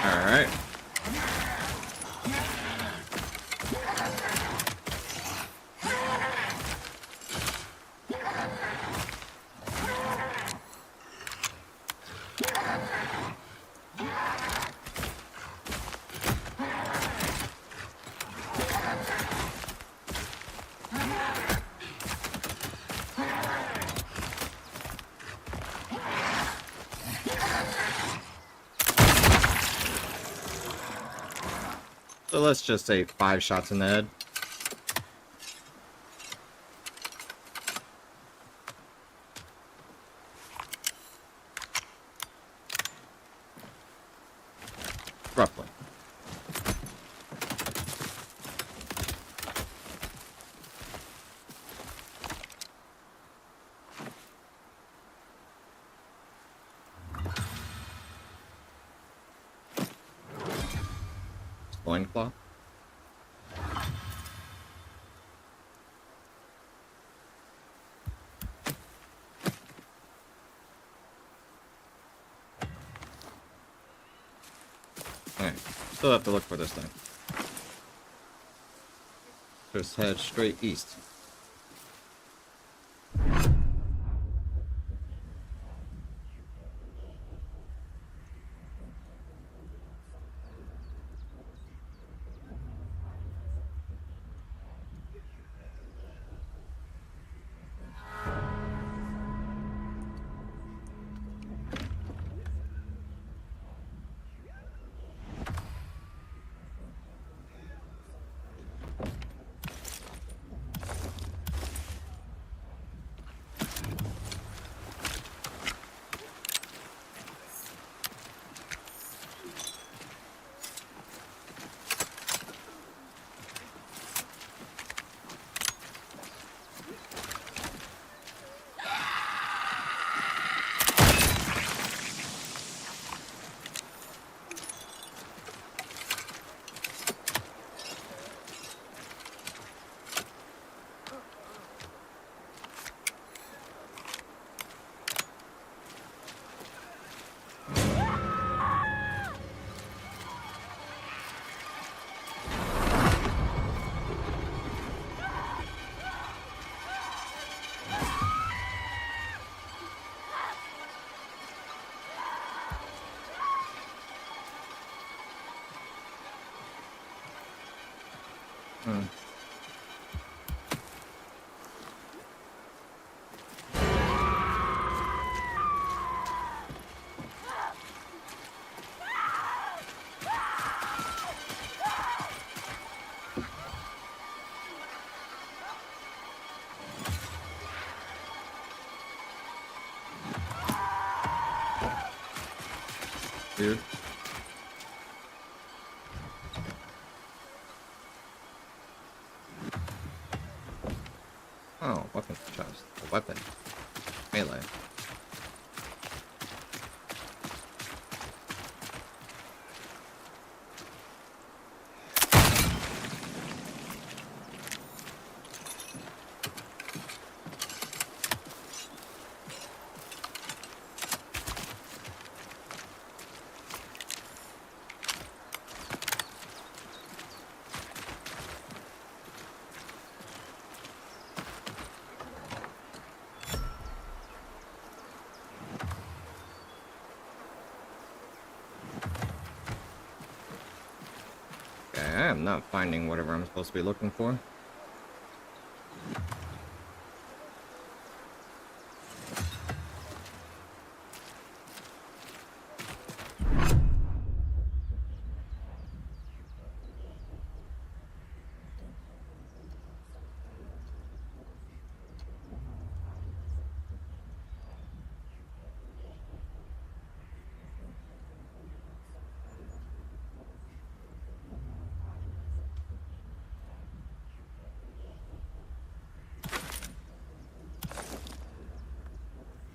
Alright. So let's just say 5 shots in the head. Roughly. Loincloth. Alright, still have to look for this thing. Just head straight east. Hmm. Weird. Oh, weapon chest. A weapon. Melee. Okay, I am not finding whatever I'm supposed to be looking for.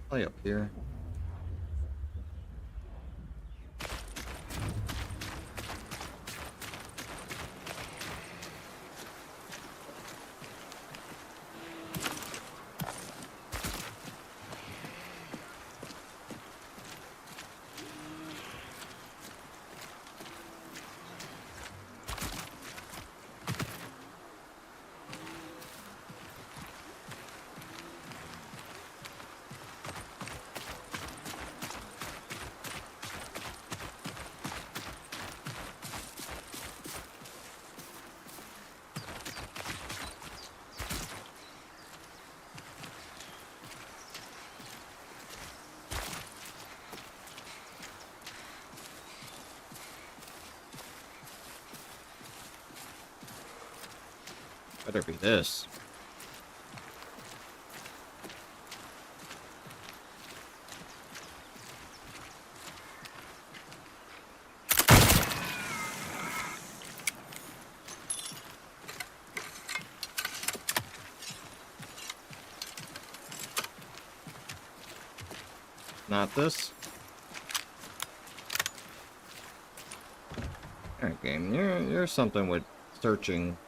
Probably up here. Better be this. Not this. Alright, game. You're something with searching.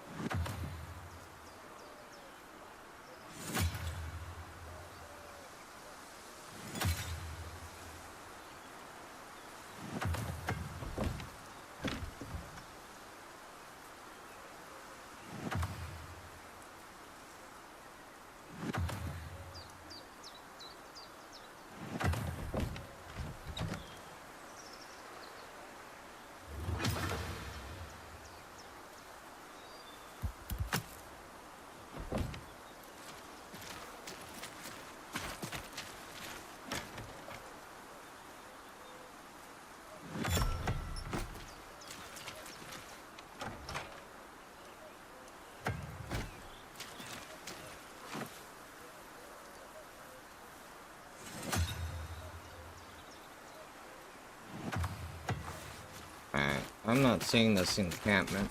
Alright, I'm not seeing this encampment.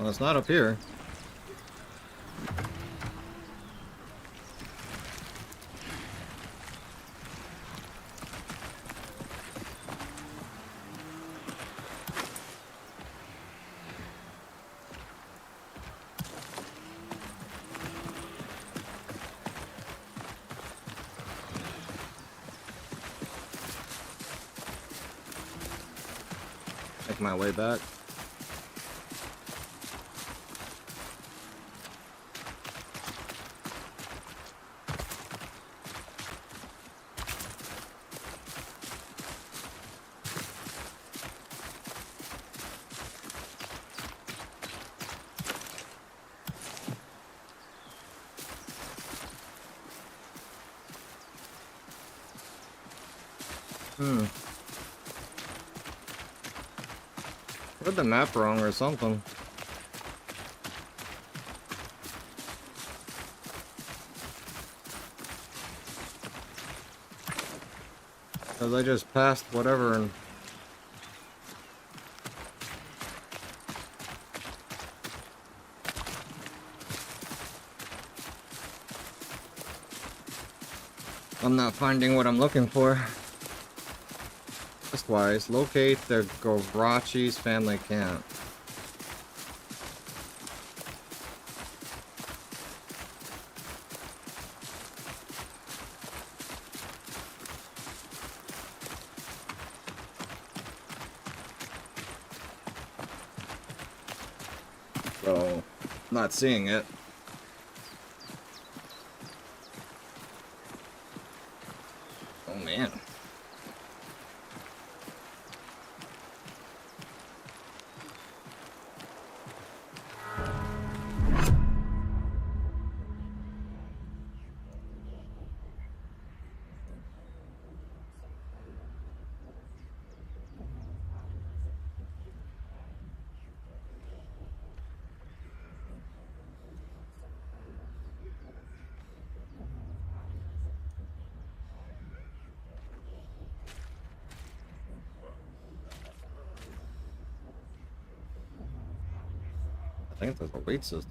Well, it's not up here. Make my way back. Read the map wrong or something. Cause I just passed whatever and I'm not finding what I'm looking for. Quest-wise, locate the Gavrachi's family camp. So, not seeing it. Oh man. I think there's a weight system.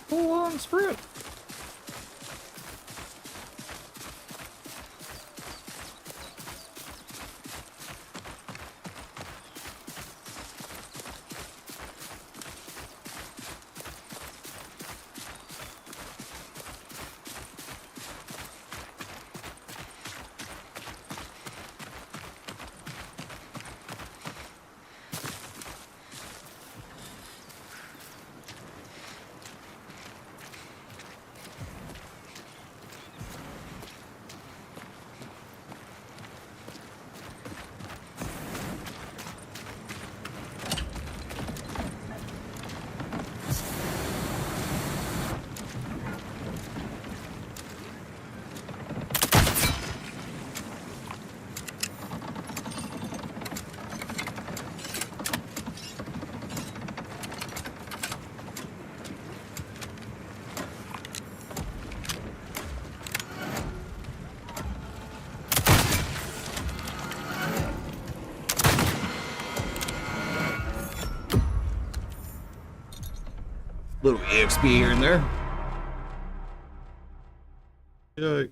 Full on sprint. Little EXP here and there. Yay.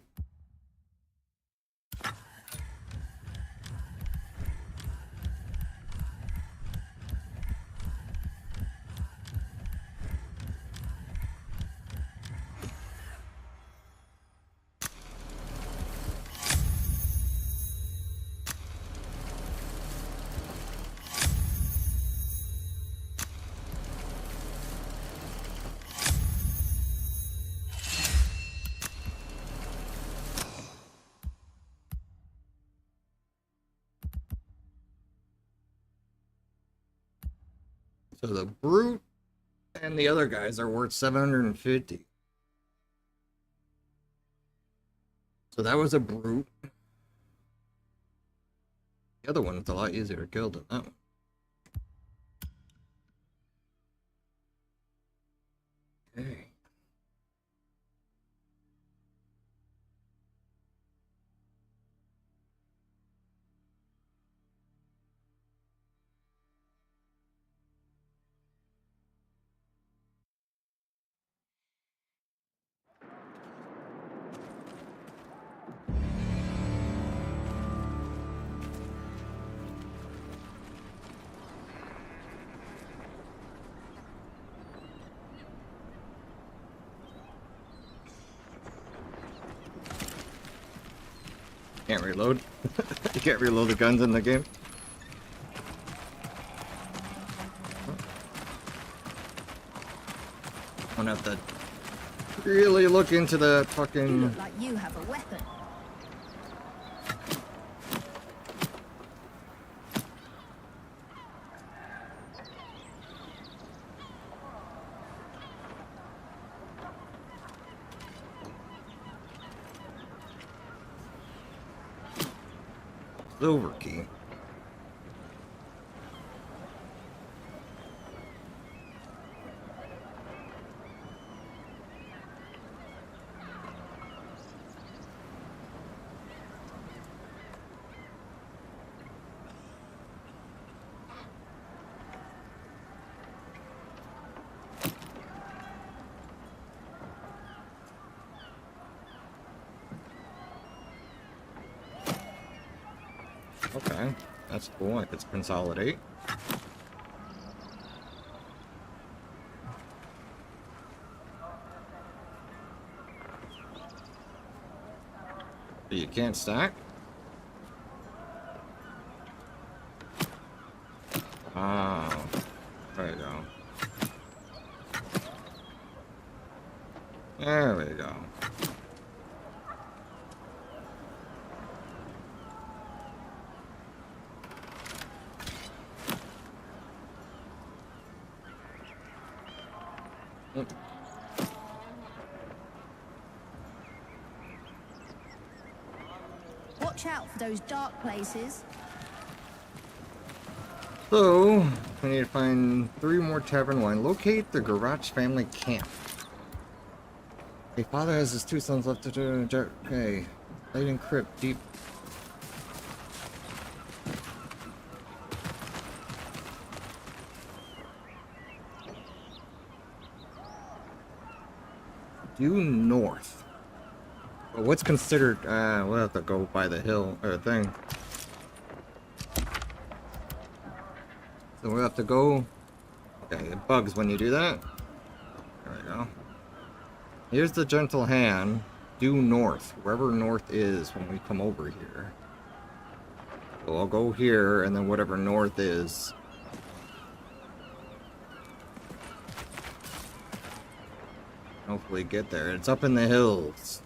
So the brute and the other guys are worth 750. So that was a brute. The other one is a lot easier to kill than that one. Okay. Can't reload. You can't reload the guns in the game. I'm gonna have to really look into the You fucking. look like you have a weapon. Silver key. Okay, that's cool. I could consolidate. But you can't stack? Oh, there you go. There we go. Watch out for those dark places. So, we need to find 3 more tavern wine. Locate the Garage family camp. A father has his 2 sons left to do. Okay. Laden crypt, deep. Due north. But what's considered? We'll have to go by the hill or thing. So we'll have to go. Okay, it bugs when you do that. There we go. Here's the gentle hand. Due north, wherever north is when we come over here. So I'll go here, and then whatever north is. Hopefully get there. It's up in the hills.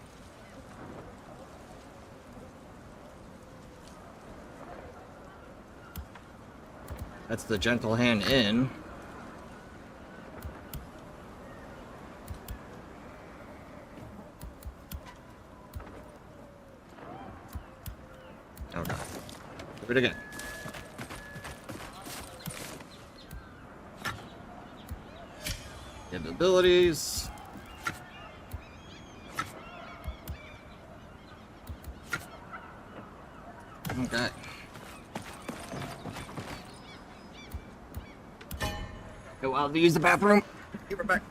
That's the gentle hand inn. Okay. Do it again. Capabilities. Okay. Go out to use the bathroom. Give it back.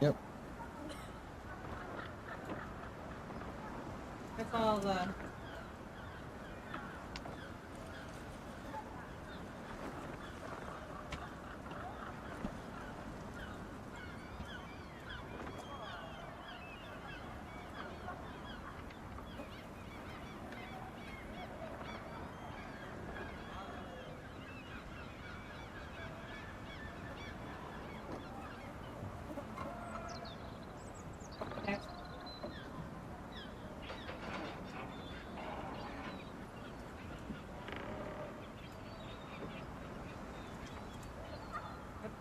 Yep. That's all the.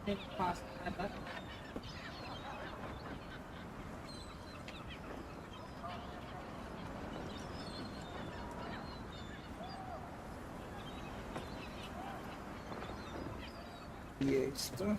Big cost, but EA stuff.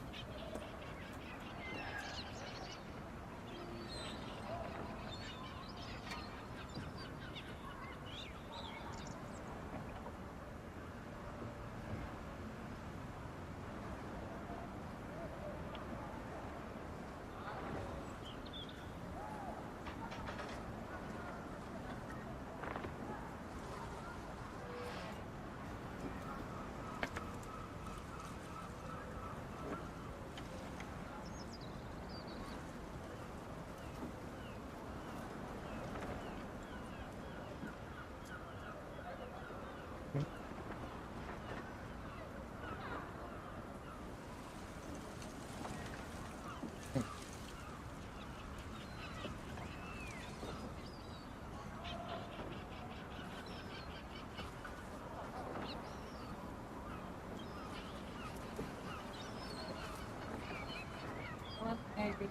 maybe.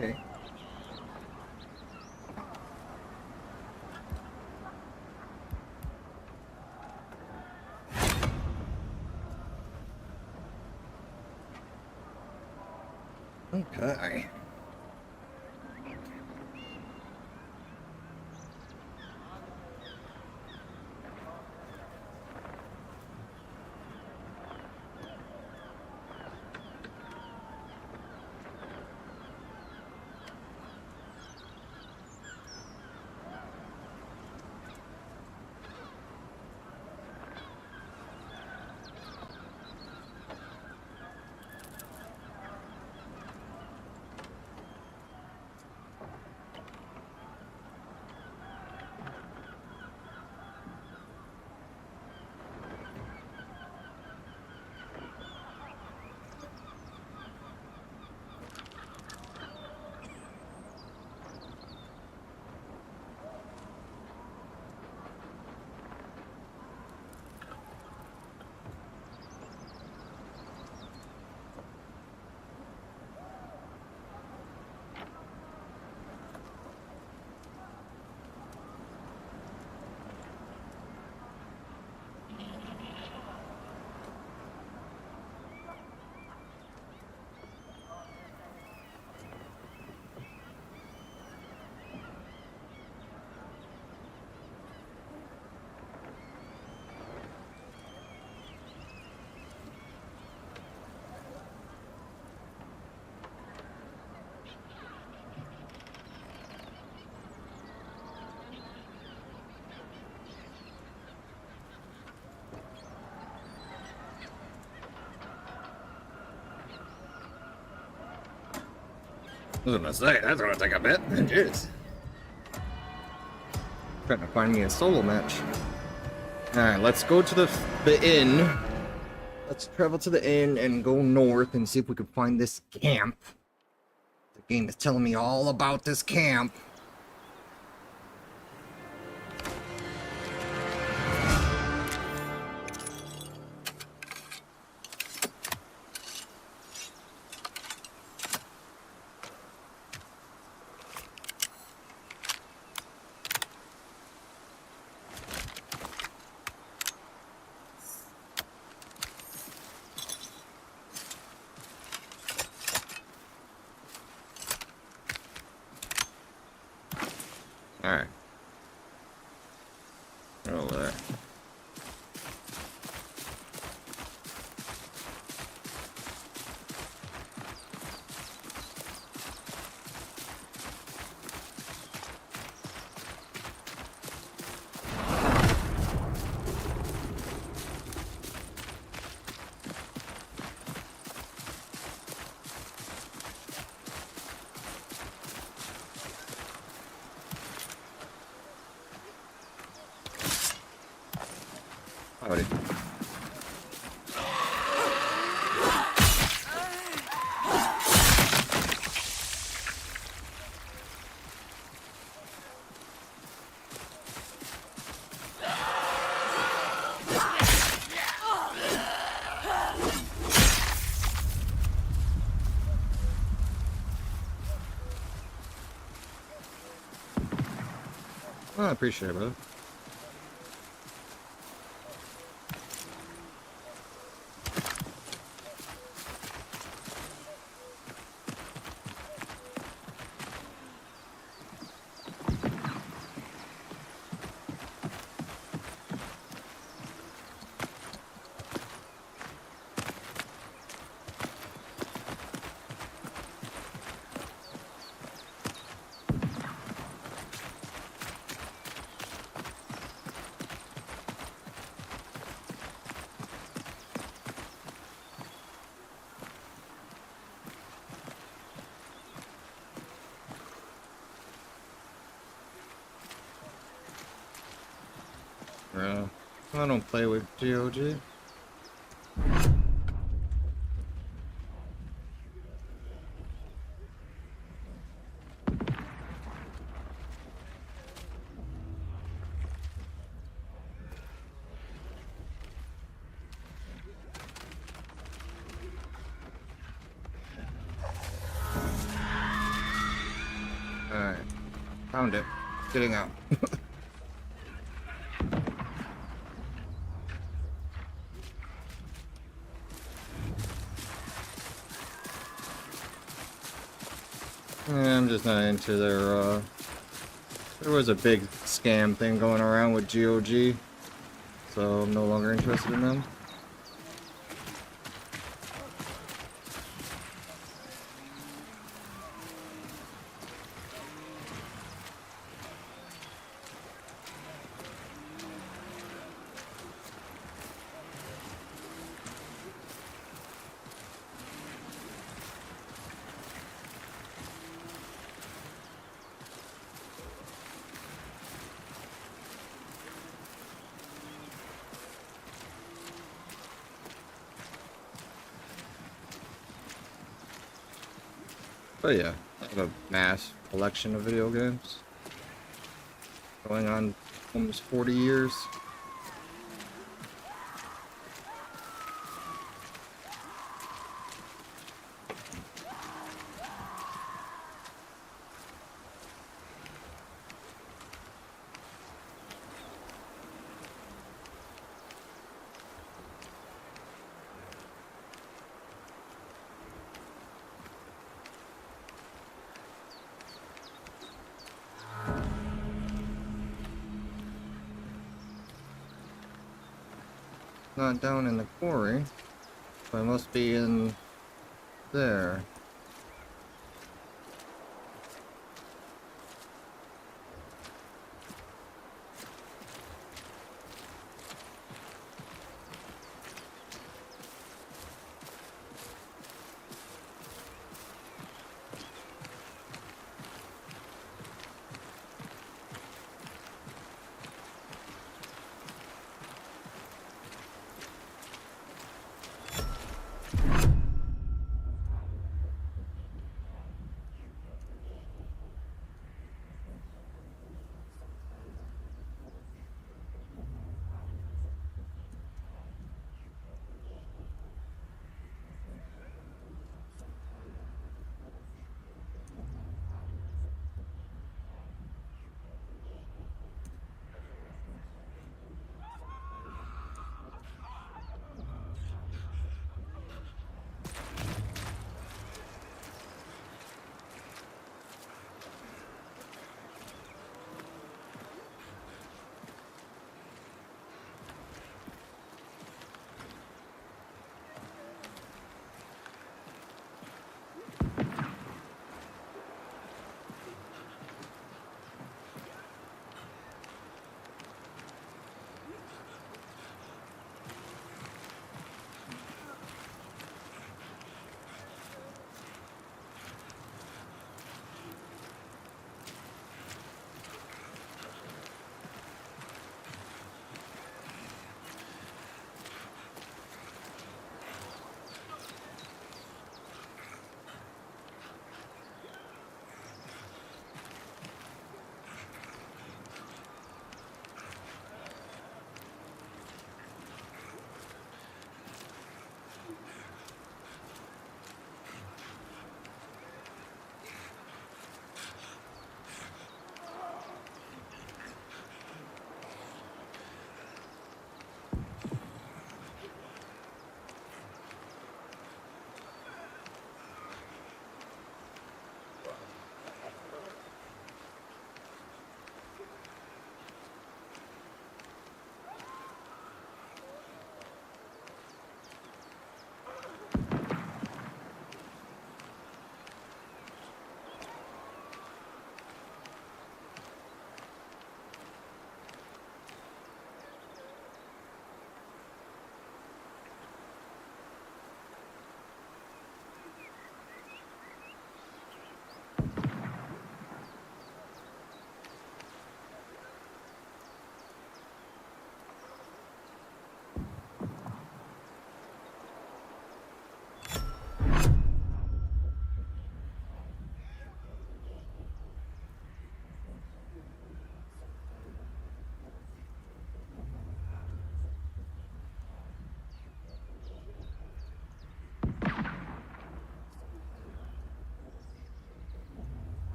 Okay. Okay. I was gonna say, that's gonna take a bit. Jeez. Trying to find me a solo match. Alright, let's go to the inn. Let's travel to the inn and go north and see if we can find this camp. The game is telling me all about this camp. Over there. Howdy. Well, I appreciate it, brother. I don't play with GOG. Alright. Found it. Getting out. Yeah, I'm just not into their, there was a big scam thing going around with GOG, so I'm no longer interested in them. But yeah, I have a mass collection of video games. Going on almost 40 years. Not down in the quarry, so I must be in there.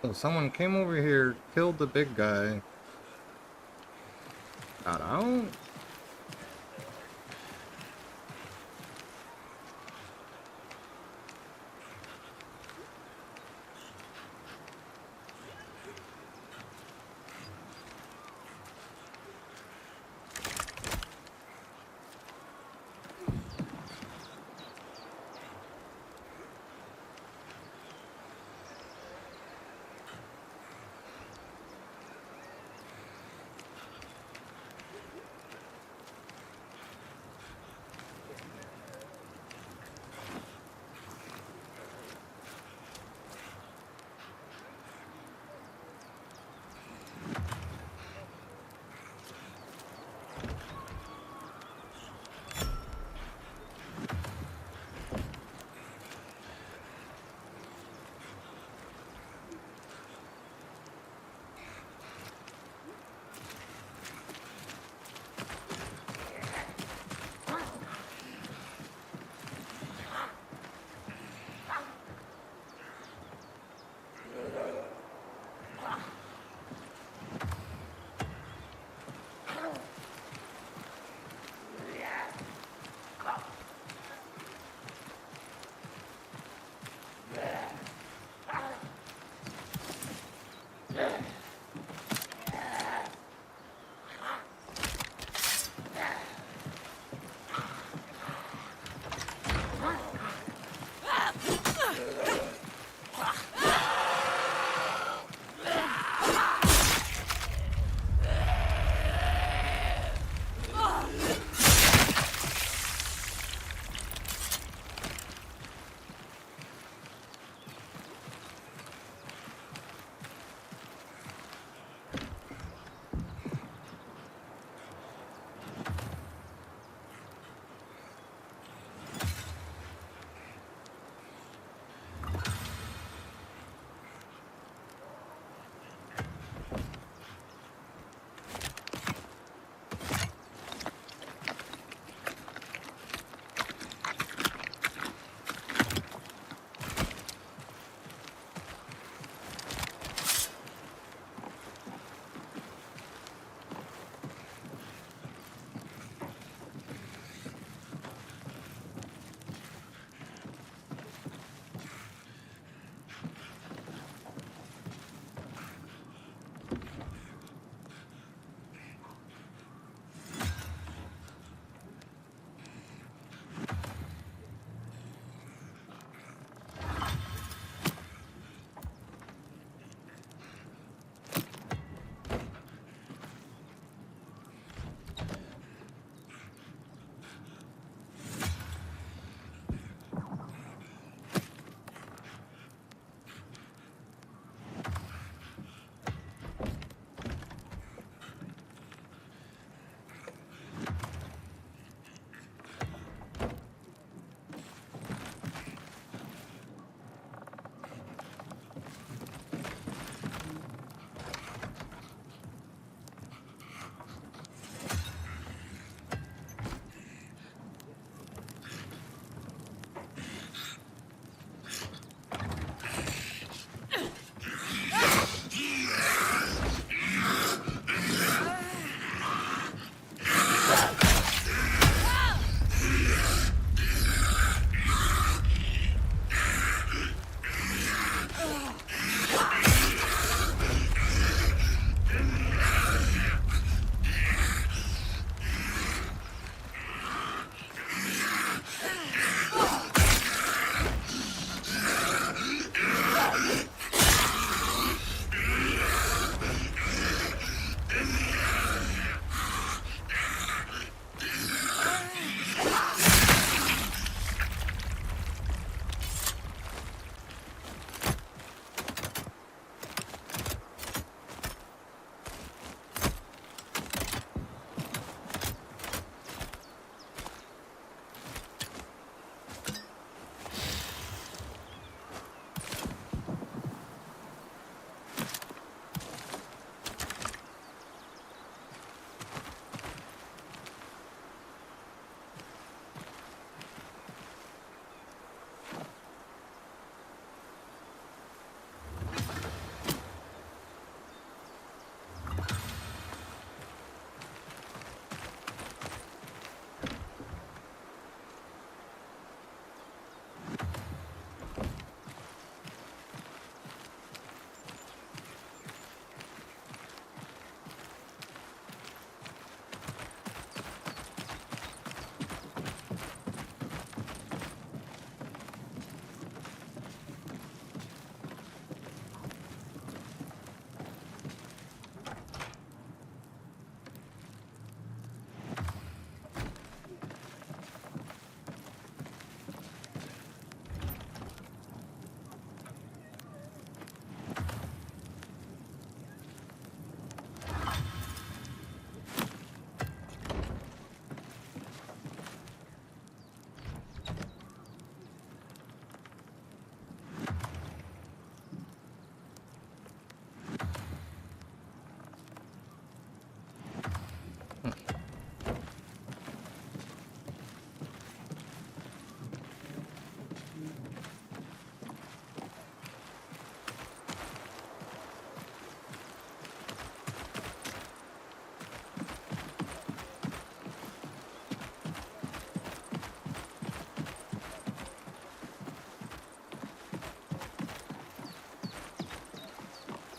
Oh, someone came over here, killed the big guy. Got out?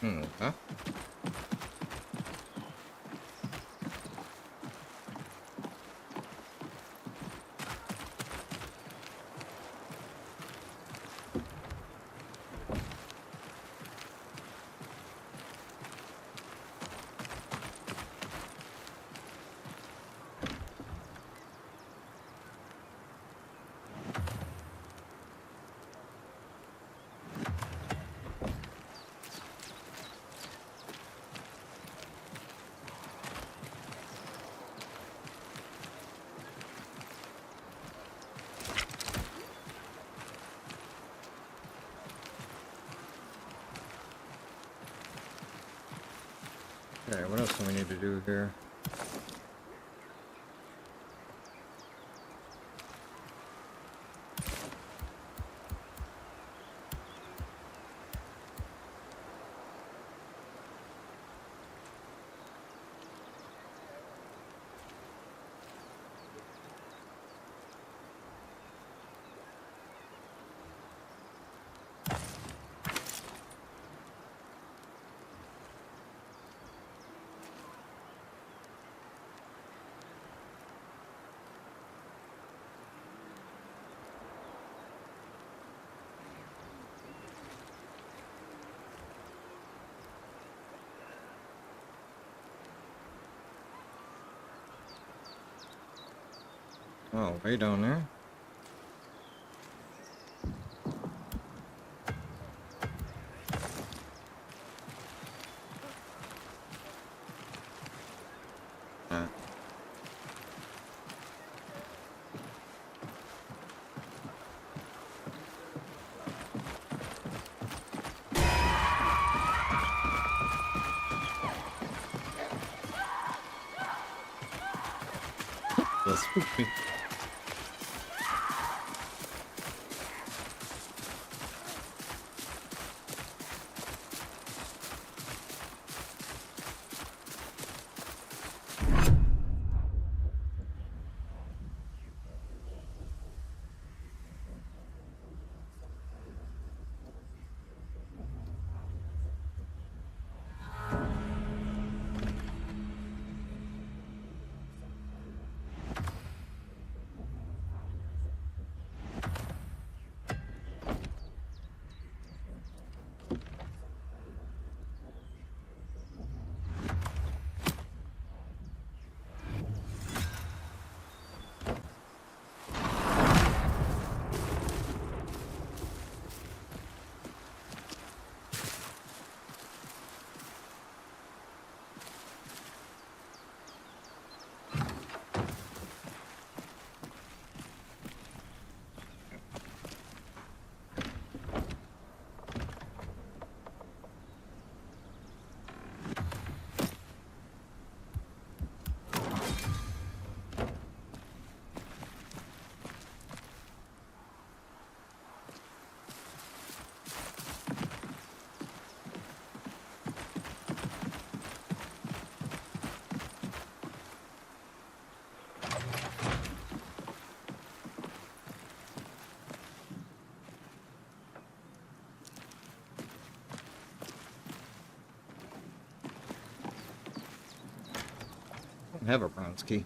Huh? Okay, what else do we need to do here? Oh, way down there? Ah. That's spooky. I don't have a bronze key.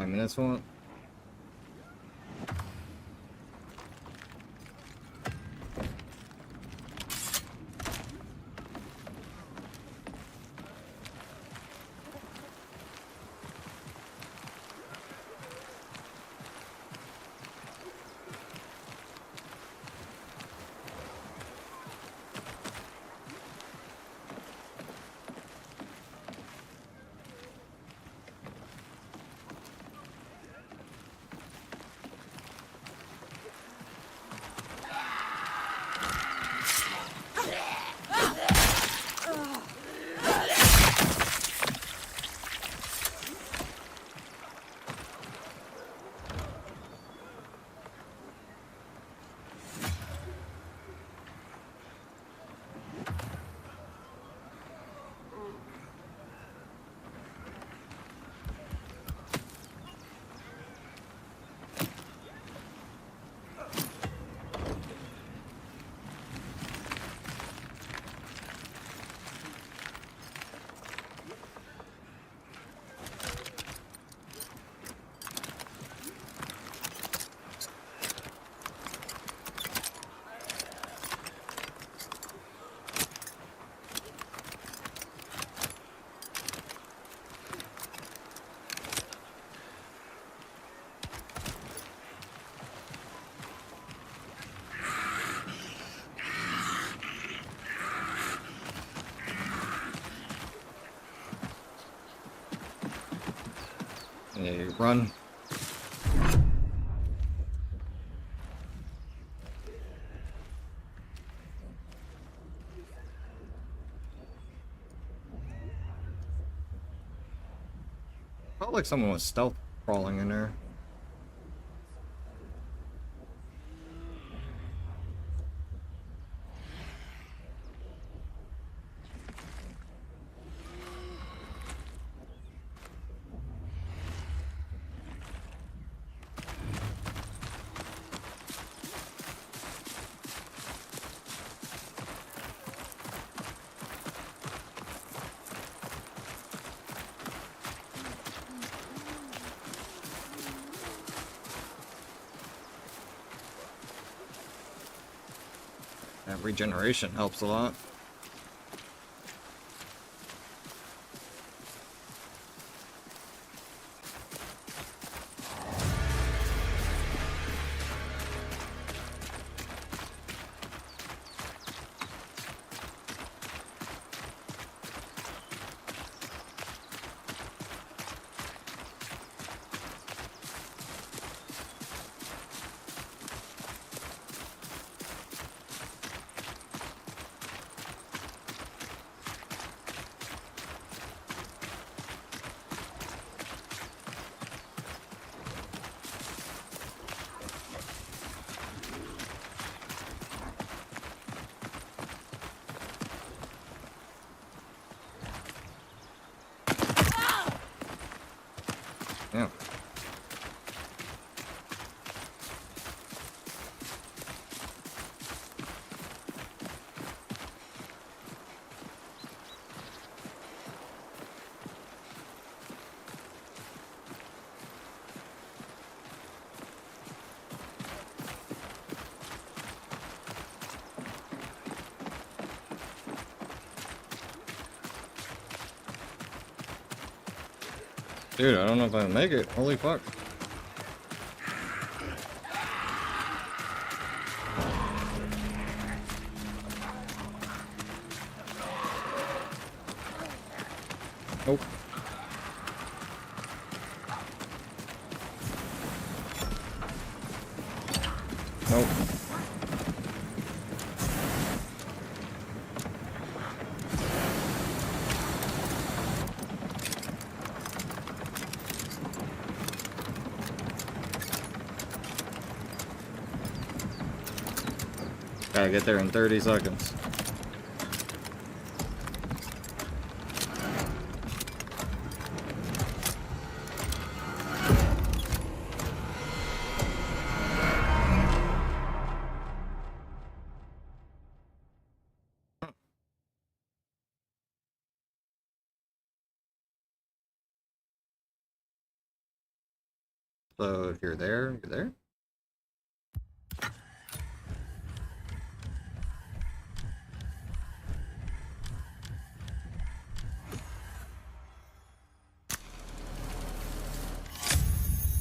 minutes for it. Yeah, you run. Felt like someone was stealth crawling in there. That regeneration helps a lot. Yeah. Dude, I don't know if I can make it. Holy fuck. Nope. Nope. Gotta get there in 30 seconds. So if you're there, you're there.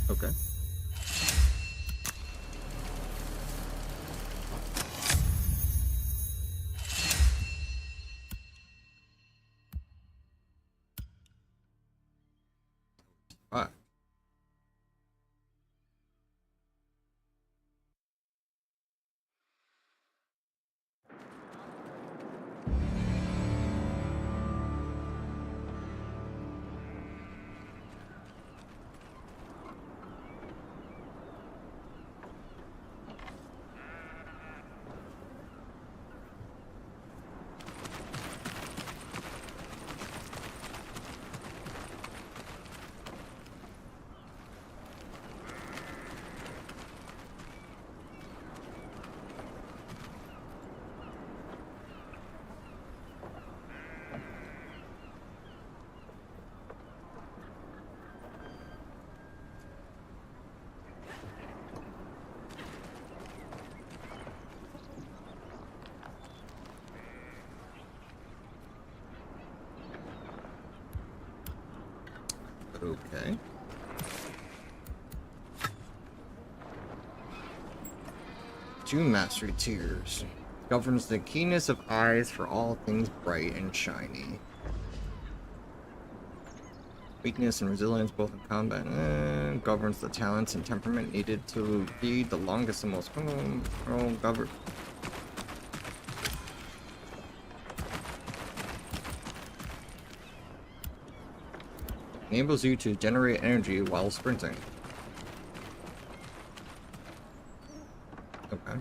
Okay. Alright. Okay. Two mastery tiers. Governs the keenness of eyes for all things bright and shiny. Weakness and resilience both in combat. Governs the talents and temperament needed to be the longest and most govern. Enables you to generate energy while sprinting. Okay.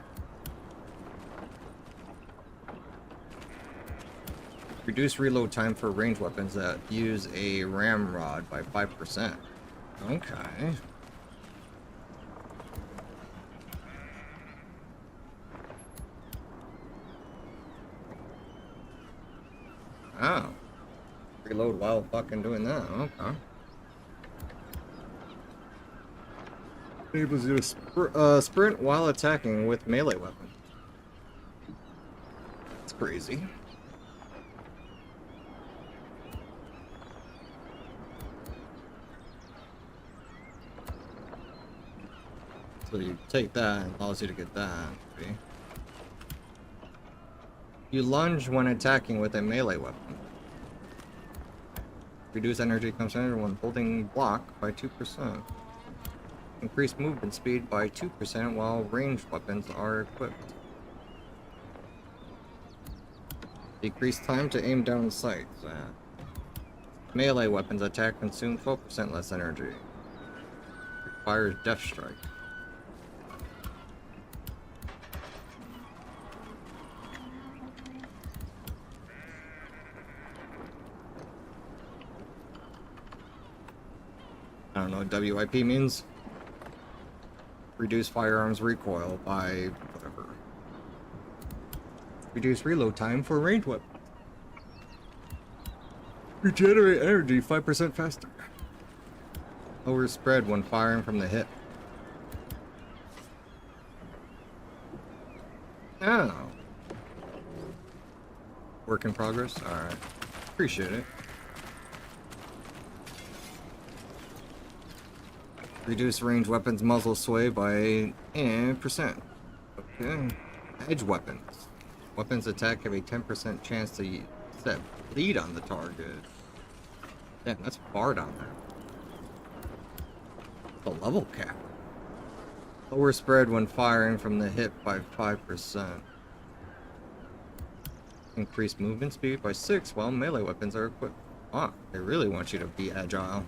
Reduce reload time for ranged weapons that use a ramrod by 5%. Okay. Oh. Reload while fucking doing that. Okay. Enables you to sprint while attacking with melee weapon. It's crazy. So you take that and allows you to get that. Okay. You lunge when attacking with a melee weapon. Reduce energy consumption when holding block by 2%. Increase movement speed by 2% while ranged weapons are equipped. Decrease time to aim down sights. Melee weapons attack consume 12% less energy. Requires Death Strike. I don't know what WIP means. Reduce firearms recoil by whatever. Reduce reload time for ranged weapons. Regenerate energy 5% faster. Lower spread when firing from the hip. Oh. Work in progress? Alright. Appreciate it. Reduce range weapons muzzle sway by percent. Okay. Edge weapons. Weapons attack have a 10% chance to set bleed on the target. Damn, that's far down there. The level cap. Lower spread when firing from the hip by 5%. Increase movement speed by 6 while melee weapons are equipped. Ah, they really want you to be agile.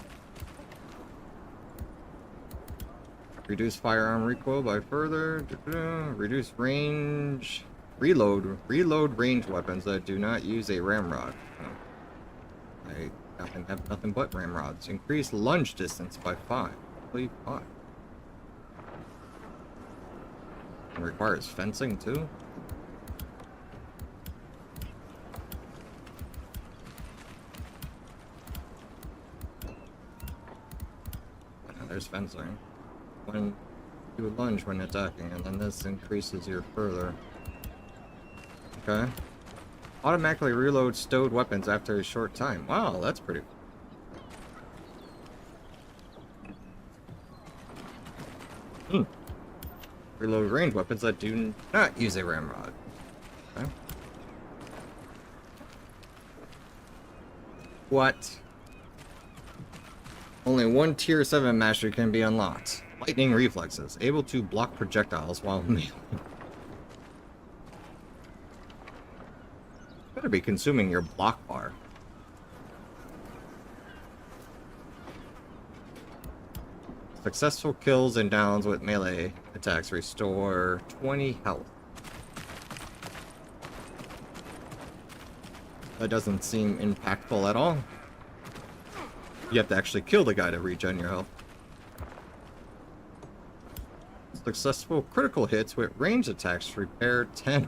Reduce firearm recoil by further. Reduce range. Reload range weapons that do not use a ramrod. Oh. I have nothing but ramrods. Increase lunge distance by 5. Only 5. And requires fencing too. There's fencing. when you lunge when attacking, and then this increases your further. Okay. Automatically reload stowed weapons after a short time. Wow, that's pretty. Reload ranged weapons that do not use a ramrod. Okay. What? Only one tier 7 mastery can be unlocked. Lightning reflexes, able to block projectiles while melee. Better be consuming your block bar. Successful kills and downs with melee attacks restore 20 health. That doesn't seem impactful at all. You have to actually kill the guy to regen your health. Successful critical hits with range attacks repair 10.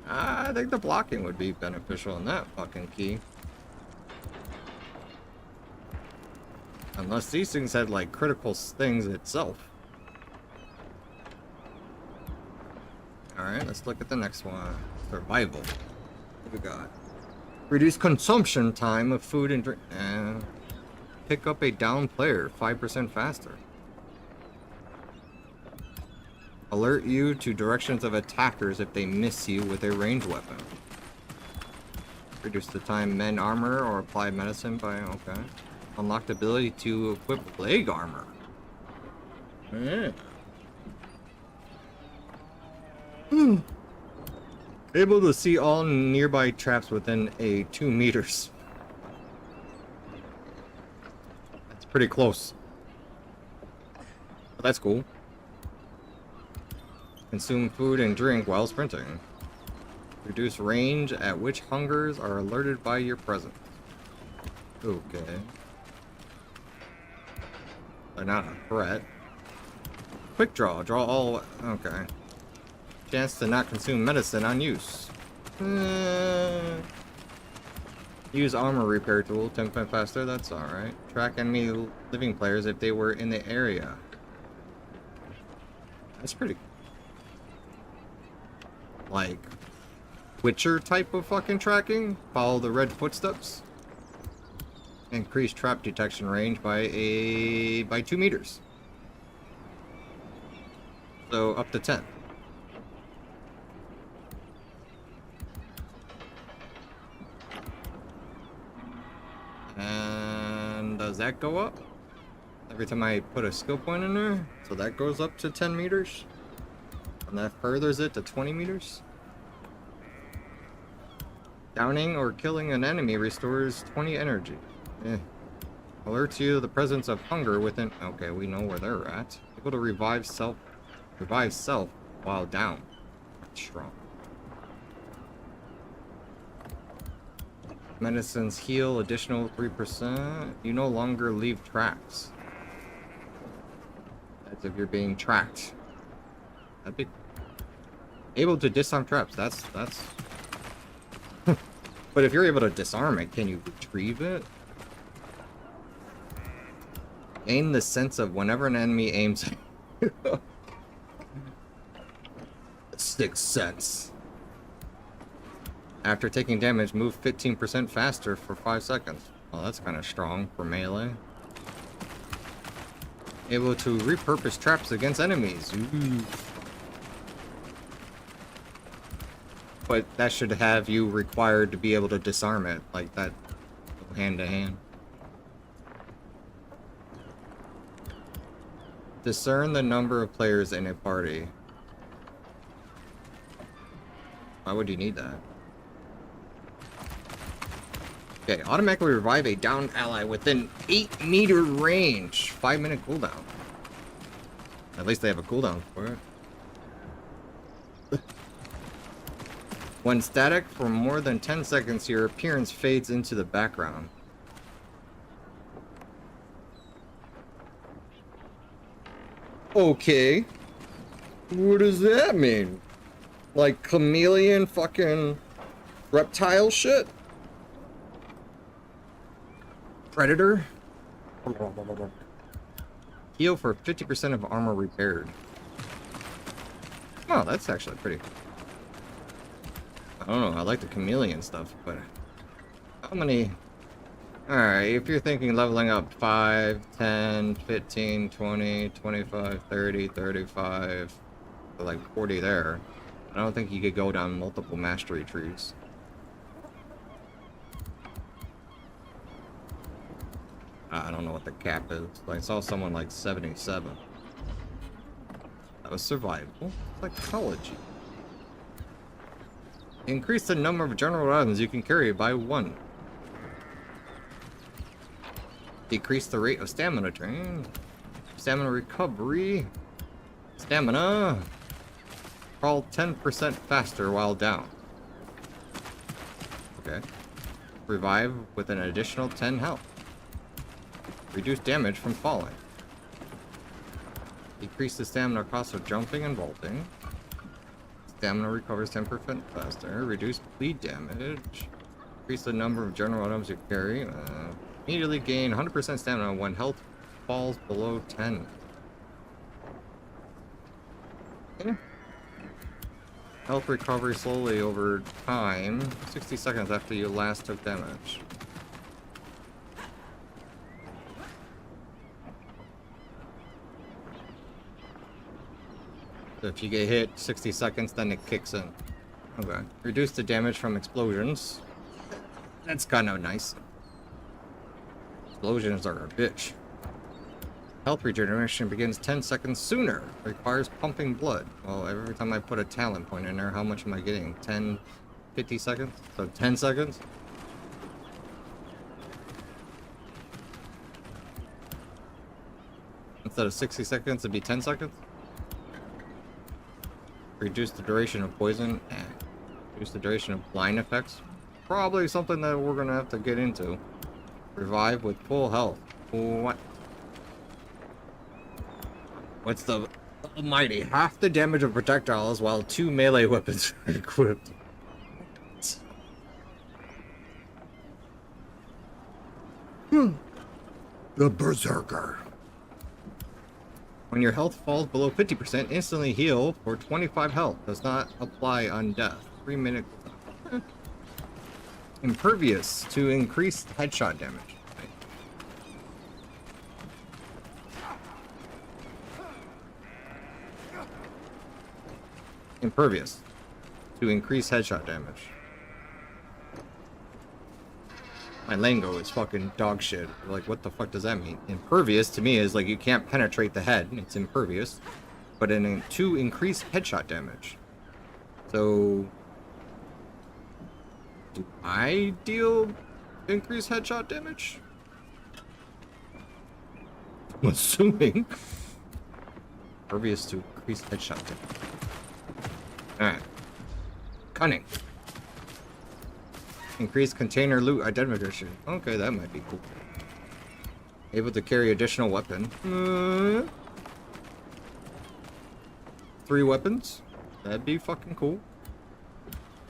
I think the blocking would be beneficial in that fucking key. Unless these things had like critical things itself. Alright, let's look at the next one. Survival. What we got? Reduce consumption time of food and drink. Pick up a down player 5% faster. Alert you to directions of attackers if they miss you with a ranged weapon. Reduce the time mend armor or apply medicine by... okay. Unlock the ability to equip leg armor. Able to see all nearby traps within a 2 meters. That's pretty close. But that's cool. Consume food and drink while sprinting. Reduce range at which hungers are alerted by your presence. Okay. They're not a threat. Quick draw. Draw all... okay. Chance to not consume medicine on use. Use armor repair tool. 10% faster. That's alright. Track enemy living players if they were in the area. That's pretty... like... Witcher type of fucking tracking. Follow the red footsteps. Increase trap detection range by 2 meters. So up to 10. And does that go up? Every time I put a skill point in there? So that goes up to 10 meters. And that furthers it to 20 meters. Downing or killing an enemy restores 20 energy. Alerts you to the presence of hunger within... okay, we know where they're at. Able to revive self while down. Strong. Medicines heal additional 3%. You no longer leave tracks. As if you're being tracked. That'd be... able to disarm traps. That's... But if you're able to disarm it, can you retrieve it? Gain the sense of whenever an enemy aims at you. Sixth sense. After taking damage, move 15% faster for 5 seconds. Well, that's kind of strong for melee. Able to repurpose traps against enemies. Ooh. But that should have you required to be able to disarm it, like that, hand to hand. Discern the number of players in a party. Why would you need that? Okay, automatically revive a downed ally within 8-meter range. 5-minute cooldown. At least they have a cooldown for it. When static for more than 10 seconds, your appearance fades into the background. Okay. What does that mean? Like chameleon fucking reptile shit? Predator? Heal for 50% of armor repaired. Oh, that's actually pretty. I don't know, I like the chameleon stuff, but how many? Alright, if you're thinking leveling up 5, 10, 15, 20, 25, 30, 35, like 40 there, I don't think you could go down multiple mastery trees. I don't know what the cap is. I saw someone like 77. That was survival. Psychology. Increase the number of general items you can carry by 1. Decrease the rate of stamina drain. Stamina recovery. Stamina. Crawl 10% faster while down. Okay. Revive with an additional 10 health. Reduce damage from falling. Decrease the stamina cost of jumping and vaulting. Stamina recovers 10% faster. Reduce bleed damage. Increase the number of general items you carry. Immediately gain 100% stamina when health falls below 10. Okay. Health recovery slowly over time. 60 seconds after you last took damage. So if you get hit 60 seconds, then it kicks in. Okay. Reduce the damage from explosions. That's kind of nice. Explosions are a bitch. Health regeneration begins 10 seconds sooner. Requires pumping blood. Well, every time I put a talent point in there, how much am I getting? 10, 50 seconds? So 10 seconds? Instead of 60 seconds, it'd be 10 seconds? Reduce the duration of poison. Reduce the duration of blind effects. Probably something that we're gonna have to get into. Revive with full health. What? What's the almighty? Half the damage of projectiles while 2 melee weapons are equipped. The Berserker. When your health falls below 50%, instantly heal for 25 health. Does not apply on death. 3 minutes. Impervious to increased headshot damage. Impervious to increase headshot damage. My lingo is fucking dog shit. Like, what the fuck does that mean? Impervious to me is like you can't penetrate the head. It's impervious. But to increase headshot damage. So, do I deal increased headshot damage? I'm assuming. Impervious to increased headshot damage. Alright. Cunning. Increase container loot identification. Okay, that might be cool. Able to carry additional weapon. 3 weapons. That'd be fucking cool.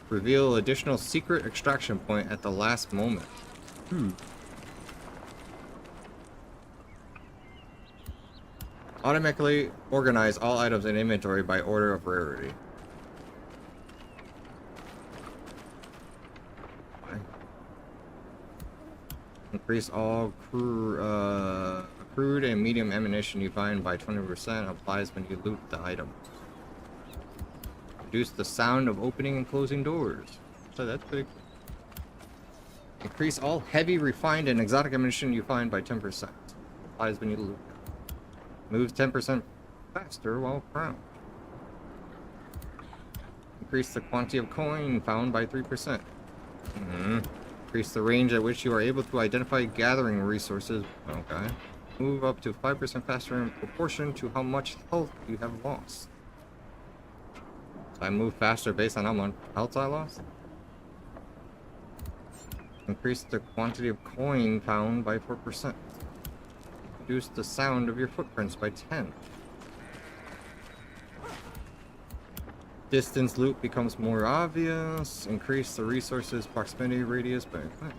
Reveal additional secret extraction point at the last moment. Automatically organize all items in inventory by order of rarity. Increase all crude and medium ammunition you find by 20%. Applies when you loot the item. Reduce the sound of opening and closing doors. So that's pretty cool. Increase all heavy, refined, and exotic ammunition you find by 10%. Applies when you loot. Moves 10% faster while crowned. Increase the quantity of coin found by 3%. Increase the range at which you are able to identify gathering resources. Okay. Move up to 5% faster in proportion to how much health you have lost. So I move faster based on how much health I lost. Increase the quantity of coin found by 4%. Reduce the sound of your footprints by 10. Distance loot becomes more obvious. Increase the resources proximity radius by 5.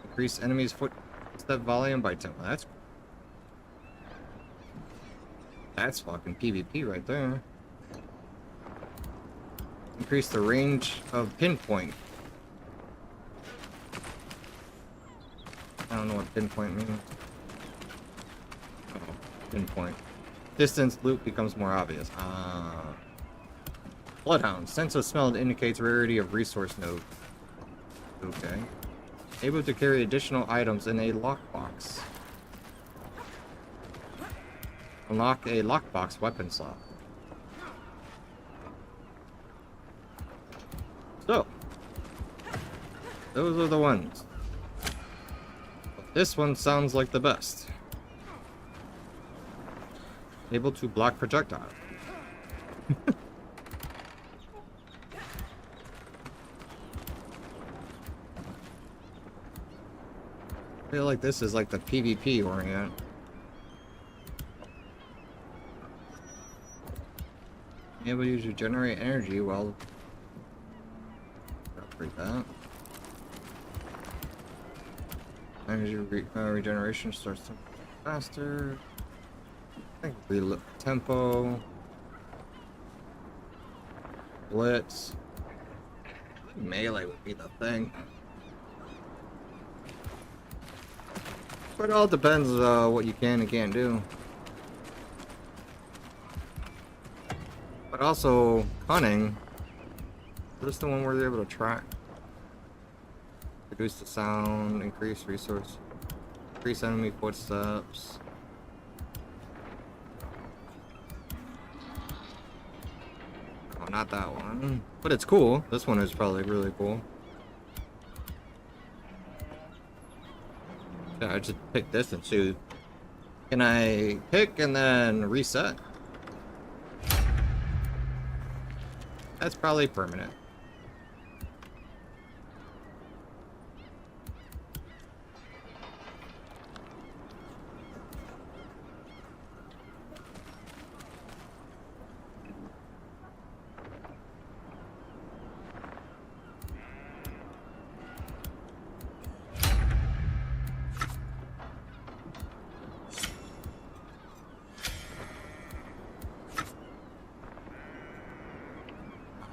Increase enemies footstep volume by 10. Well, that's That's fucking PvP right there. Increase the range of pinpoint. I don't know what pinpoint means. Oh, pinpoint. Distance loop becomes more obvious. Bloodhound. Sense of smell indicates rarity of resource node. Okay. Able to carry additional items in a lockbox. Unlock a lockbox weapon slot. So, those are the ones. But this one sounds like the best. Able to block projectile. I feel like this is like the PvP orient. Able to use to generate energy while upgrade that. Energy regeneration starts to faster. I think reload tempo. Blitz. Melee would be the thing. But it all depends what you can and can't do. But also, cunning. Is this the one where they're able to track? Reduce the sound, increase resource, increase enemy footsteps. Oh, not that one. But it's cool. This one is probably really cool. Yeah, I just pick this and see. Can I pick and then reset? That's probably permanent.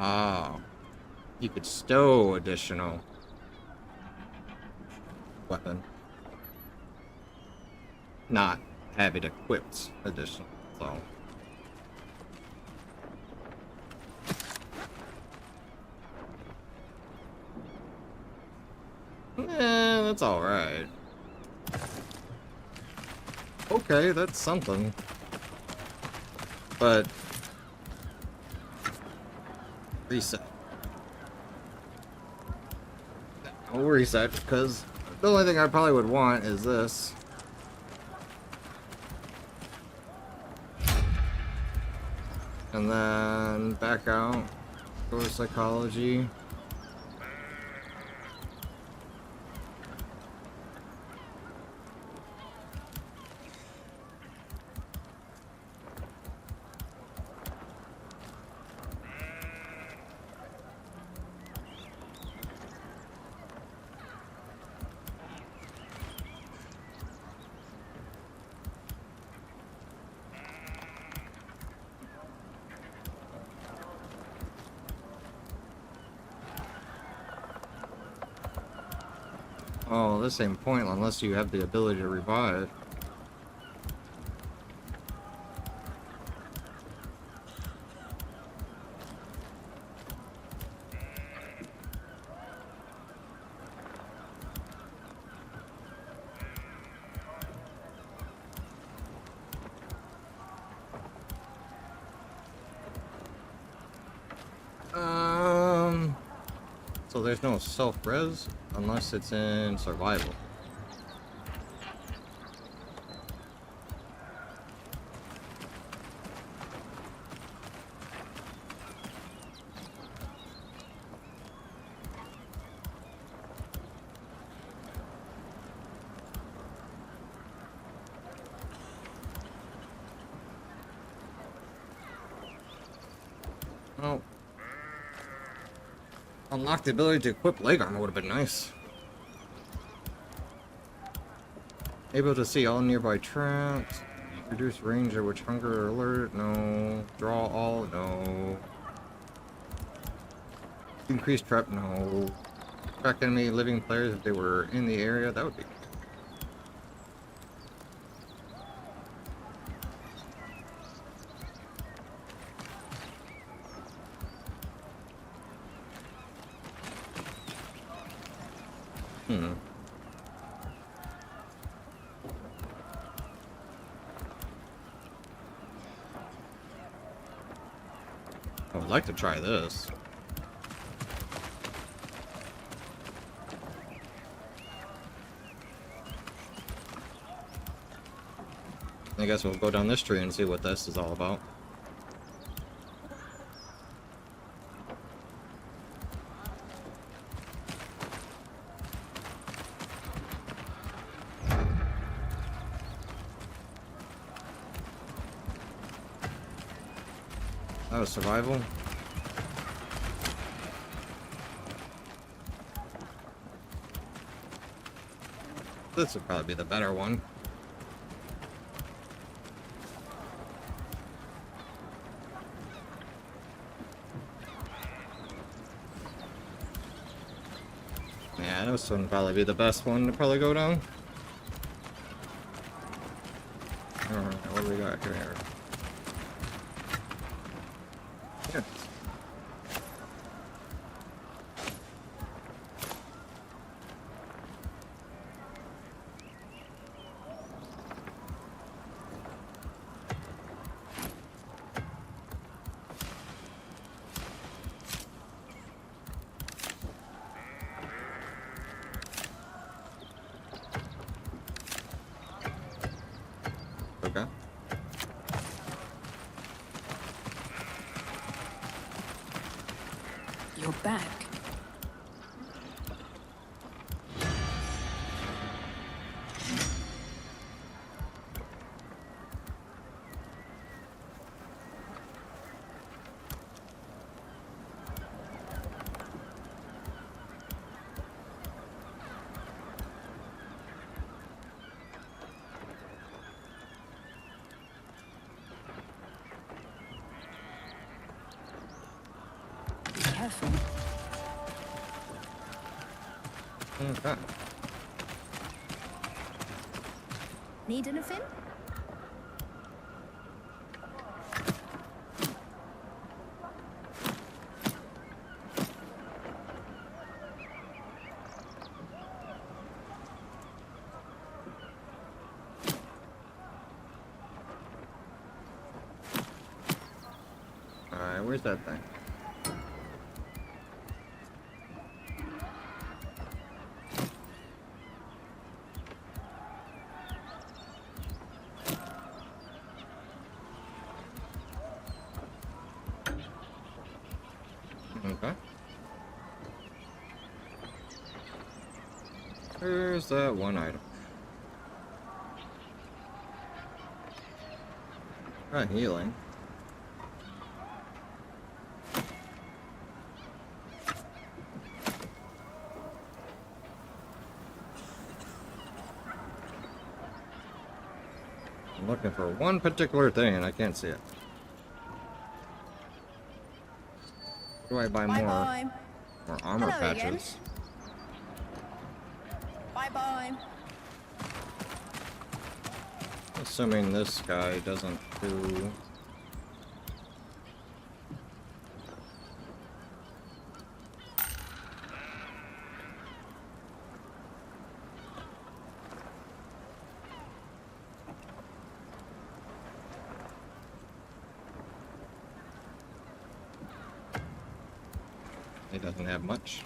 Oh, you could stow additional weapon, not have it equipped additional. So, that's all right. Okay, that's something, but. Reset. I'll reset because the only thing I probably would want is this. And then back out, go to psychology. Oh, this ain't pointless unless you have the ability to revive. So there's no self-res unless it's in survival. Oh. Unlock the ability to equip leg armor would have been nice. Able to see all nearby traps. Reduce range of which hunger alert? No. Draw all? No. Increase trap? No. Track enemy living players if they were in the area? That would be. Hmm. I would like to try this. I guess we'll go down this tree and see what this is all about. That was survival. This would probably be the better one. Yeah, this one would probably be the best one to probably go down. Alright, what do we got here? Yes. Okay. You're back. Be careful. Okay. Need anything? Alright, where's that thing? Okay. There's that one item. Healing. I'm looking for one particular thing and I can't see it. Where do I buy Bye more bye. armor Hello again. patches? Bye bye. Assuming this guy doesn't do. He doesn't have much.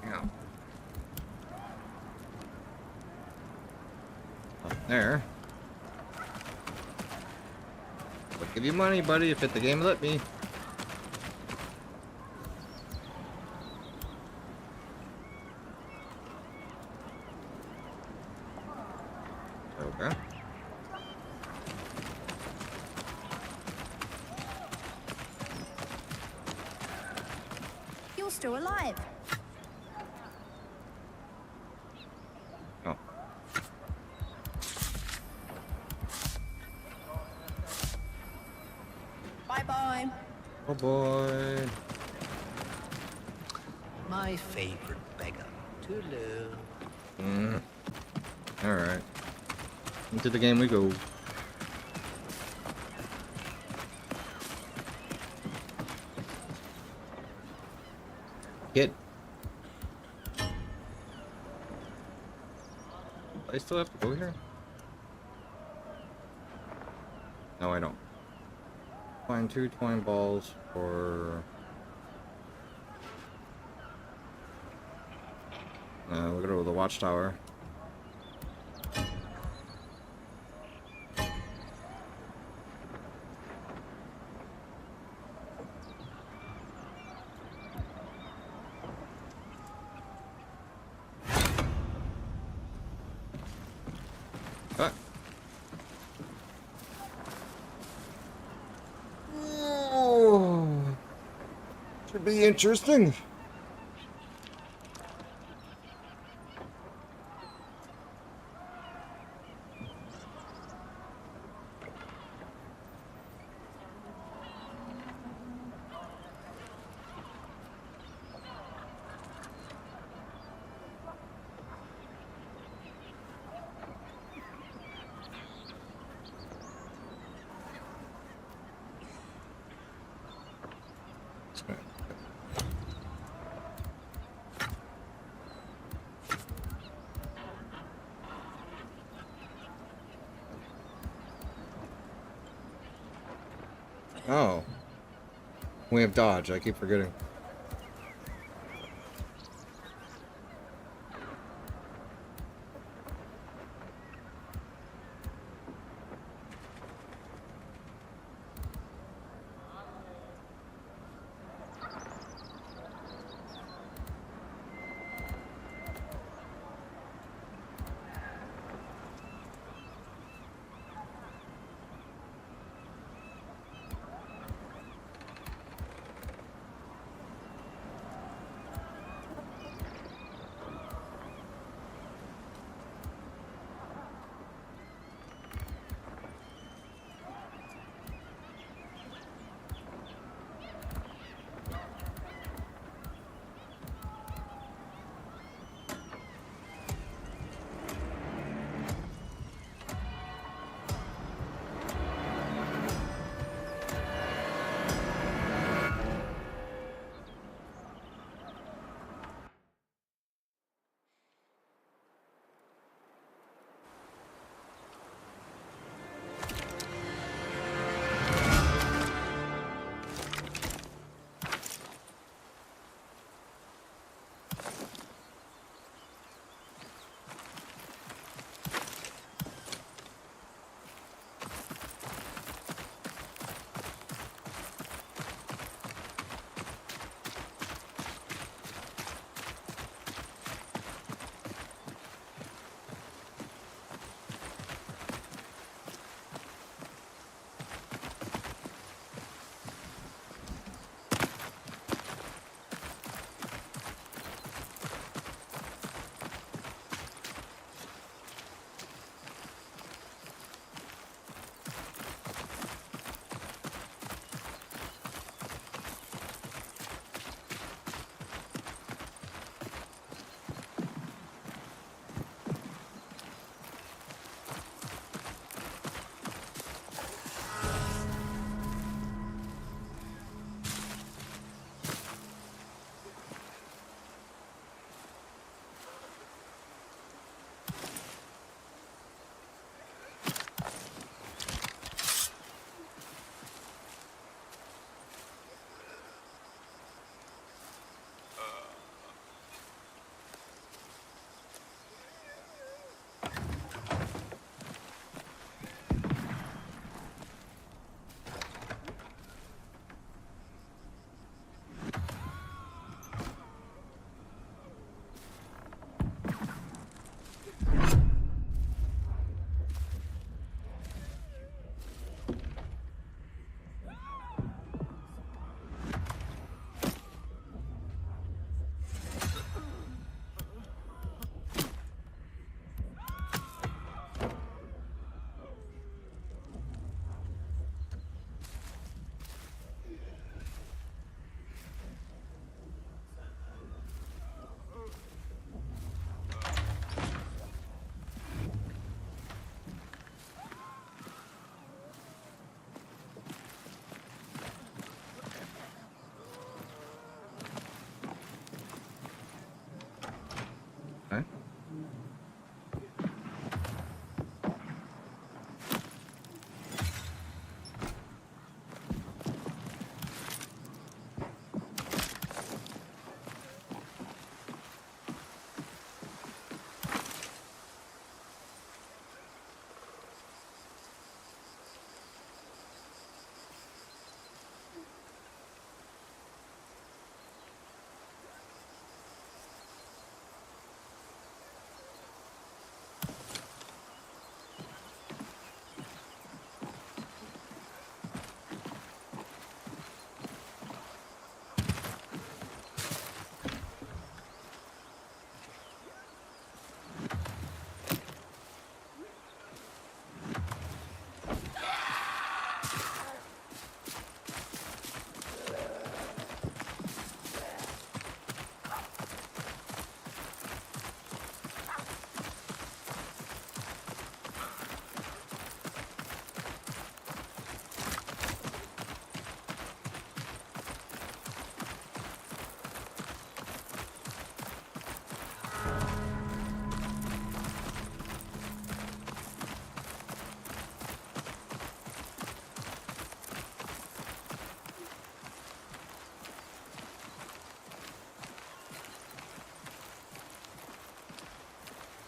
Yeah. Up there. Would give you money, buddy, if the game let me. You're still alive. Oh. Bye-bye. Oh boy. My favorite beggar. Toodaloo. Alright. Into the game we go. Hit. I still have to go here? No, I don't. Find 2 twine balls for... we'll go to the watchtower. Ah. Oh, should be interesting. Oh. We have dodge, I keep forgetting.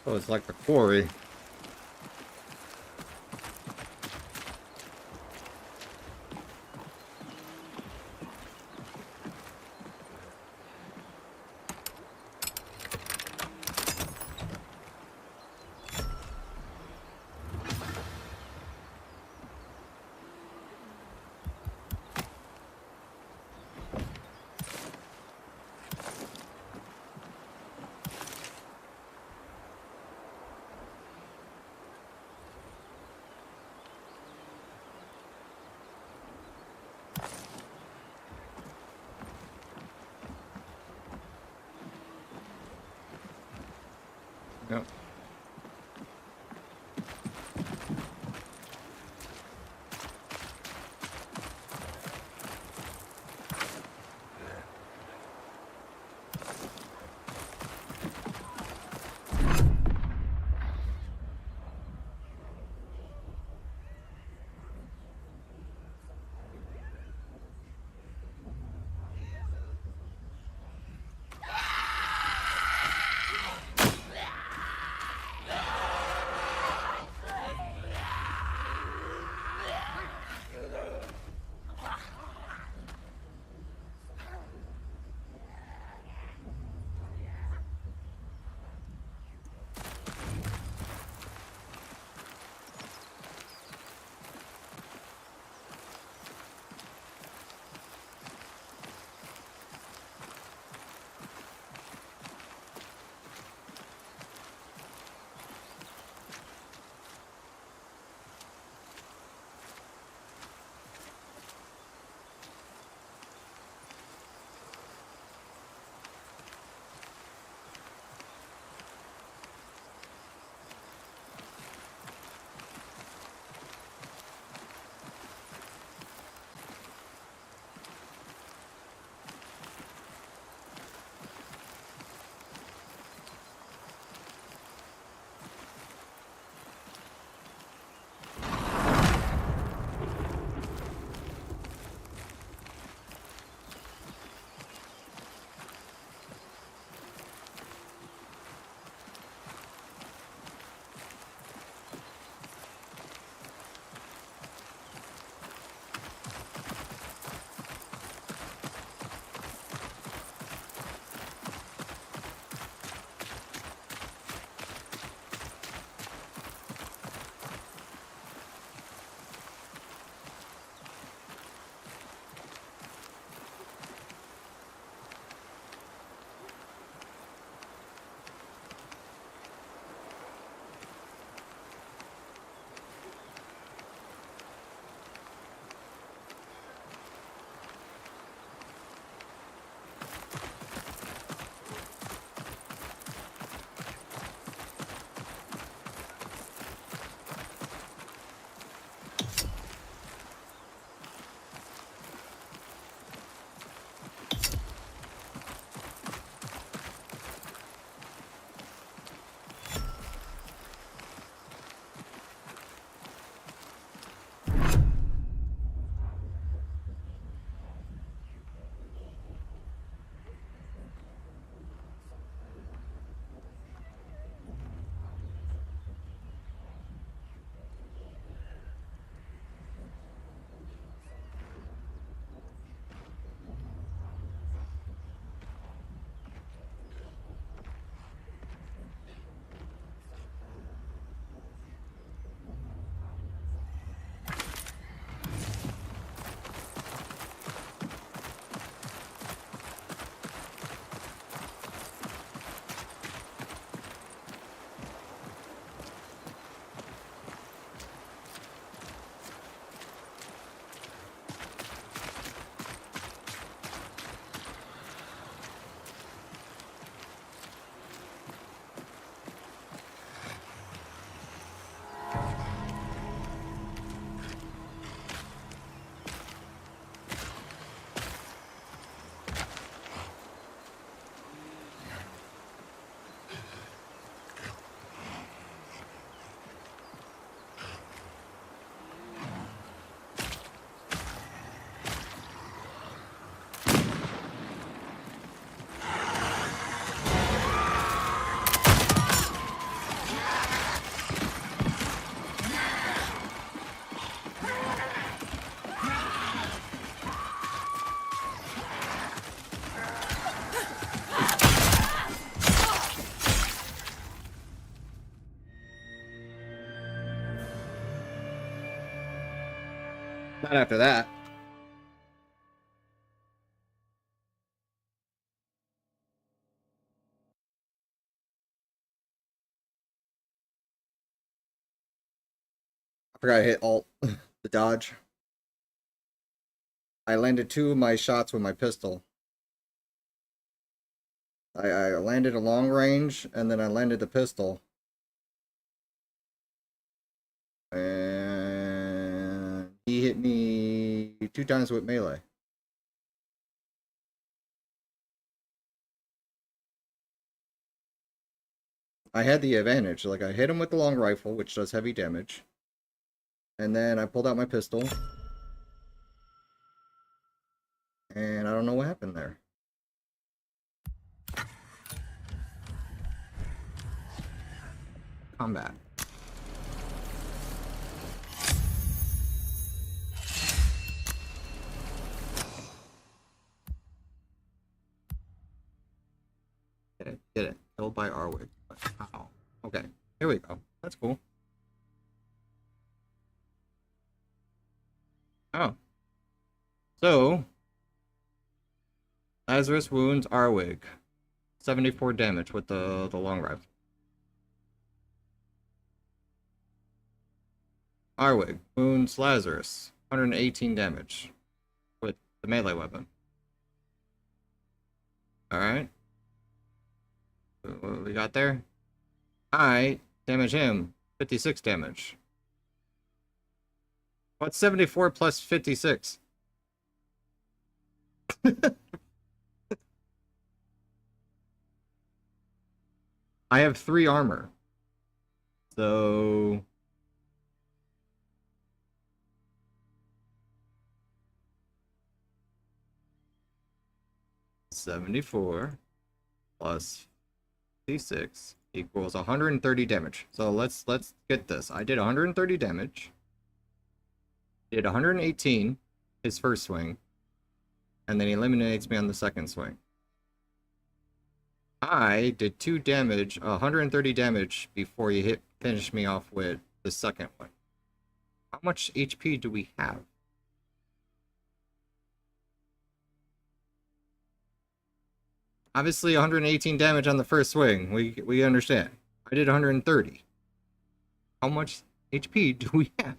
Oh, it's like the quarry. Not after that. I forgot to hit Alt, the dodge. I landed 2 of my shots with my pistol. I landed a long range, and then I landed the pistol. And he hit me 2 times with melee. I had the advantage. Like, I hit him with the long rifle, which does heavy damage. And then I pulled out my pistol. And I don't know what happened there. Combat. Get it. Killed by Arwig. Wow. Okay. Here we go. That's cool. Oh. So, Lazarus wounds Arwig. 74 damage with the long rifle. Arwig wounds Lazarus. 118 damage with the melee weapon. Alright. What we got there? I damage him. 56 damage. What's 74 plus 56? I have 3 armor. So... $74 plus 56 equals 130 damage. So let's get this. I did 130 damage. Did 118 his first swing, and then he eliminates me on the second swing. I did 2 damage, 130 damage before you finish me off with the second one. How much HP do we have? Obviously 118 damage on the first swing. We understand. I did 130. How much HP do we have?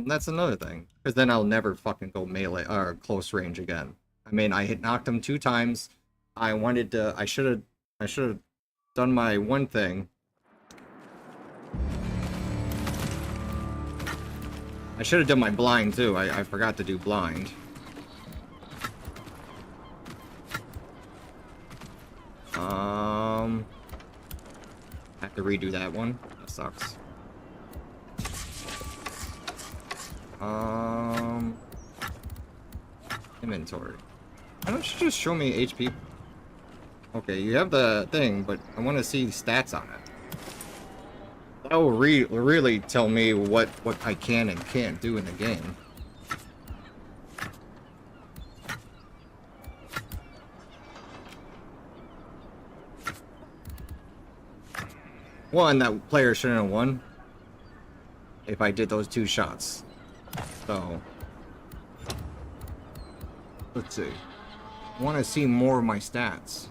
That's another thing. Because then I'll never fucking go melee or close range again. I mean, I knocked him 2 times. I should have done my one thing. I should have done my blind too. I forgot to do blind. Have to redo that one. That sucks. Inventory. Why don't you just show me HP? Okay, you have the thing, but I want to see stats on it. That will really tell me what I can and can't do in the game. One, that player shouldn't have won if I did those 2 shots. So, let's see. I want to see more of my stats.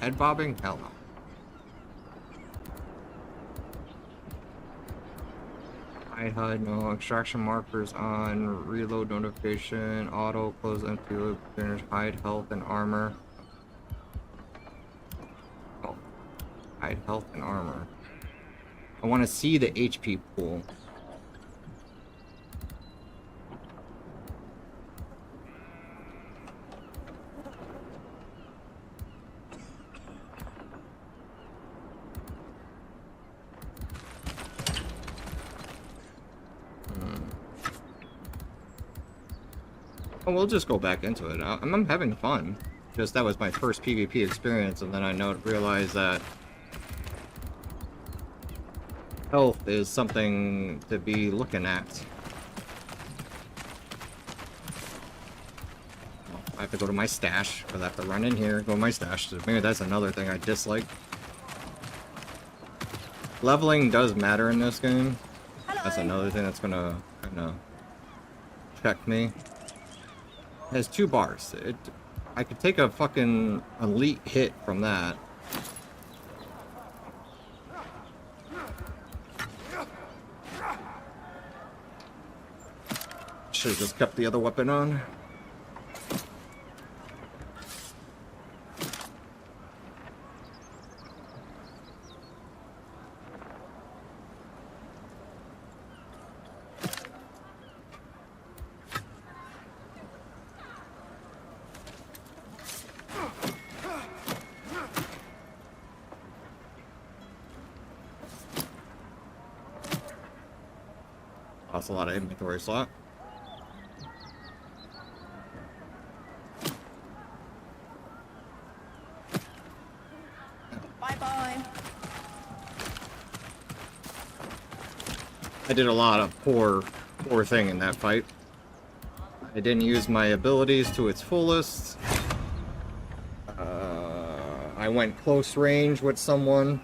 Head bobbing? Hell no. Hide HUD, no. Extraction markers on. Reload notification. Auto, close empty loop, finish, hide health and armor. Oh. Hide health and armor. I want to see the HP pool. Oh, we'll just go back into it. I'm having fun. Just that was my first PvP experience, and then I realized that health is something to be looking at. I have to go to my stash, because I have to run in here, go to my stash. Maybe that's another thing I dislike. Leveling does matter in this game. Hello. That's another thing that's gonna kind of check me. It has 2 bars. I could take a fucking elite hit from that. Should've just kept the other weapon on. Lost a lot of inventory slot. Bye-bye. I did a lot of poor thing in that fight. I didn't use my abilities to its fullest. I went close range with someone.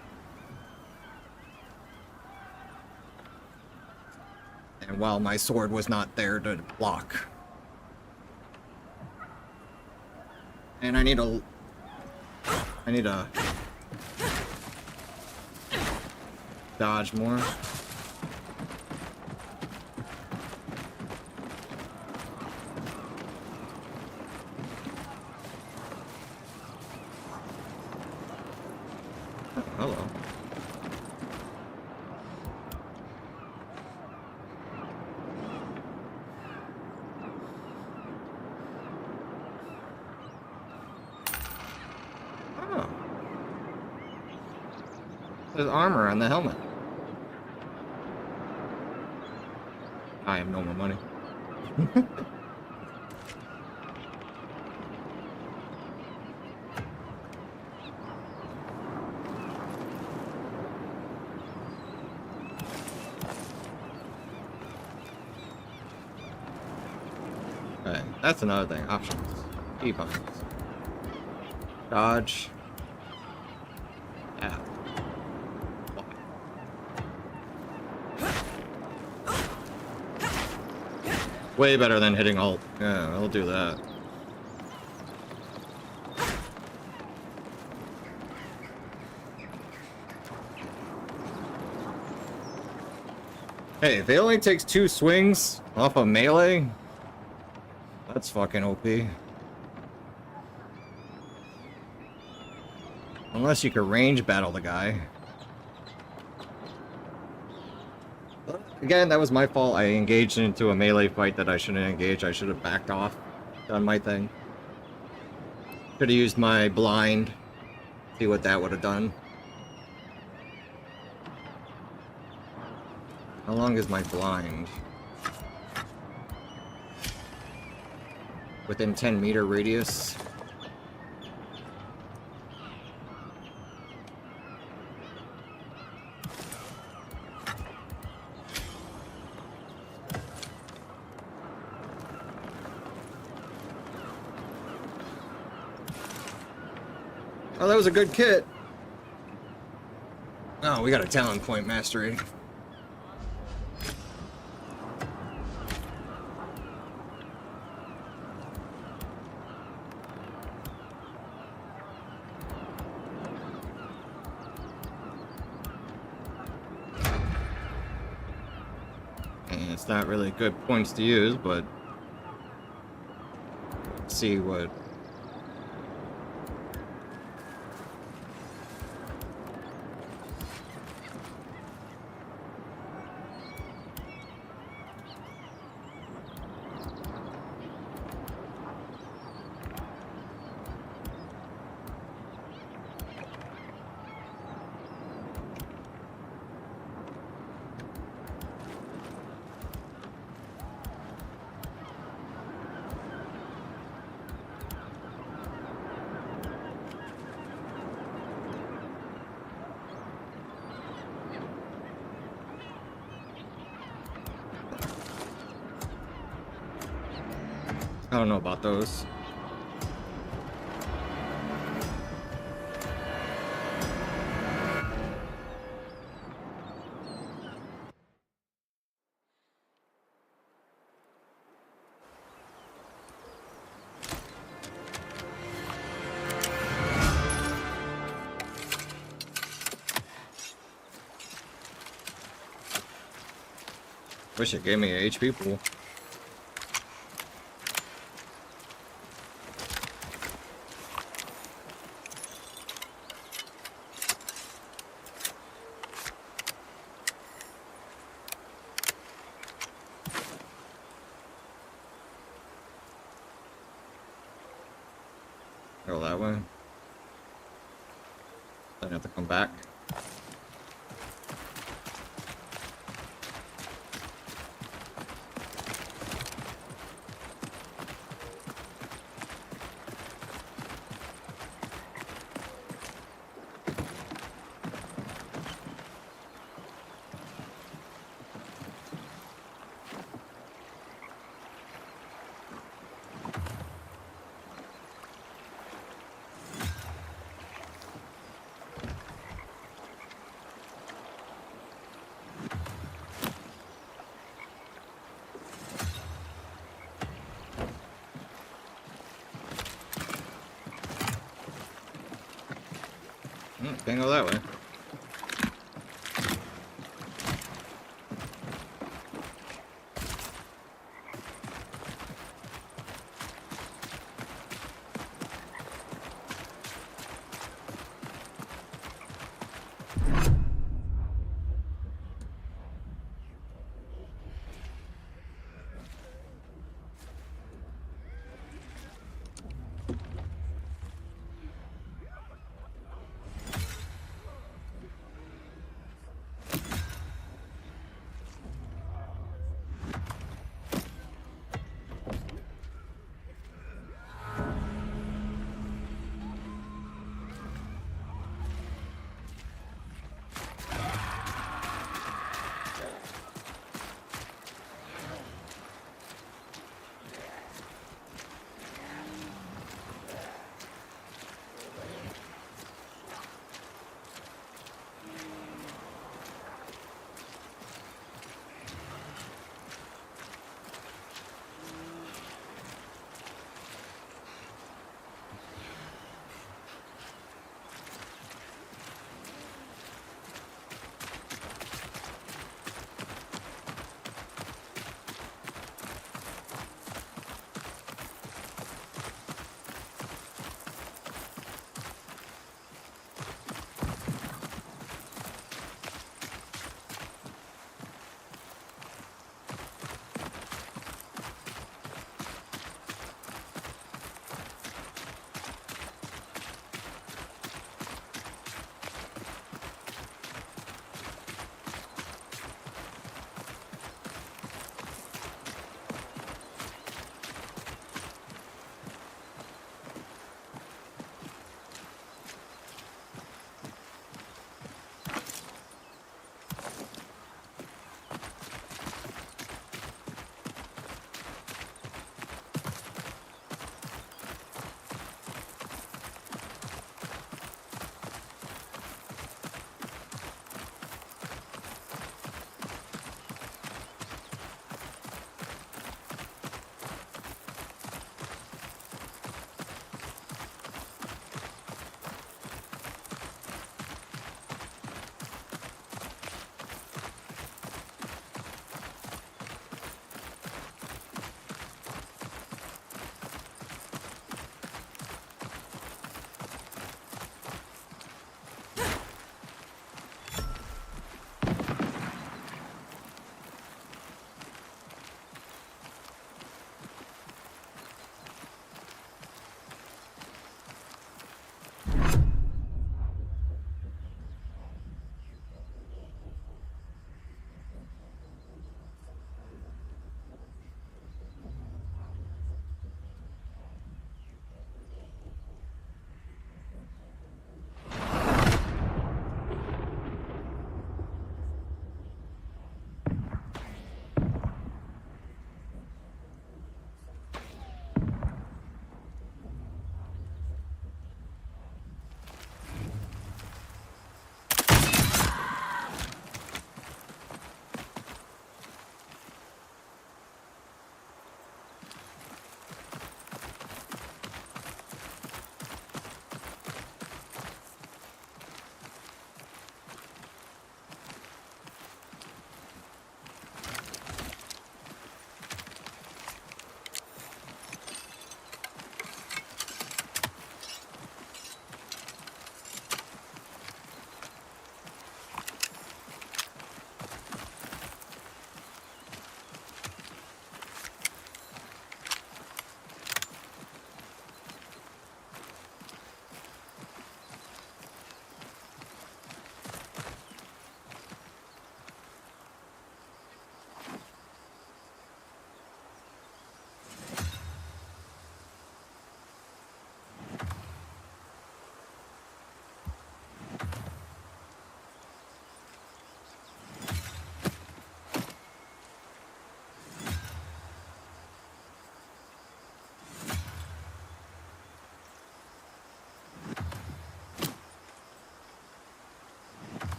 And while my sword was not there to block. And I need a dodge more. Oh, hello. Oh. There's armor on the helmet. I have no more money. Okay, that's another thing. Options. Keybinds. Dodge. Yeah. Way better than hitting alt. Yeah, I'll do that. Hey, if it only takes 2 swings off of melee, that's fucking OP. Unless you can range battle the guy. Again, that was my fault. I engaged into a melee fight that I shouldn't engage. I should have backed off, done my thing. Could have used my blind. See what that would have done. How long is my blind? Within 10-meter radius. Oh, that was a good kit. Oh, we got a talent point mastery. And it's not really good points to use, but let's see what. I don't know about those. Wish it gave me an HP pool. Go that way. Then I have to come back. Can't go that way.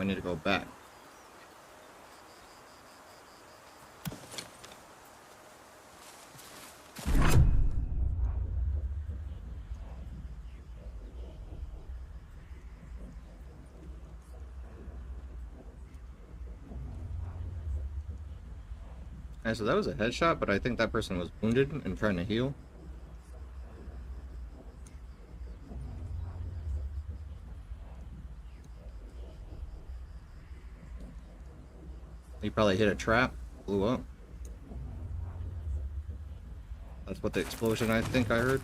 I need to go back. And so that was a headshot, but I think that person was wounded and trying to heal. He probably hit a trap, blew up. That's what the explosion I think I heard.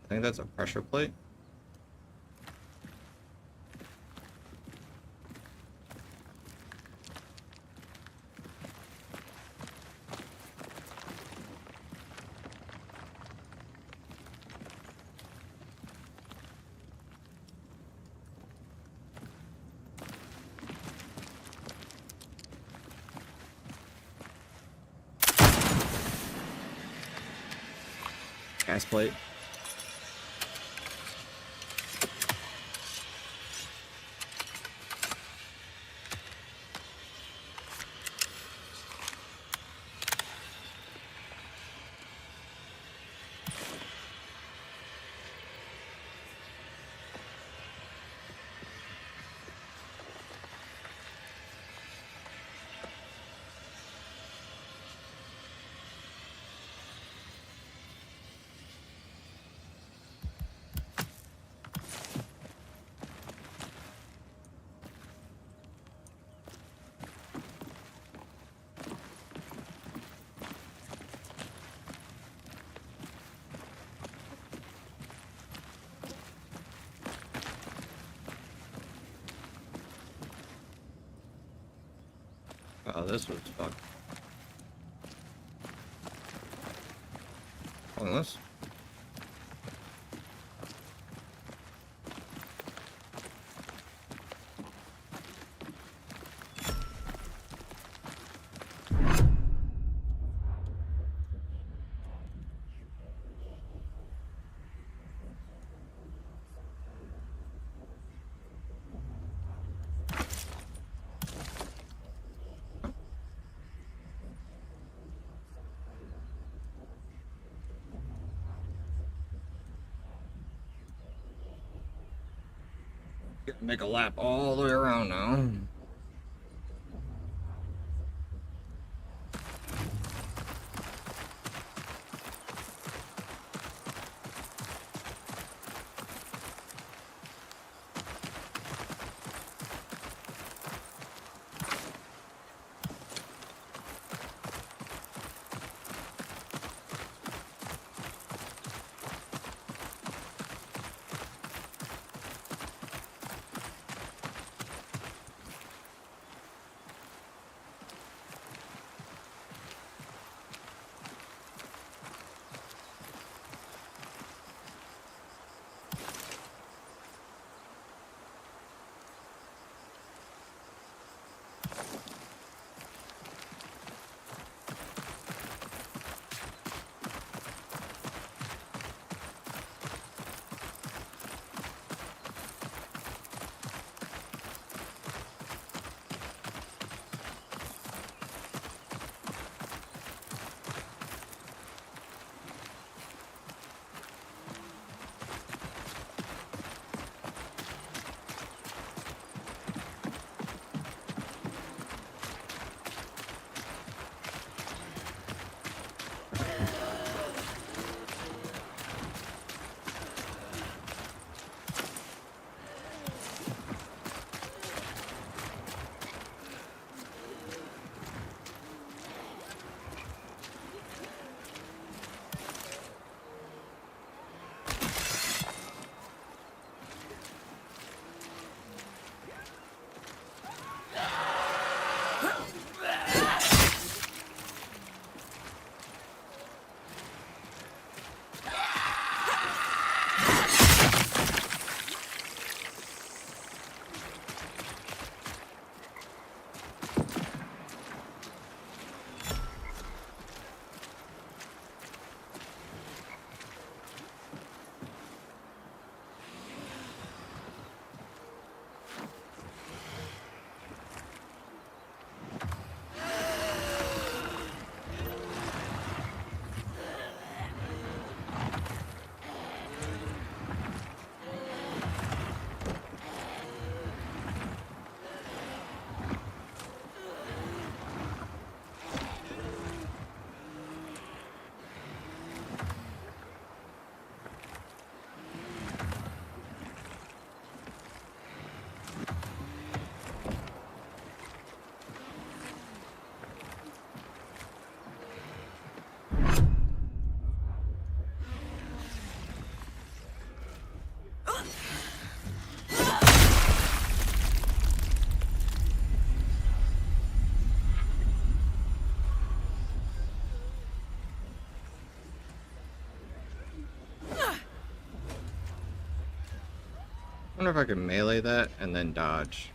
I think that's a pressure plate. Gas plate. Oh, this was fucked. Pointless. Gotta make a lap all the way around now. wonder if I can melee that and then dodge.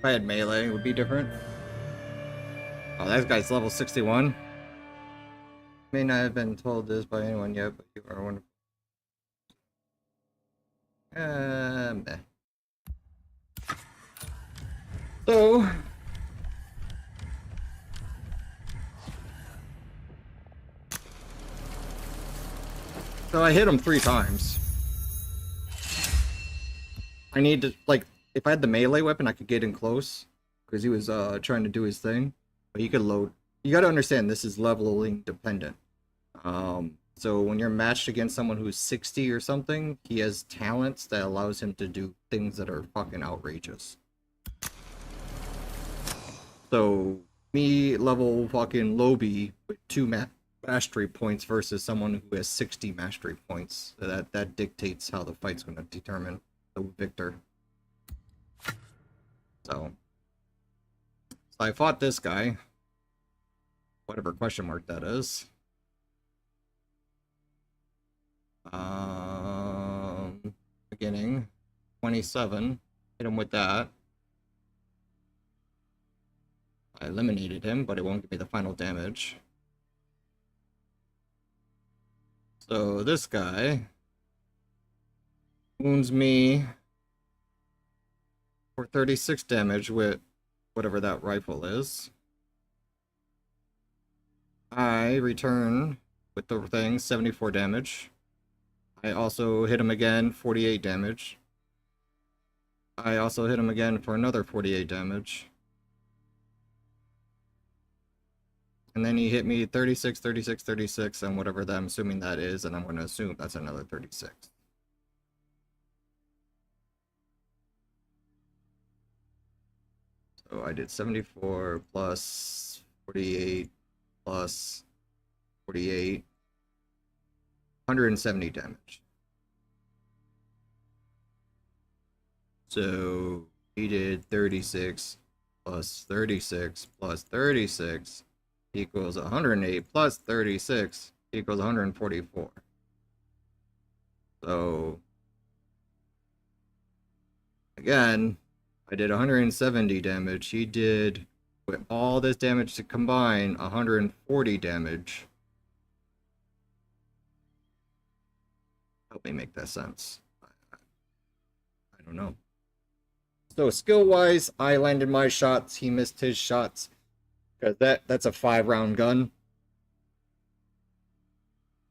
I had melee, it would be different. Oh, that guy's level 61. May not have been told this by anyone yet, but you are wonderful. Meh. So... So I hit him 3 times. I need to, like, if I had the melee weapon, I could get in close. Because he was trying to do his thing. But you could load. You gotta understand, this is leveling dependent. So when you're matched against someone who's 60 or something, he has talents that allows him to do things that are fucking outrageous. So, me level fucking Lobby with 2 mastery points versus someone who has 60 mastery points. That dictates how the fight's going to determine the victor. So I fought this guy, whatever question mark that is. Beginning 27, hit him with that. I eliminated him, but it won't give me the final damage. So this guy wounds me for 36 damage with whatever that rifle is. I return with the thing 74 damage. I also hit him again, 48 damage. I also hit him again for another 48 damage. And then he hit me 36, 36, 36, and whatever that I'm assuming that is, and I'm going to assume that's another 36. So I did 74 plus 48 plus 48. 170 damage. So he did 36 plus 36 plus 36 equals 108 plus 36 equals 144. So again, I did 170 damage. He did, with all this damage to combine, 140 damage. Help me make that sense. I don't know. So skill-wise, I landed my shots. He missed his shots. Because that's a 5-round gun.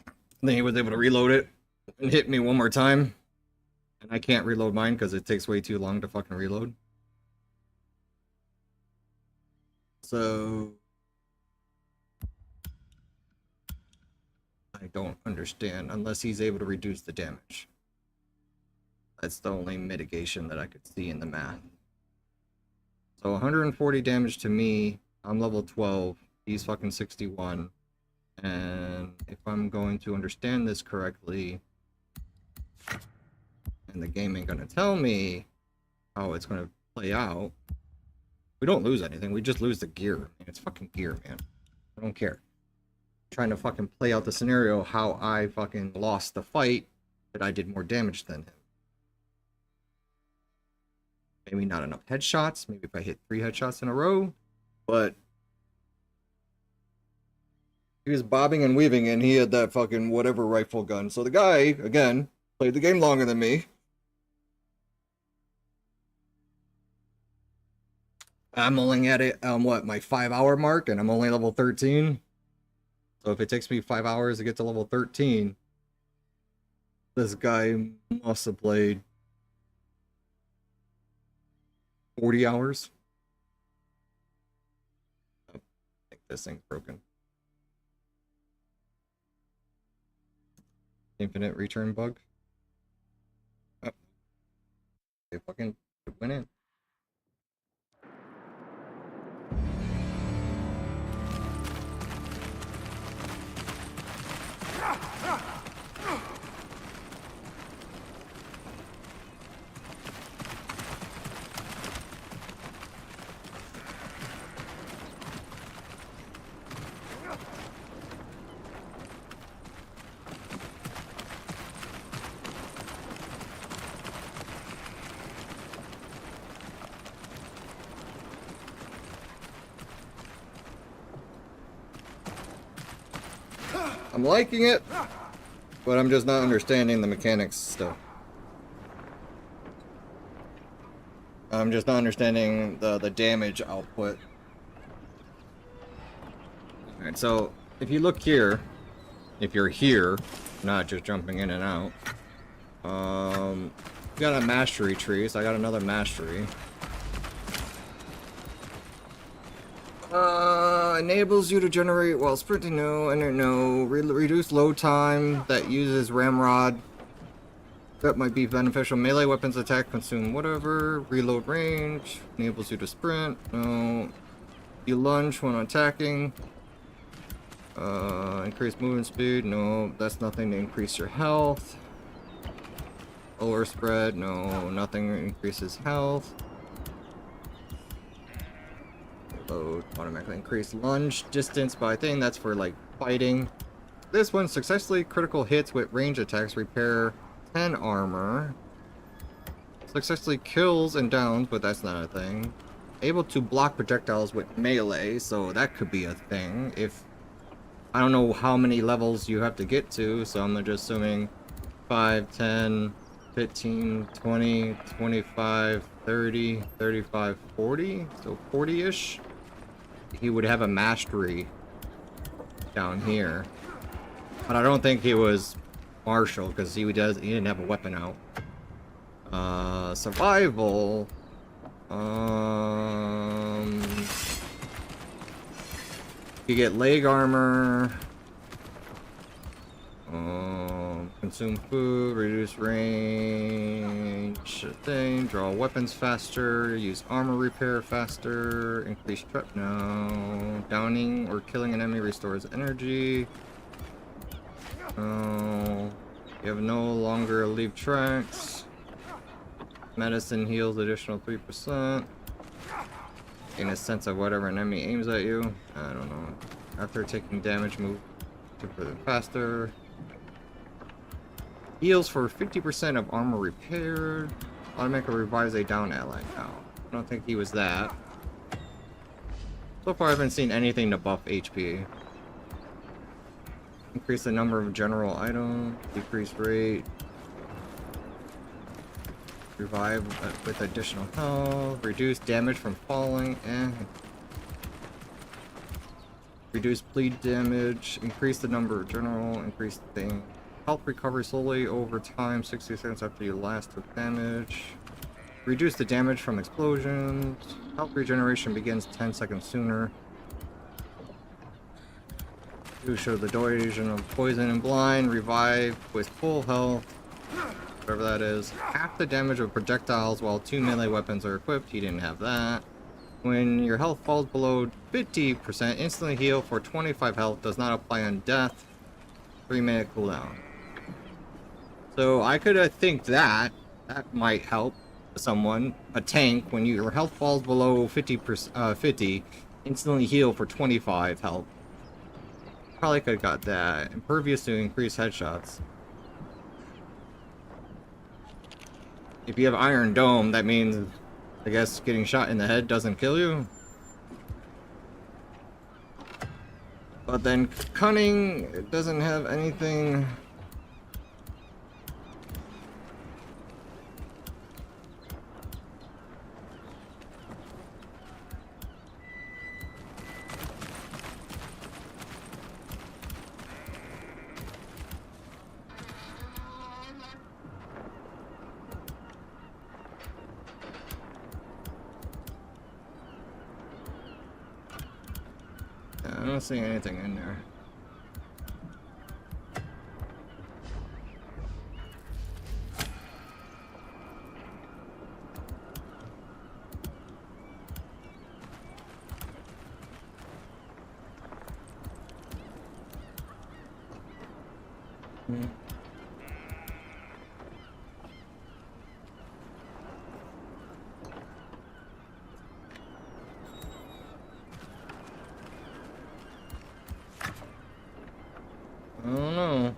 And then he was able to reload it and hit me one more time. And I can't reload mine because it takes way too long to fucking reload. So I don't understand unless he's able to reduce the damage. That's the only mitigation that I could see in the math. So 140 damage to me. I'm level 12. He's fucking 61. And if I'm going to understand this correctly, and the game ain't gonna tell me how it's gonna play out, we don't lose anything. We just lose the gear. It's fucking gear, man. I don't care. Trying to fucking play out the scenario how I fucking lost the fight, that I did more damage than him. Maybe not enough headshots. Maybe if I hit 3 headshots in a row. But he was bobbing and weaving and he had that fucking whatever rifle gun. So the guy, again, played the game longer than me. I'm only at it what, my 5-hour mark, and I'm only level 13. So if it takes me 5 hours to get to level 13, this guy must have played 40 hours. Oh, I think this thing's broken. Infinite return bug. Oh. They fucking went in. I'm liking it, but I'm just not understanding the mechanics still. I'm just not understanding the damage output. Alright, so if you look here, if you're here, not just jumping in and out, we got a mastery tree, so I got another mastery. Enables you to generate while sprinting, no, and no, reduce load time that uses ramrod. That might be beneficial. Melee weapons attack, consume whatever. Reload range. Enables you to sprint. No. You lunge when attacking. Increase movement speed. No, that's nothing to increase your health. Overspread. No, nothing increases health. Load. Automatically increase lunge distance, but I think that's for like fighting. This one successfully critical hits with range attacks. Repair 10 armor. Successfully kills and downs, but that's not a thing. Able to block projectiles with melee, so that could be a thing. If I don't know how many levels you have to get to, so I'm just assuming 5, 10, 15, 20, 25, 30, 35, 40. So 40-ish. He would have a mastery down here. But I don't think he was martial because he didn't have a weapon out. Survival. You get leg armor. Consume food, reduce range thing, draw weapons faster, use armor repair faster, increase trap. No. Downing or killing an enemy restores energy. No. You have no longer leave tracks. Medicine heals additional 3%. Gain a sense of whatever an enemy aims at you. I don't know. After taking damage, move to further faster. Heals for 50% of armor repaired. Automatically revives a down ally. No, I don't think he was that. So far I haven't seen anything to buff HP. Increase the number of general items. Decrease rate. Revive with additional health. Reduce damage from falling. Reduce bleed damage. Increase the number of general. Increase thing. Health recovery slowly over time, 60 seconds after you last took damage. Reduce the damage from explosions. Health regeneration begins 10 seconds sooner. You show the duration of poison and blind. Revive with full health. Whatever that is. Half the damage of projectiles while 2 melee weapons are equipped. He didn't have that. When your health falls below 50%, instantly heal for 25 health. Does not apply on death. 3-minute cooldown. So I could think that might help someone. A tank, when your health falls below 50, instantly heal for 25 health. Probably could have got that. Impervious to increase headshots. If you have Iron Dome, that means, I guess, getting shot in the head doesn't kill you. But then Cunning, it doesn't have anything. I don't see anything in there. I don't know.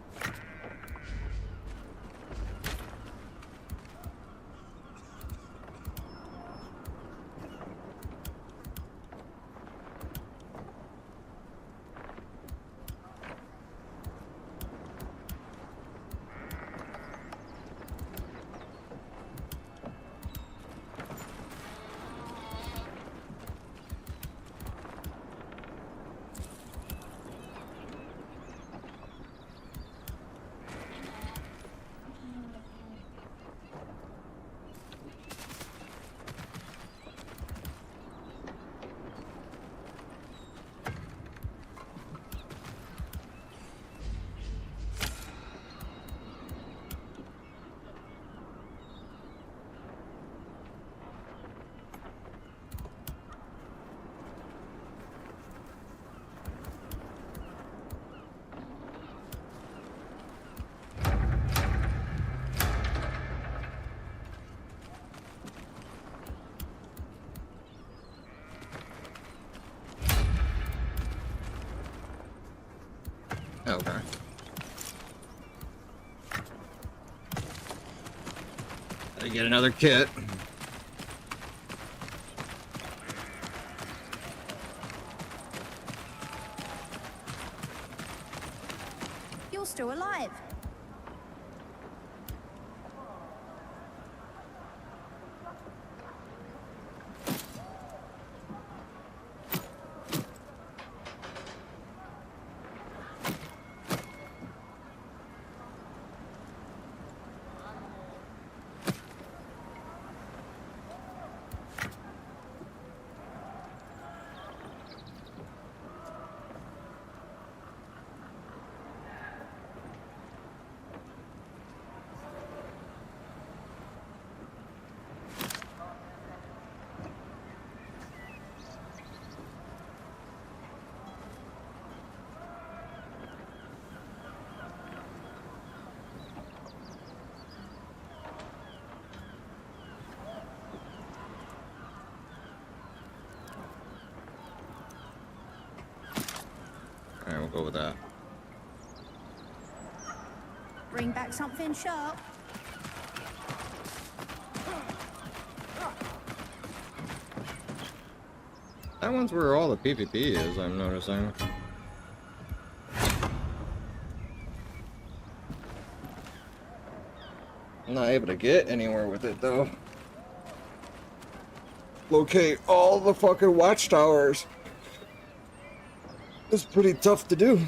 Okay. Gotta get another kit. You're still alive. Alright, we'll go with that. Bring back something sharp. That one's where all the PvP is, I'm noticing. I'm not able to get anywhere with it, though. Locate all the fucking watchtowers. It's pretty tough to do.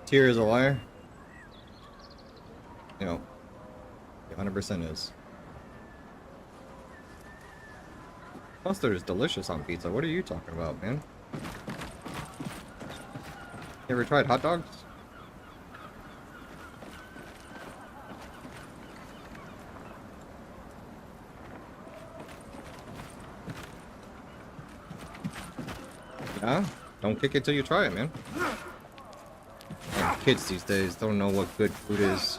Tyr is a liar? You know, 100% is. Mustard is delicious on pizza. What are you talking about, man? You ever tried hot dogs? Yeah? Don't kick it till you try it, man. Kids these days don't know what good food is.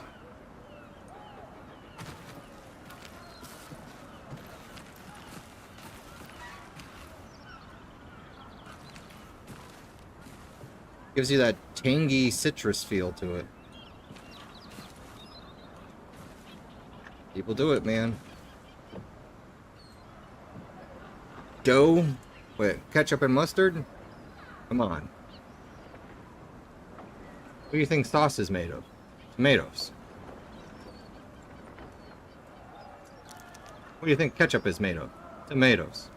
Gives you that tangy citrus feel to it. People do it, man. Dough? Wait, ketchup and mustard? Come on. What do you think sauce is made of? Tomatoes. What do you think ketchup is made of? Tomatoes.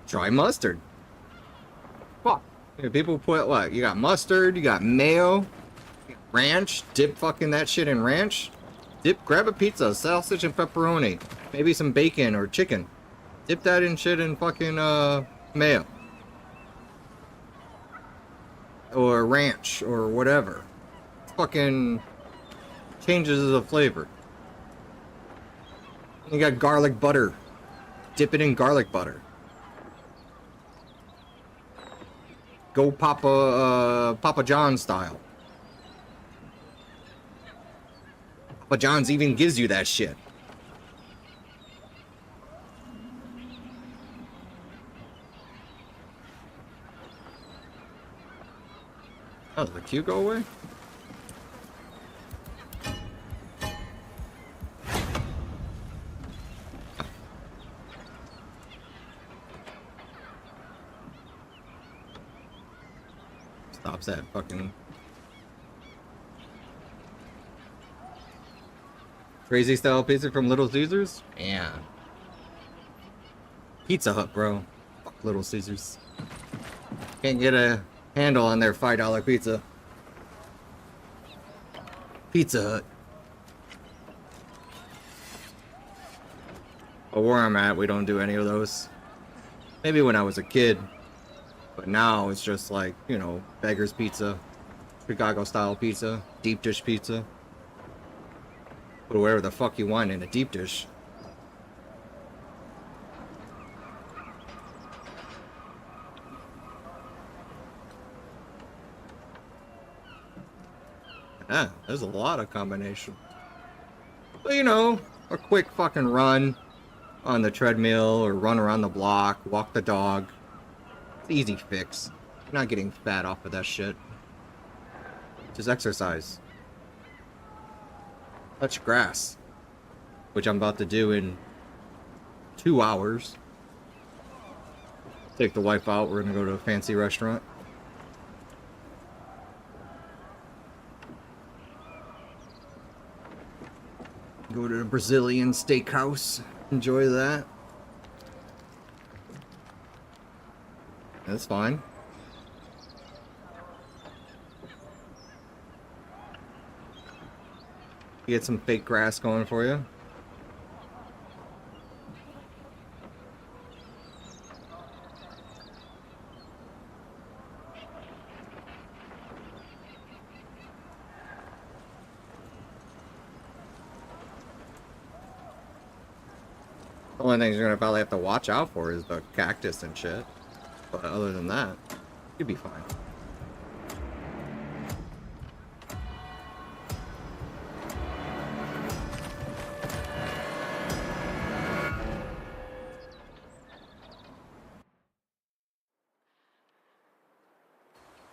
Try mustard. Fuck. People put what? You got mustard, you got mayo, ranch, dip fucking that shit in ranch. Dip, grab a pizza, sausage and pepperoni. Maybe some bacon or chicken. Dip that in shit in fucking mayo. Or ranch or whatever. Fucking changes the flavor. You got garlic butter. Dip it in garlic butter. Go Papa John style. Papa John's even gives you that shit. Oh, did the queue go away? Stops at fucking crazy style pizza from Little Caesars? Yeah. Pizza Hut, bro. Fuck Little Caesars. Can't get a handle on their $5 pizza. Pizza Hut. But where I'm at, we don't do any of those. Maybe when I was a kid. But now it's just like, you know, Beggar's Pizza, Chicago style pizza, deep dish pizza. Put whatever the fuck you want in a deep dish. Yeah, there's a lot of combination. But you know, a quick fucking run on the treadmill or run around the block, walk the dog. Easy fix. You're not getting fat off of that shit. Just exercise. Touch grass. Which I'm about to do in 2 hours. Take the wife out. We're gonna go to a fancy restaurant. Go to a Brazilian steakhouse. Enjoy that. That's fine. Get some fake grass going for you. The only things you're gonna probably have to watch out for is the cactus and shit. But other than that, you'd be fine.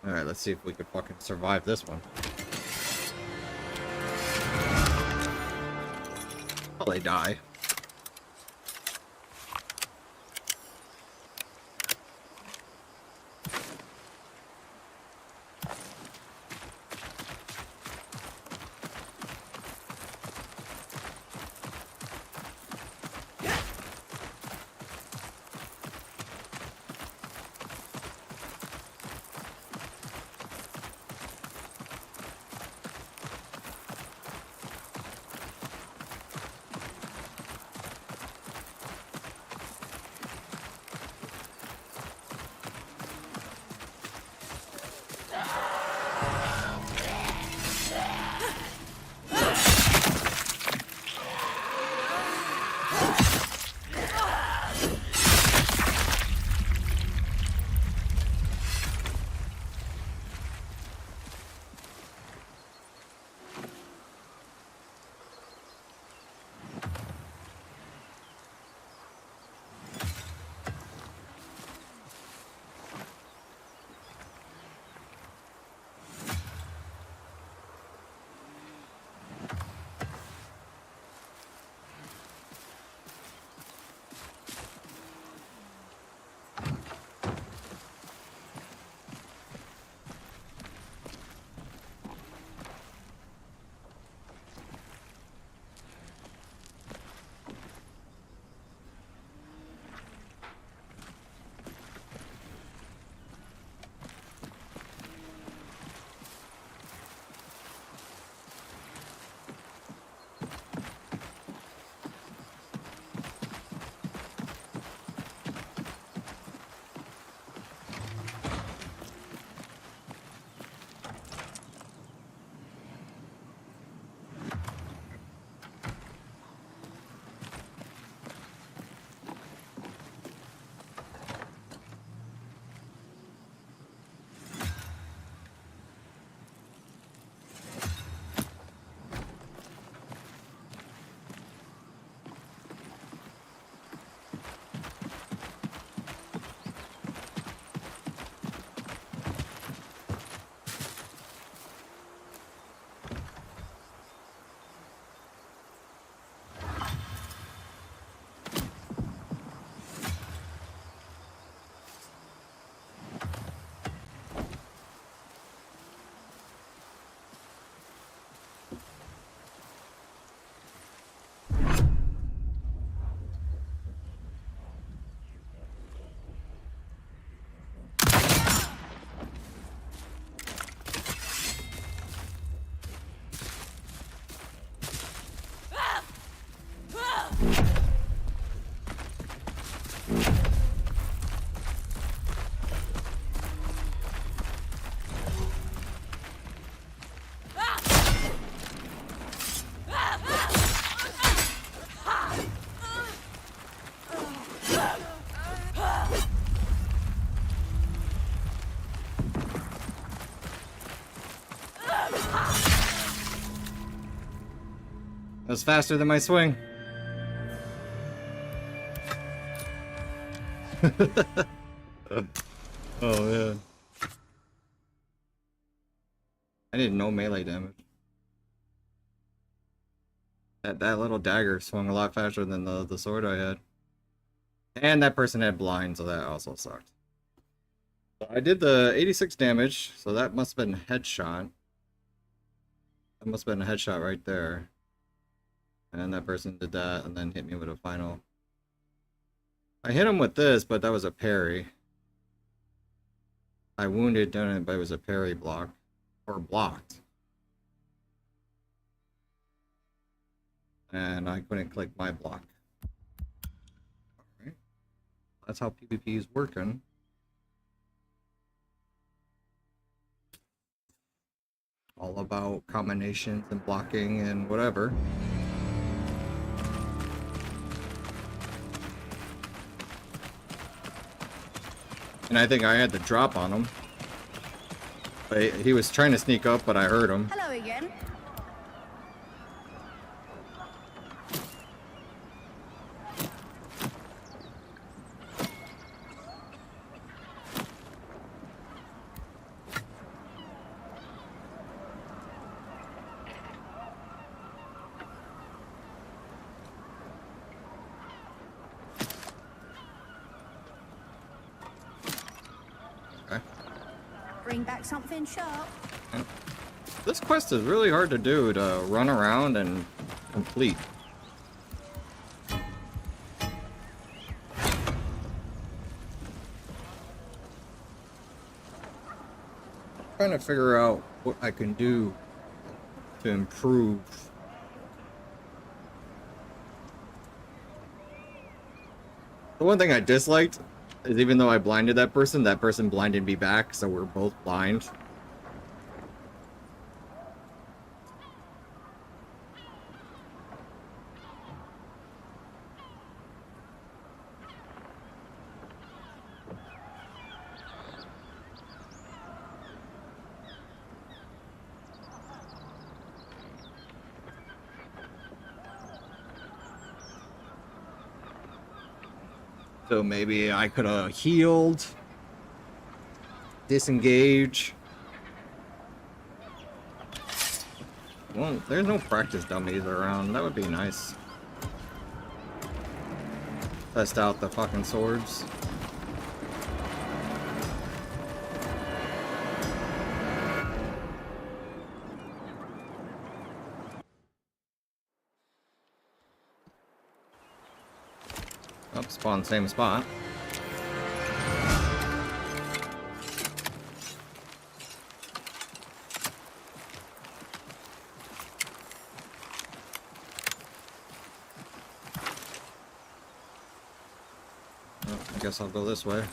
Alright, let's see if we could fucking survive this one. Probably die. That was faster than my swing. Oh man. I did no melee damage. That little dagger swung a lot faster than the sword I had. And that person had blind, so that also sucked. I did the 86 damage, so that must have been a headshot. That must have been a headshot right there. And that person did that and then hit me with a final. I hit him with this, but that was a parry. I wounded, done it, but it was a parry block. Or blocked. And I couldn't click my block. Alright. That's how PvP is working. All about combinations and blocking and whatever. And I think I had the drop on him. But he was trying to sneak up, but I heard him. Hello again. Okay. Bring back something sharp. This quest is really hard to do, to run around and complete. Trying to figure out what I can do to improve. The one thing I disliked is even though I blinded that person blinded me back, so we're both blind. So maybe I could have healed, disengage. Well, there's no practice dummies around. That would be nice. Test out the fucking swords. Oh, spawn same spot. Oh, I guess I'll go this way.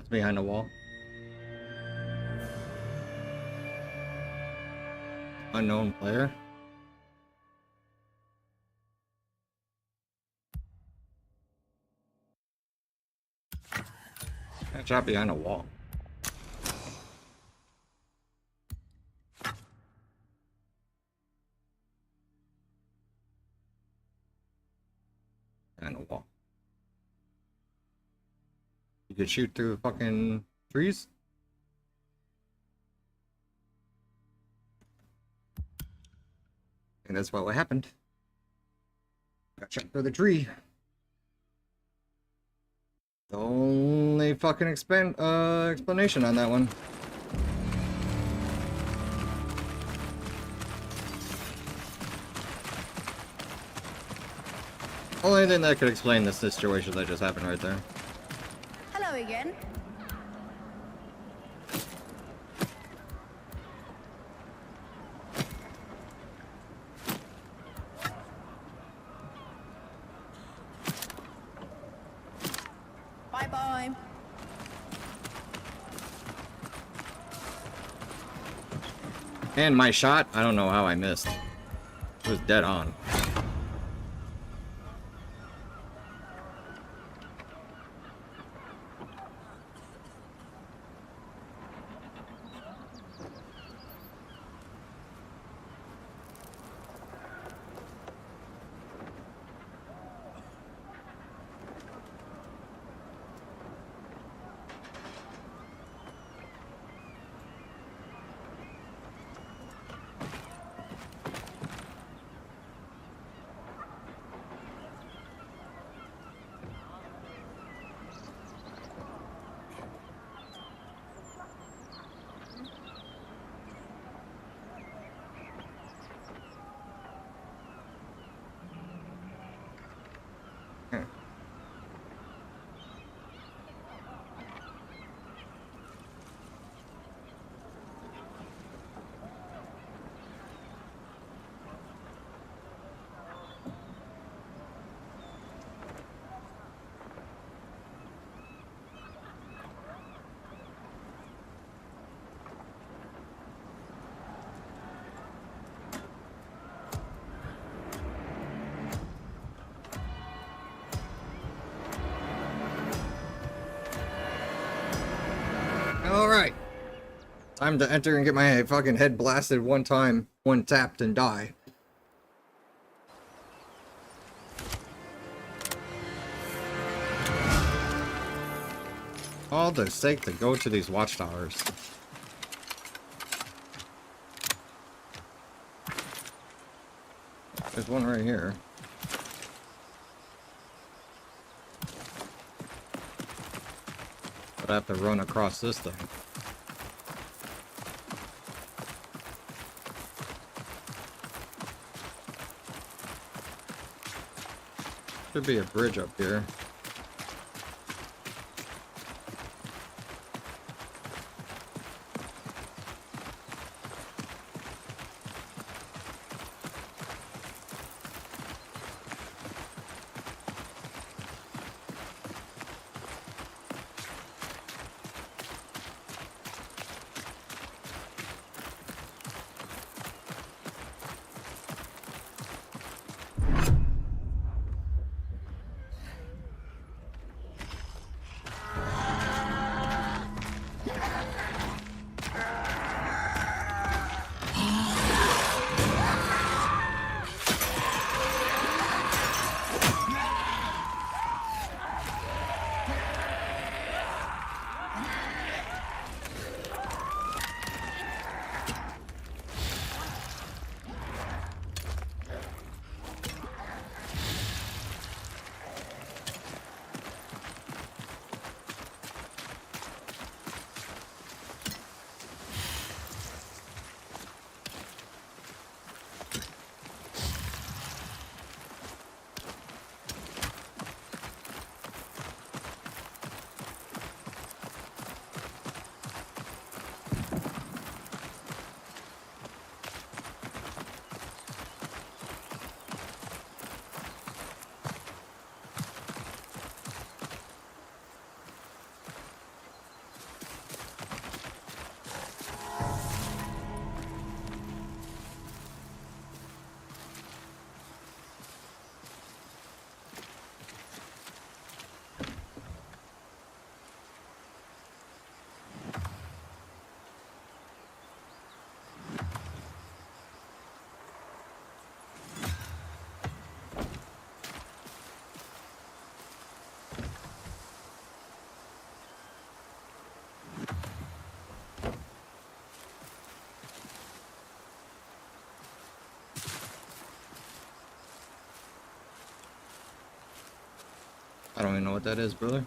It's behind the wall. Unknown player. Got shot behind a wall. Behind a wall. You could shoot through the fucking trees? And that's what happened. Got shot through the tree. The only fucking explanation on that one. Only thing that could explain the situation that just happened right there. Hello again. Bye-bye. And my shot, I don't know how I missed. It was dead on. Alright. Time to enter and get my fucking head blasted one time, one tapped, and die. All the sake to go to these watchtowers. There's one right here. But I have to run across this thing. Should be a bridge up here. I don't even know what that is, brother.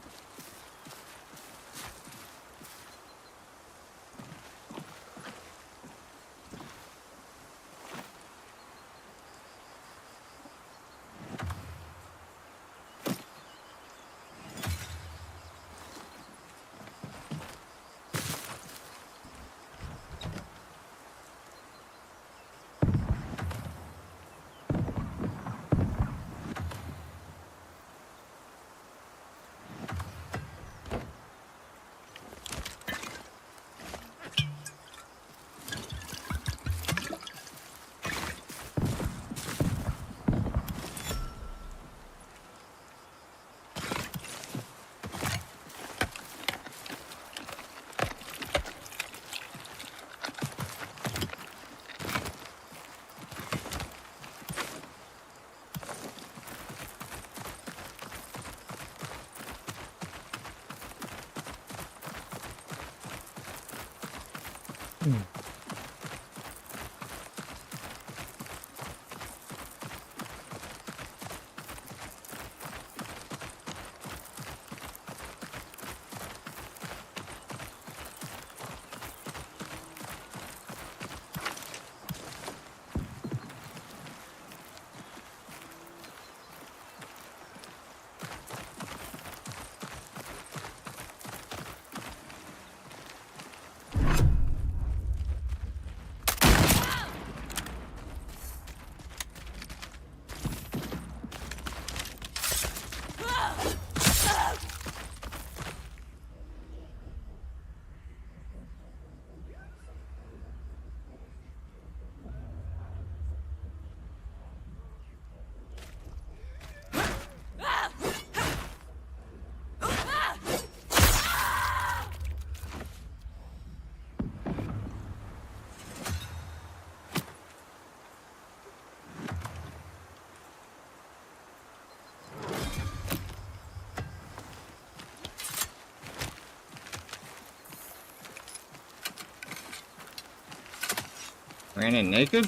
Ran in naked?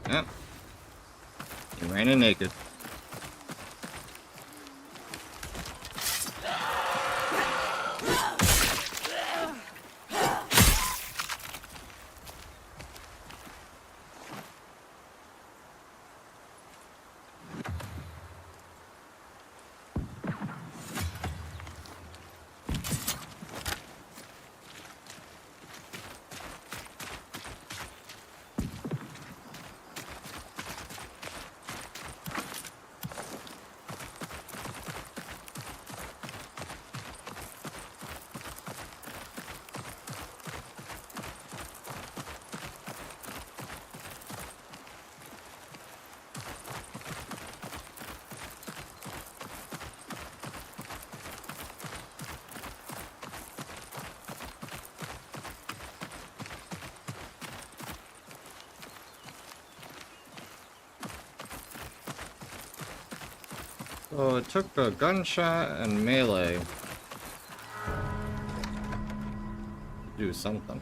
Yep. You ran in naked. So it took a gunshot and melee to do something.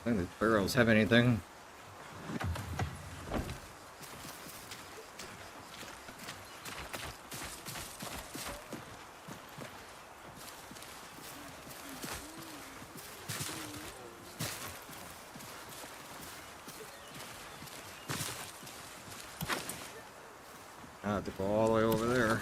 think these barrels have anything. I have to go all the way over there.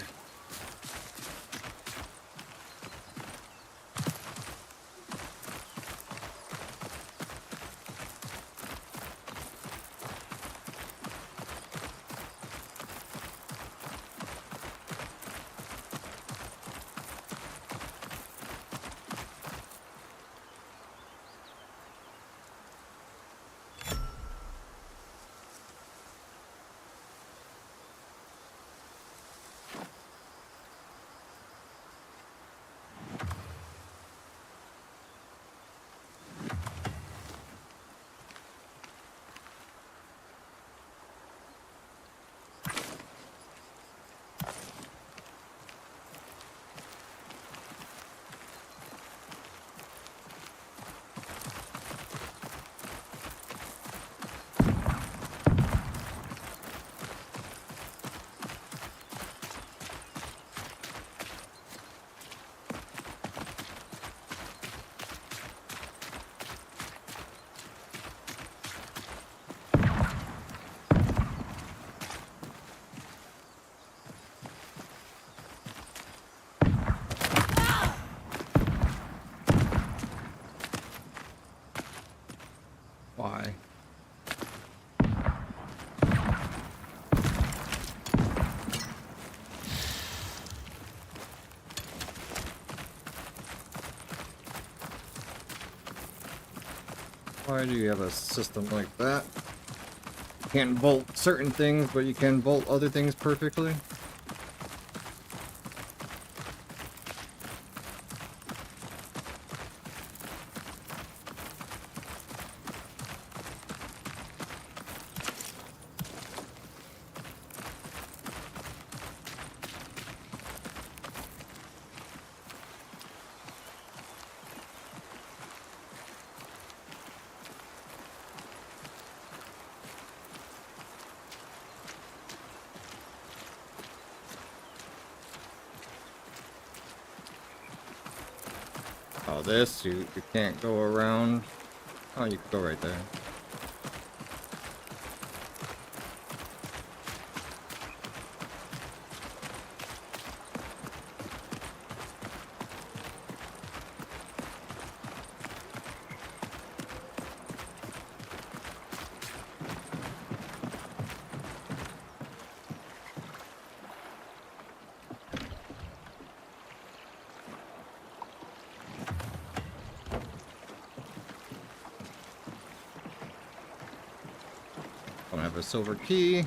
Why? Why do you have a system like that? You can't bolt certain things, but you can bolt other things perfectly? Oh, this, you can't go around. Oh, you can go right there. Don't have a silver key.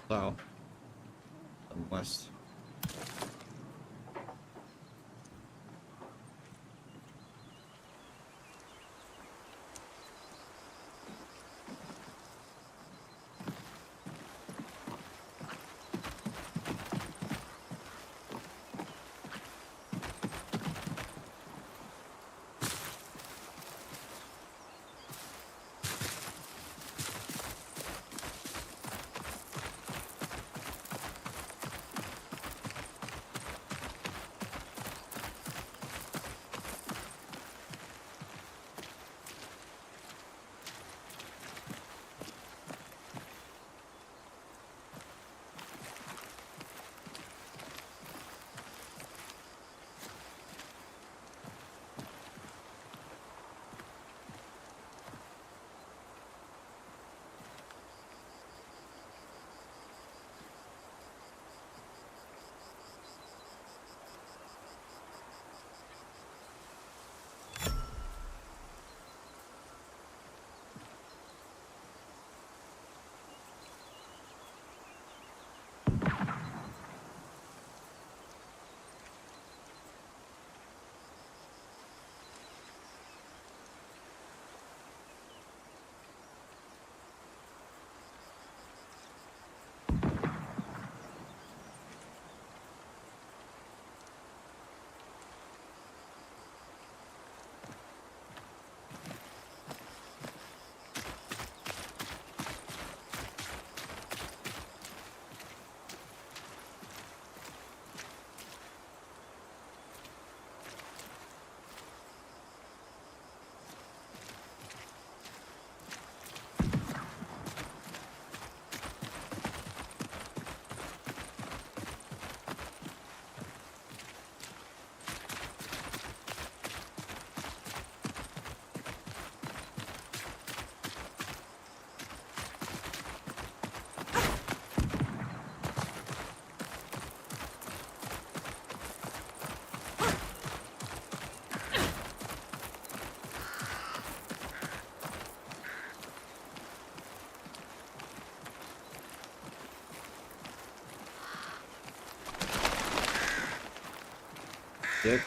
south and west. Dick.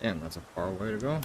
Damn, that's a far way to go.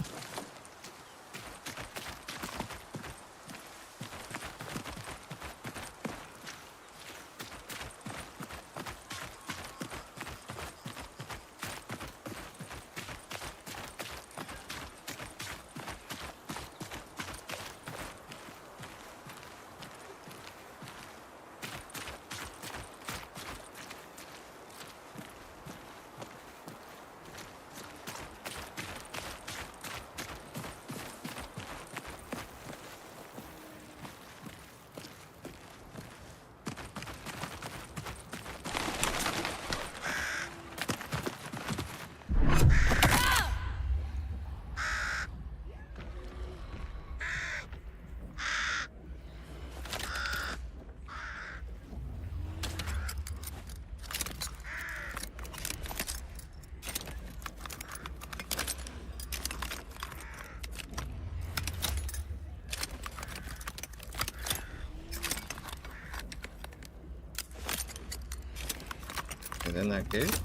And then that gate.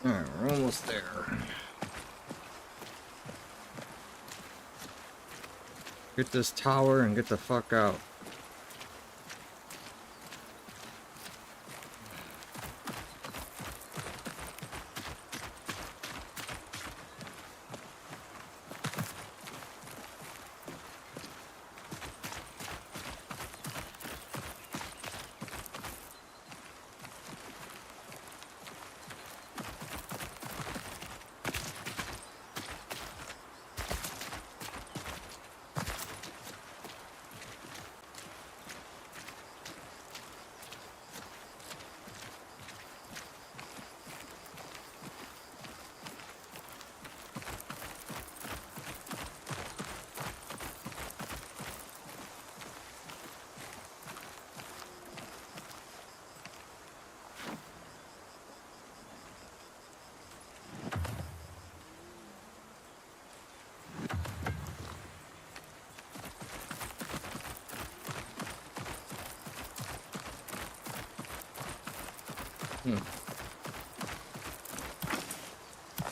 Alright, we're almost there. Get this tower and get the fuck out.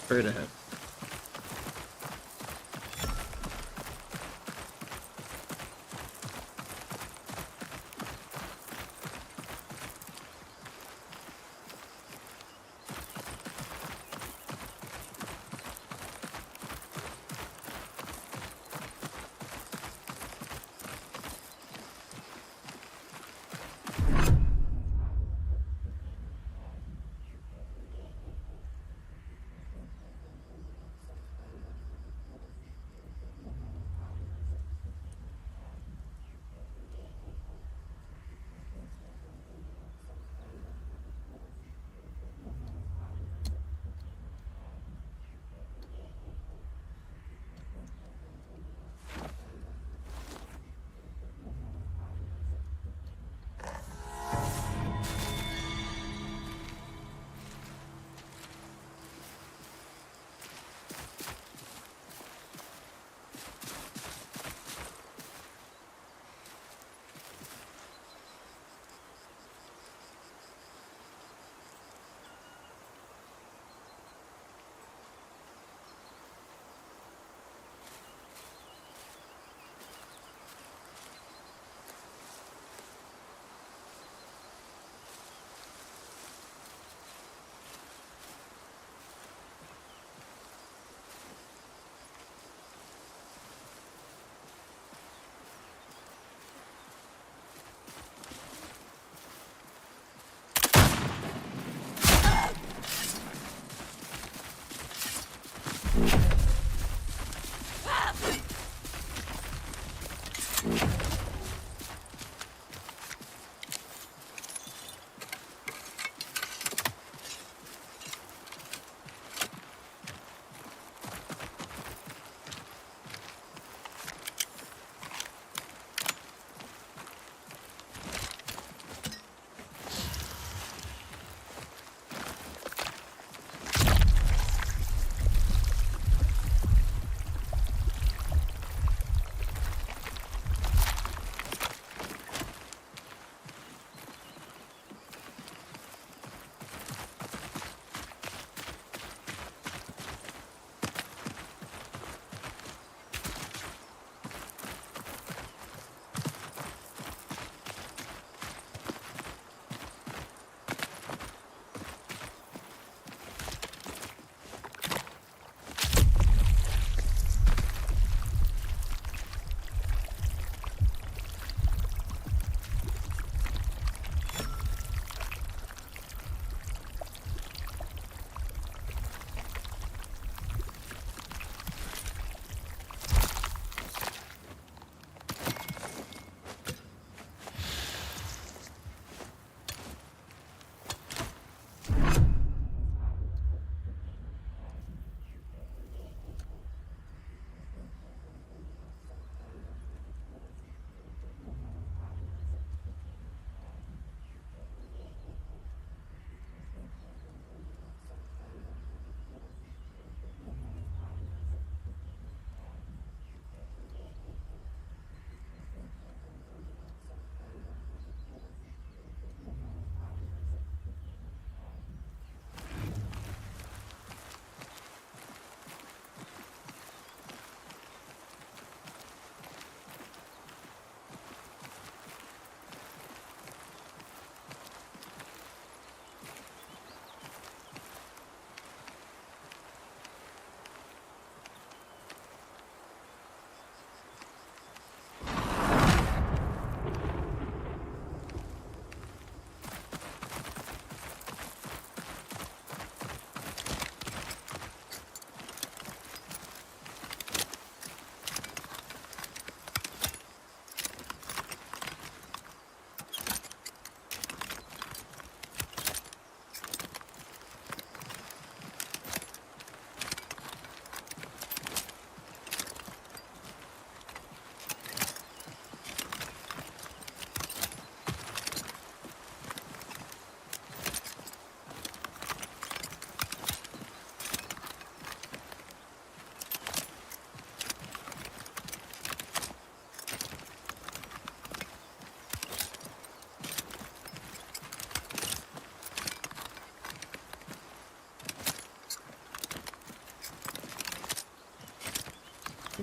Straight ahead.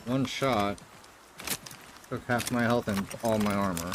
One shot took half my health and all my armor.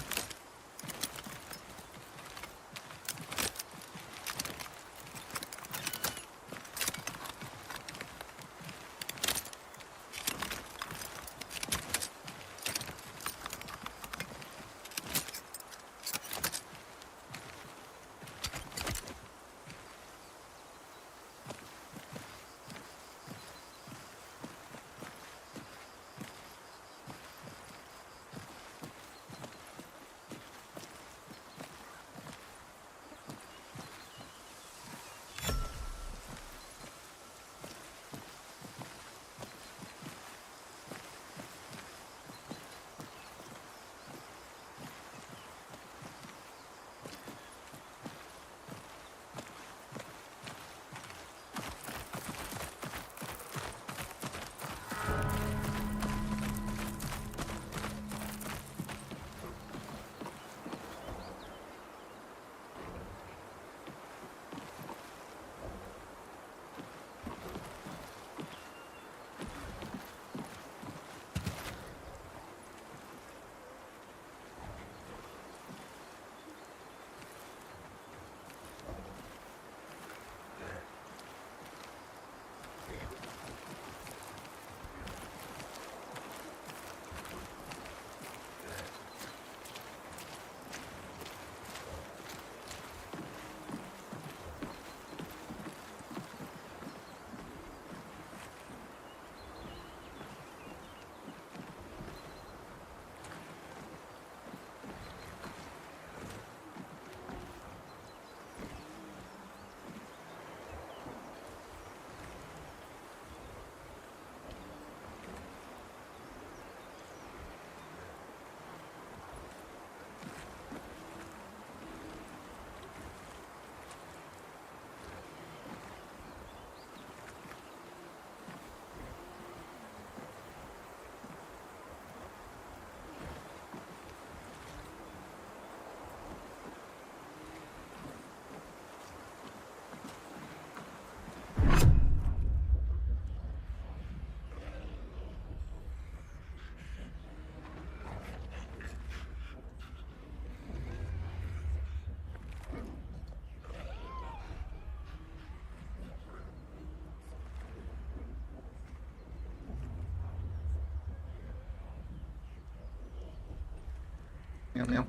Meow meow.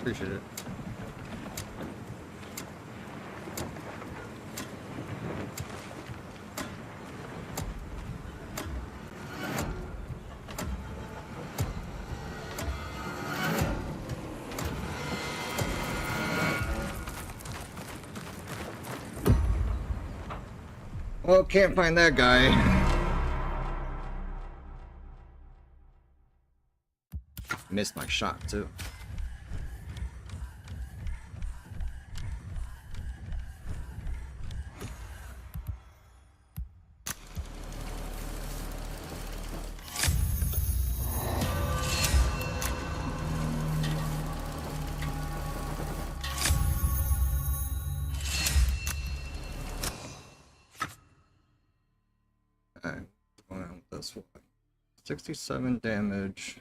Appreciate it. Well, can't find that guy. Missed my shot too. Alright, going on with this one. 67 damage.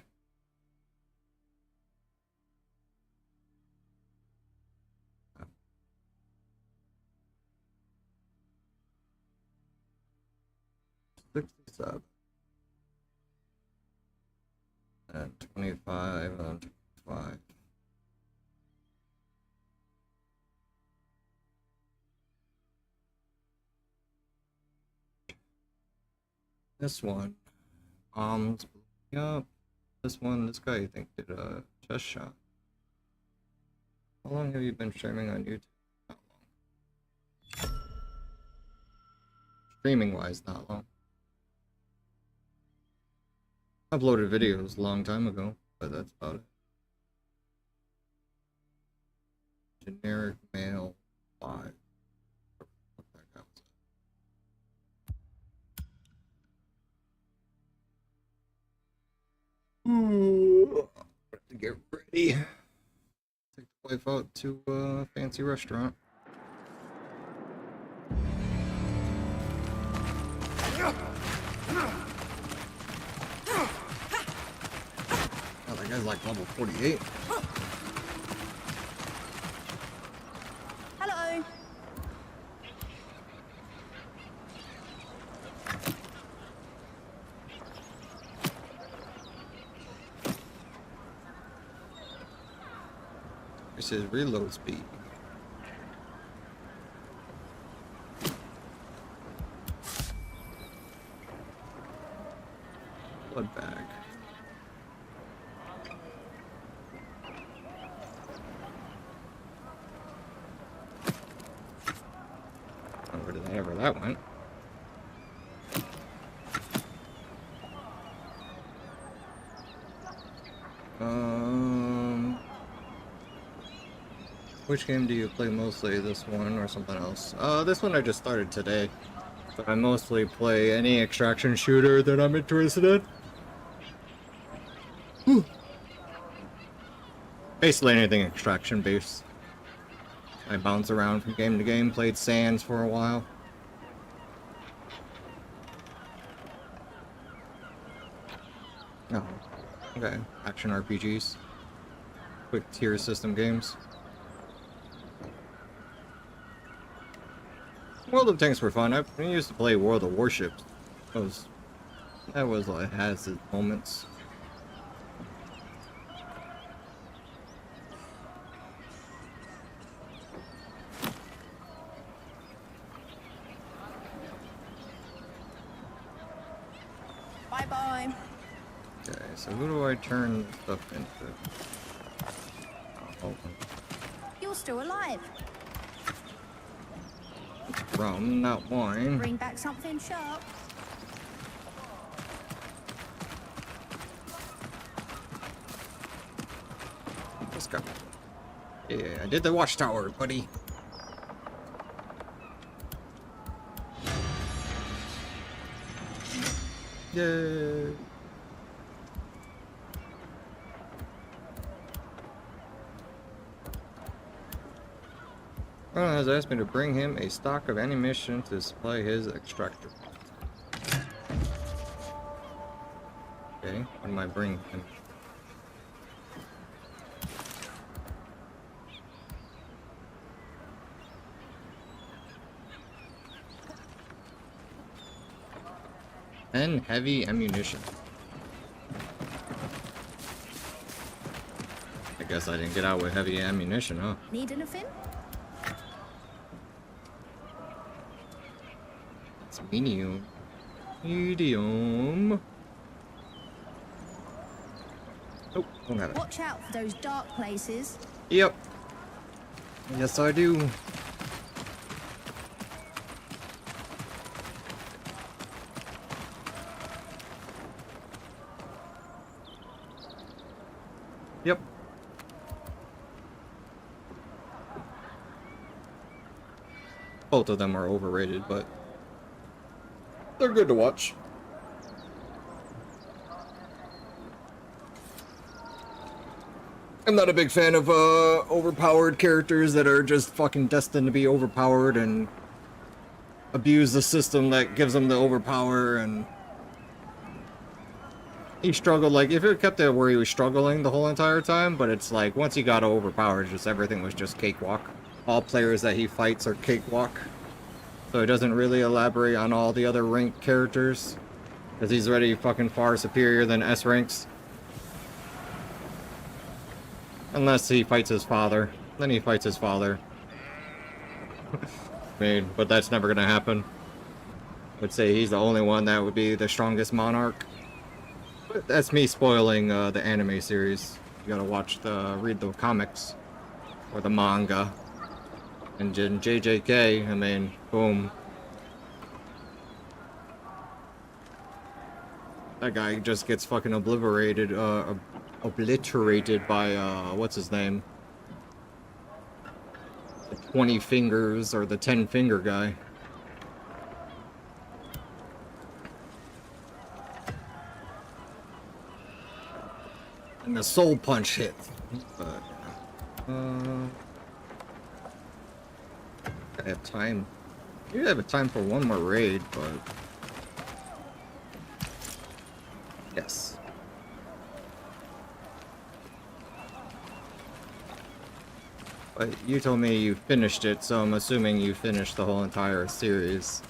And 25 and 25. This one, yep. This one, this guy I think did a chest shot. How long have you been streaming on YouTube? Not long. Streaming wise, not long. Uploaded videos a long time ago, but that's about it. Generic mail 5. What the heck was that? Ooh, have to get ready. Take the wife out to a fancy restaurant. Oh, that guy's like level 48. Hello. This is reload speed. Blood bag. Oh, where did ever that went? Which game do you play mostly? This one or something else? This one I just started today. But I mostly play any extraction shooter that I'm interested in. Whew. Basically anything extraction based. I bounce around from game to game, played Sands for a while. Oh, okay. Action RPGs. Quick tier system games. World of Tanks were fun. I used to play World of Warships. That was like has its moments. Bye bye. Okay, so who do I turn stuff into? Oh, You're still alive. rum, not wine. Bring back something sharp. Let's go. Yeah, I did the watchtower, buddy. Yay. Ron has asked me to bring him a stock of ammunition to supply his extractor. Okay, what am I bringing him? And heavy ammunition. I guess I didn't get out with heavy ammunition, huh? Need anything? It's medium. Medium. Oh, don't have it. Watch out for those dark places. Yep. Yes, I do. Yep. Both of them are overrated, but they're good to watch. I'm not a big fan of overpowered characters that are just fucking destined to be overpowered and abuse the system that gives them the overpower. And he struggled, like, if it kept it where he was struggling the whole entire time, but it's like once he got overpowered, just everything was just cakewalk. All players that he fights are cakewalk, so he doesn't really elaborate on all the other ranked characters, because he's already fucking far superior than S ranks. Unless he fights his father. Then he fights his father. I mean, but that's never gonna happen. I would say he's the only one that would be the strongest monarch. But that's me spoiling the anime series. You gotta read the comics. Or the manga. And in JJK, I mean, boom. That guy just gets fucking obliterated by, what's his name? The 20 fingers or the 10 finger guy. And the soul punch hit. But, I have time. You have time for one more raid, but yes. But you told me you finished it, so I'm assuming you finished the whole entire series.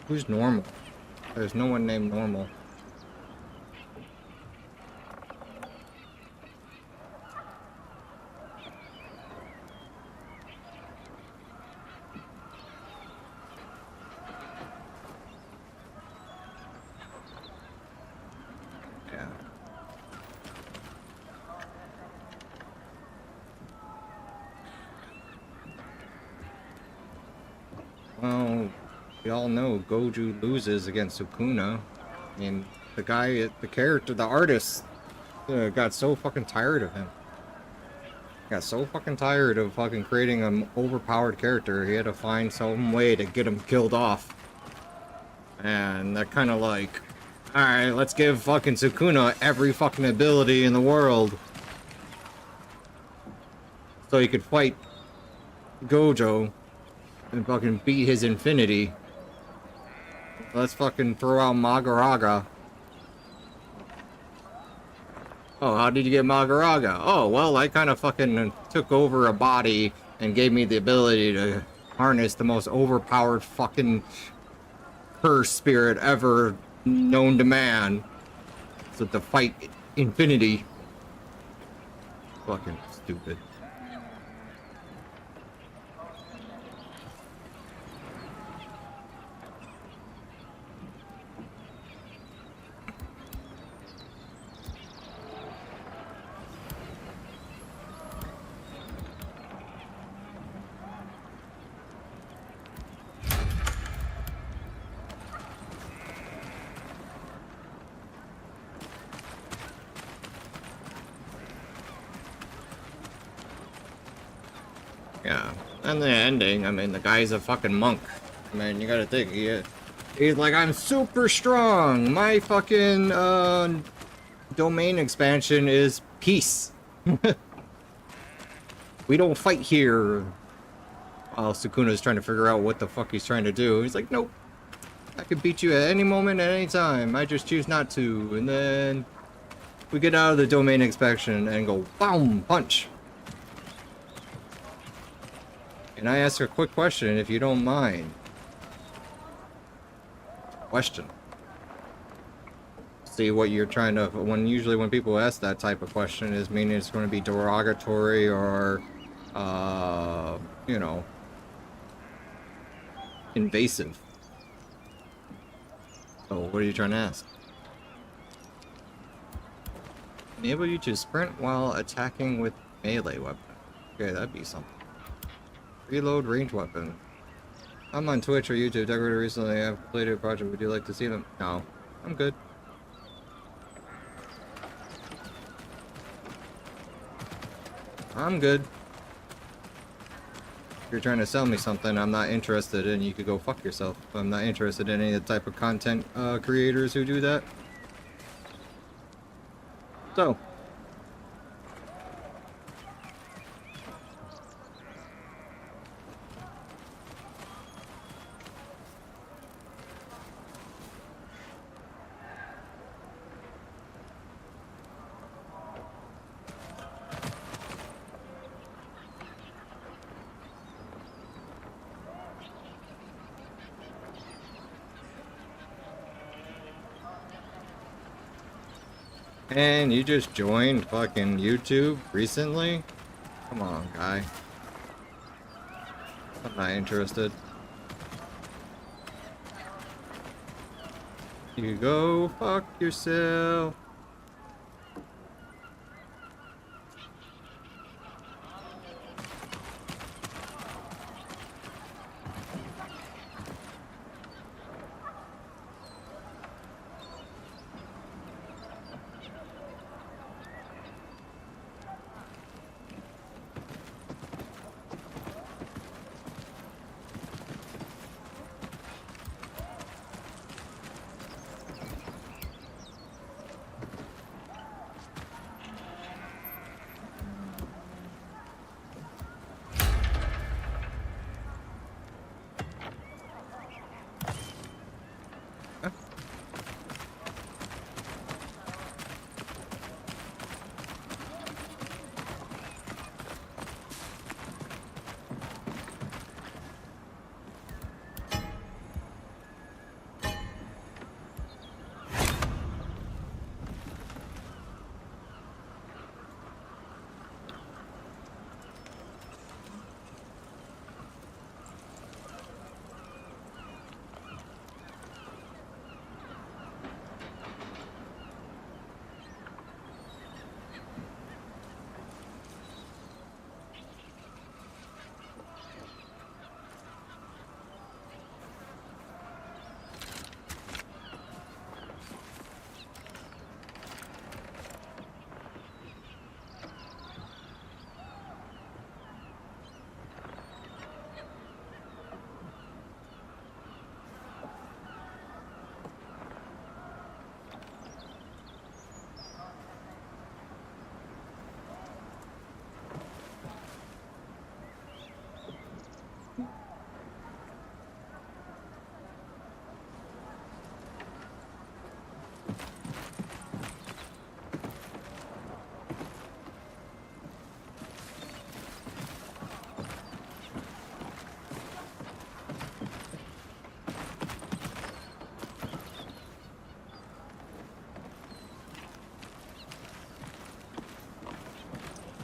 Who's normal? There's no one named normal. Yeah. Well, we all know Goju loses against Sukuna. I mean, the guy, the character, the artist, got so fucking tired of him. Got so fucking tired of fucking creating an overpowered character, he had to find some way to get him killed off. And that kind of like, alright, let's give fucking Sukuna every fucking ability in the world. So he could fight Gojo and fucking beat his infinity. Let's fucking throw out Magaraga. Oh, how did you get Magaraga? Oh, well, I kind of fucking took over a body and gave me the ability to harness the most overpowered fucking curse spirit ever known to man. So to fight infinity. Fucking stupid. Yeah, and the ending, I mean, the guy's a fucking monk. I mean, you gotta think, he's like, I'm super strong! My fucking, domain expansion is peace. We don't fight here. While Sukuna's trying to figure out what the fuck he's trying to do. He's like, nope. I could beat you at any moment, at any time. I just choose not to. And then we get out of the domain expansion and go, BOOM! Punch! Can I ask a quick question, if you don't mind? Question. See what you're trying to... Usually when people ask that type of question, is meaning it's going to be derogatory or, you know, invasive. So what are you trying to ask? Enable you to sprint while attacking with melee weapon. Okay, that'd be something. Reload range weapon. I'm on Twitch or YouTube. Decorated recently. I've completed a project. Would you like to see them? No. I'm good. I'm good. If you're trying to sell me something I'm not interested in, you could go fuck yourself. I'm not interested in any of the type of content creators who do that. So. And you just joined fucking YouTube recently? Come on, guy. I'm not interested. You go fuck yourself.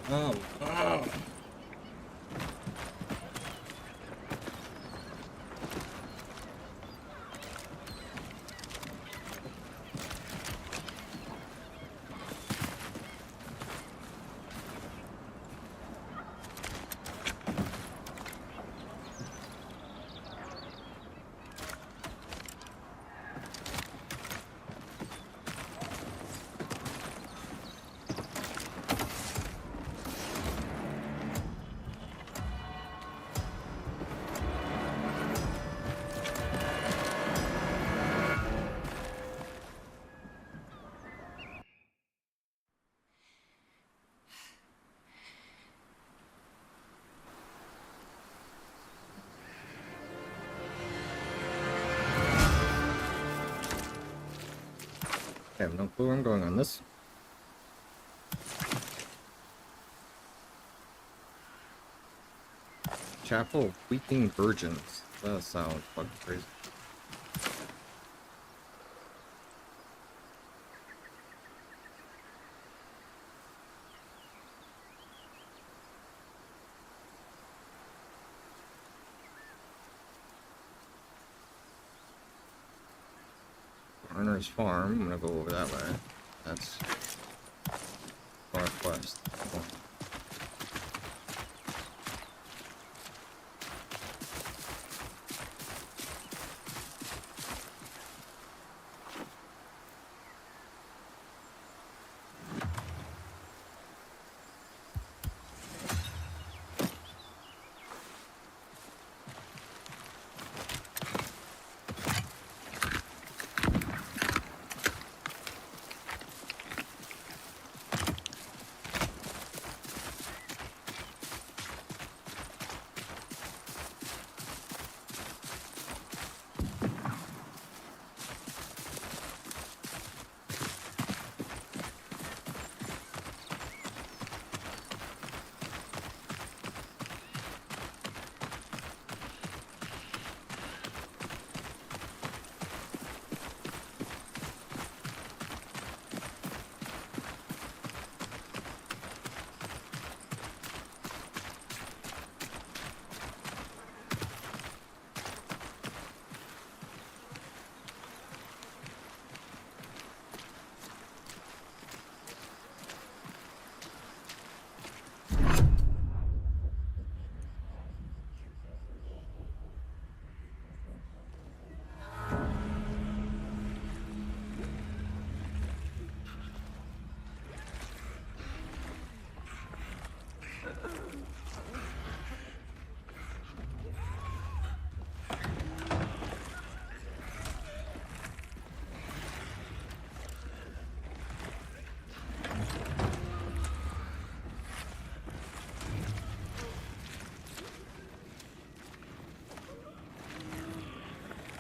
Oh. I have no clue where I'm going on this. Chapel of Weeping Virgins. That sounds fucking crazy. Garner's Farm. I'm gonna go over that way. That's northwest. Cool.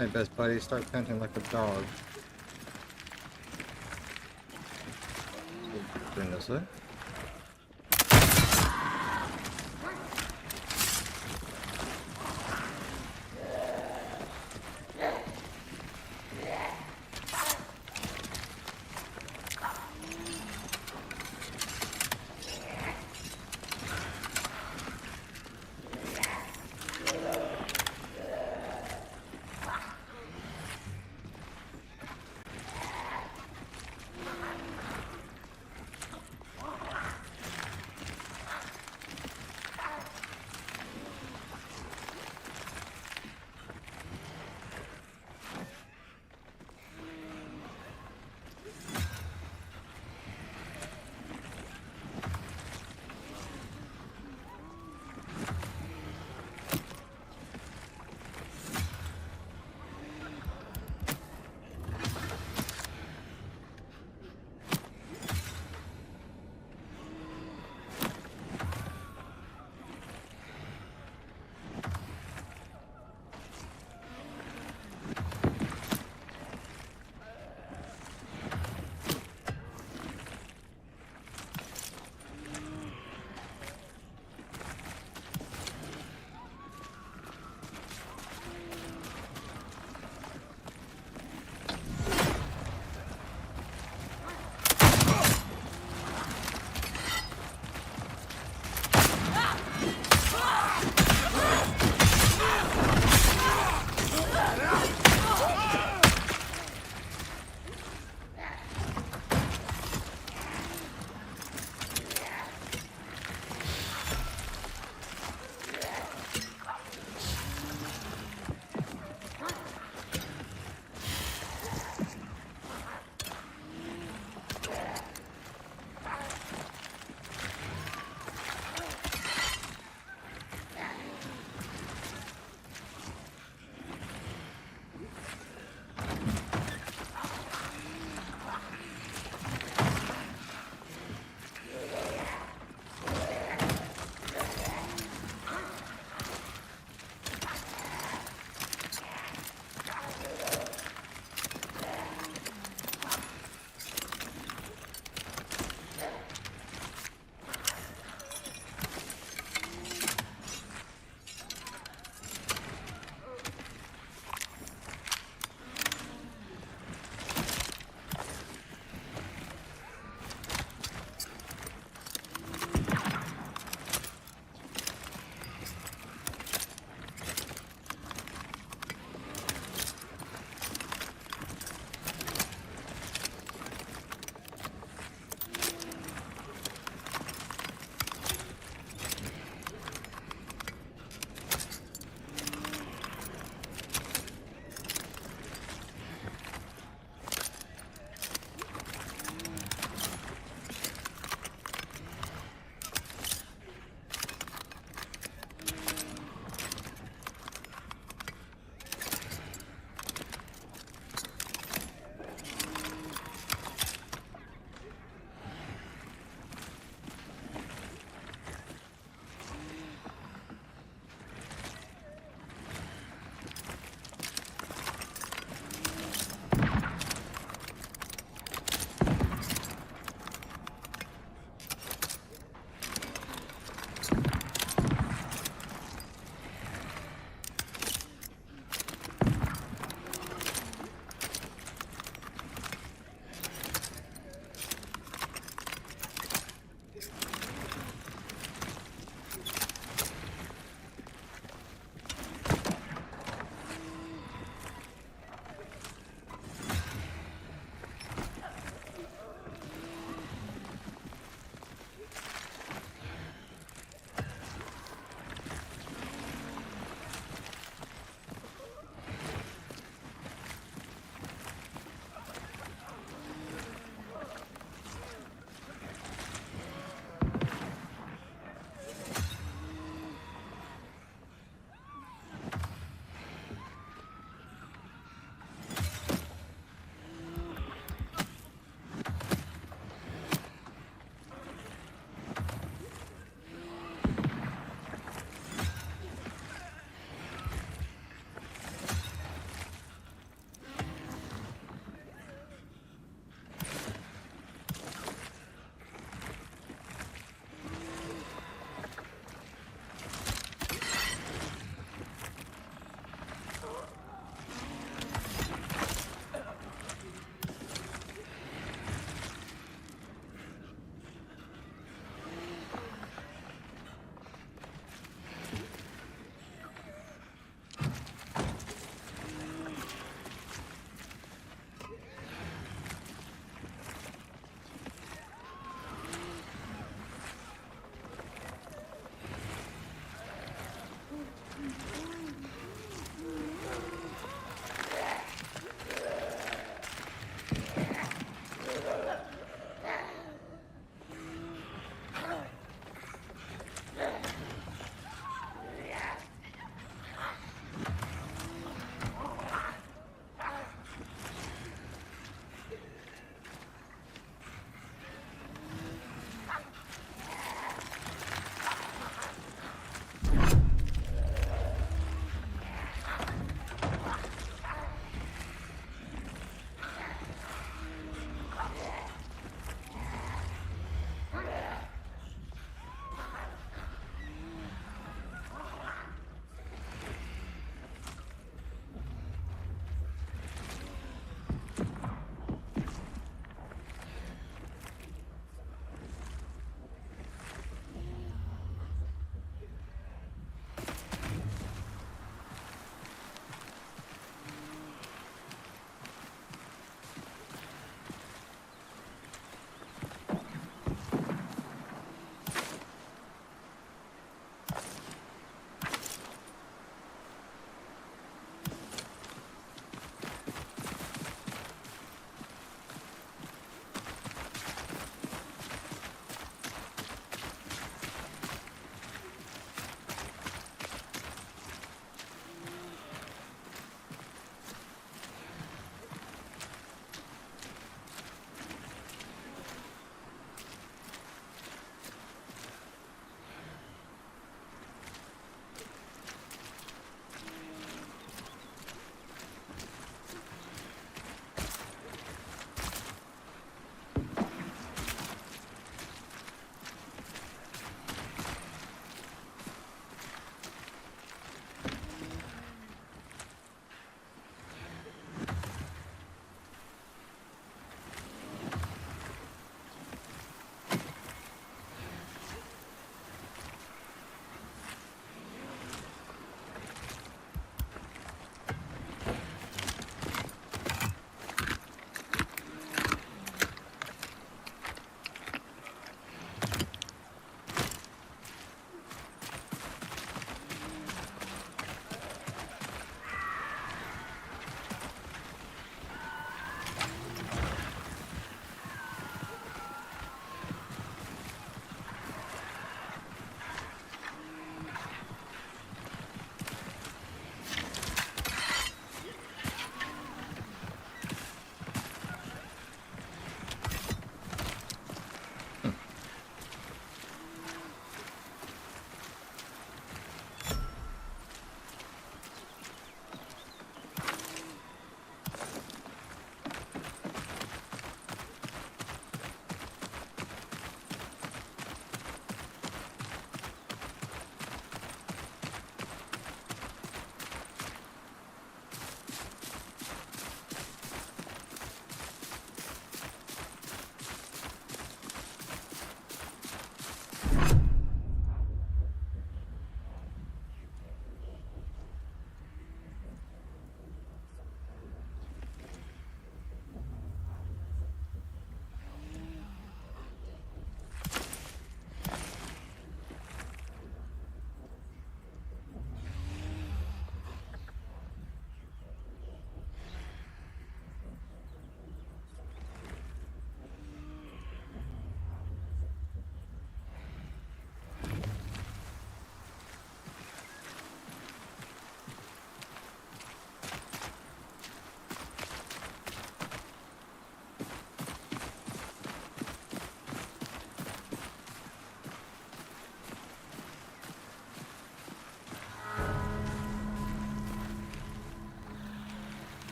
Hey, best buddy, start panting like a dog. Turn this way.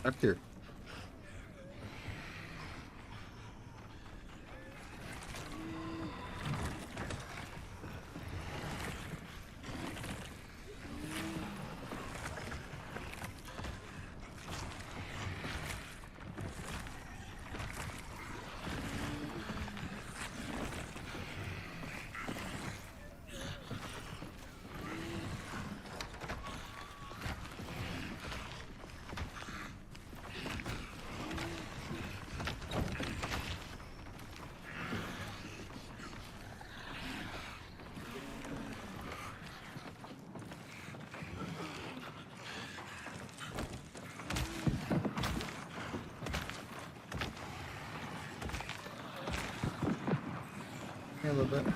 Up here. Yeah, a little bit.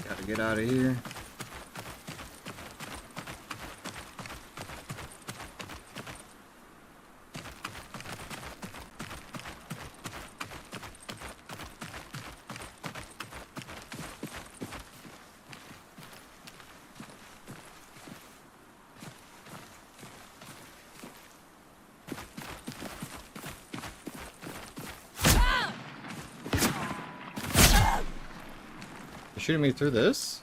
Gotta get out of here. You're shooting me through this?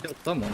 Killed someone.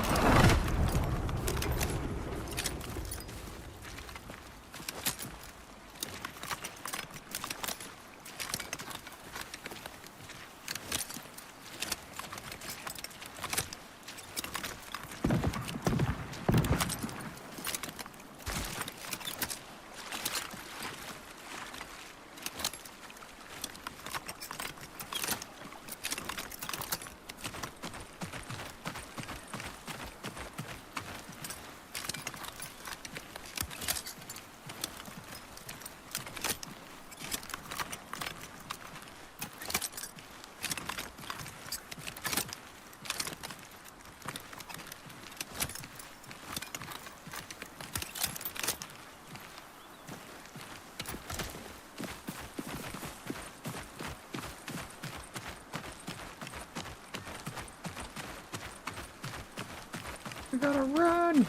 We gotta run!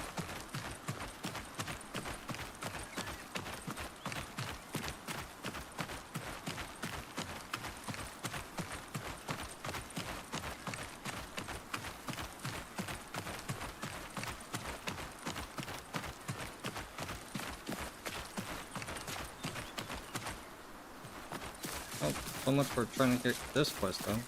So much for trying to get this quest done.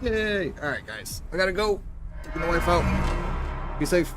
Yay! Alright, guys. I gotta go. Taking the wife out. Be safe.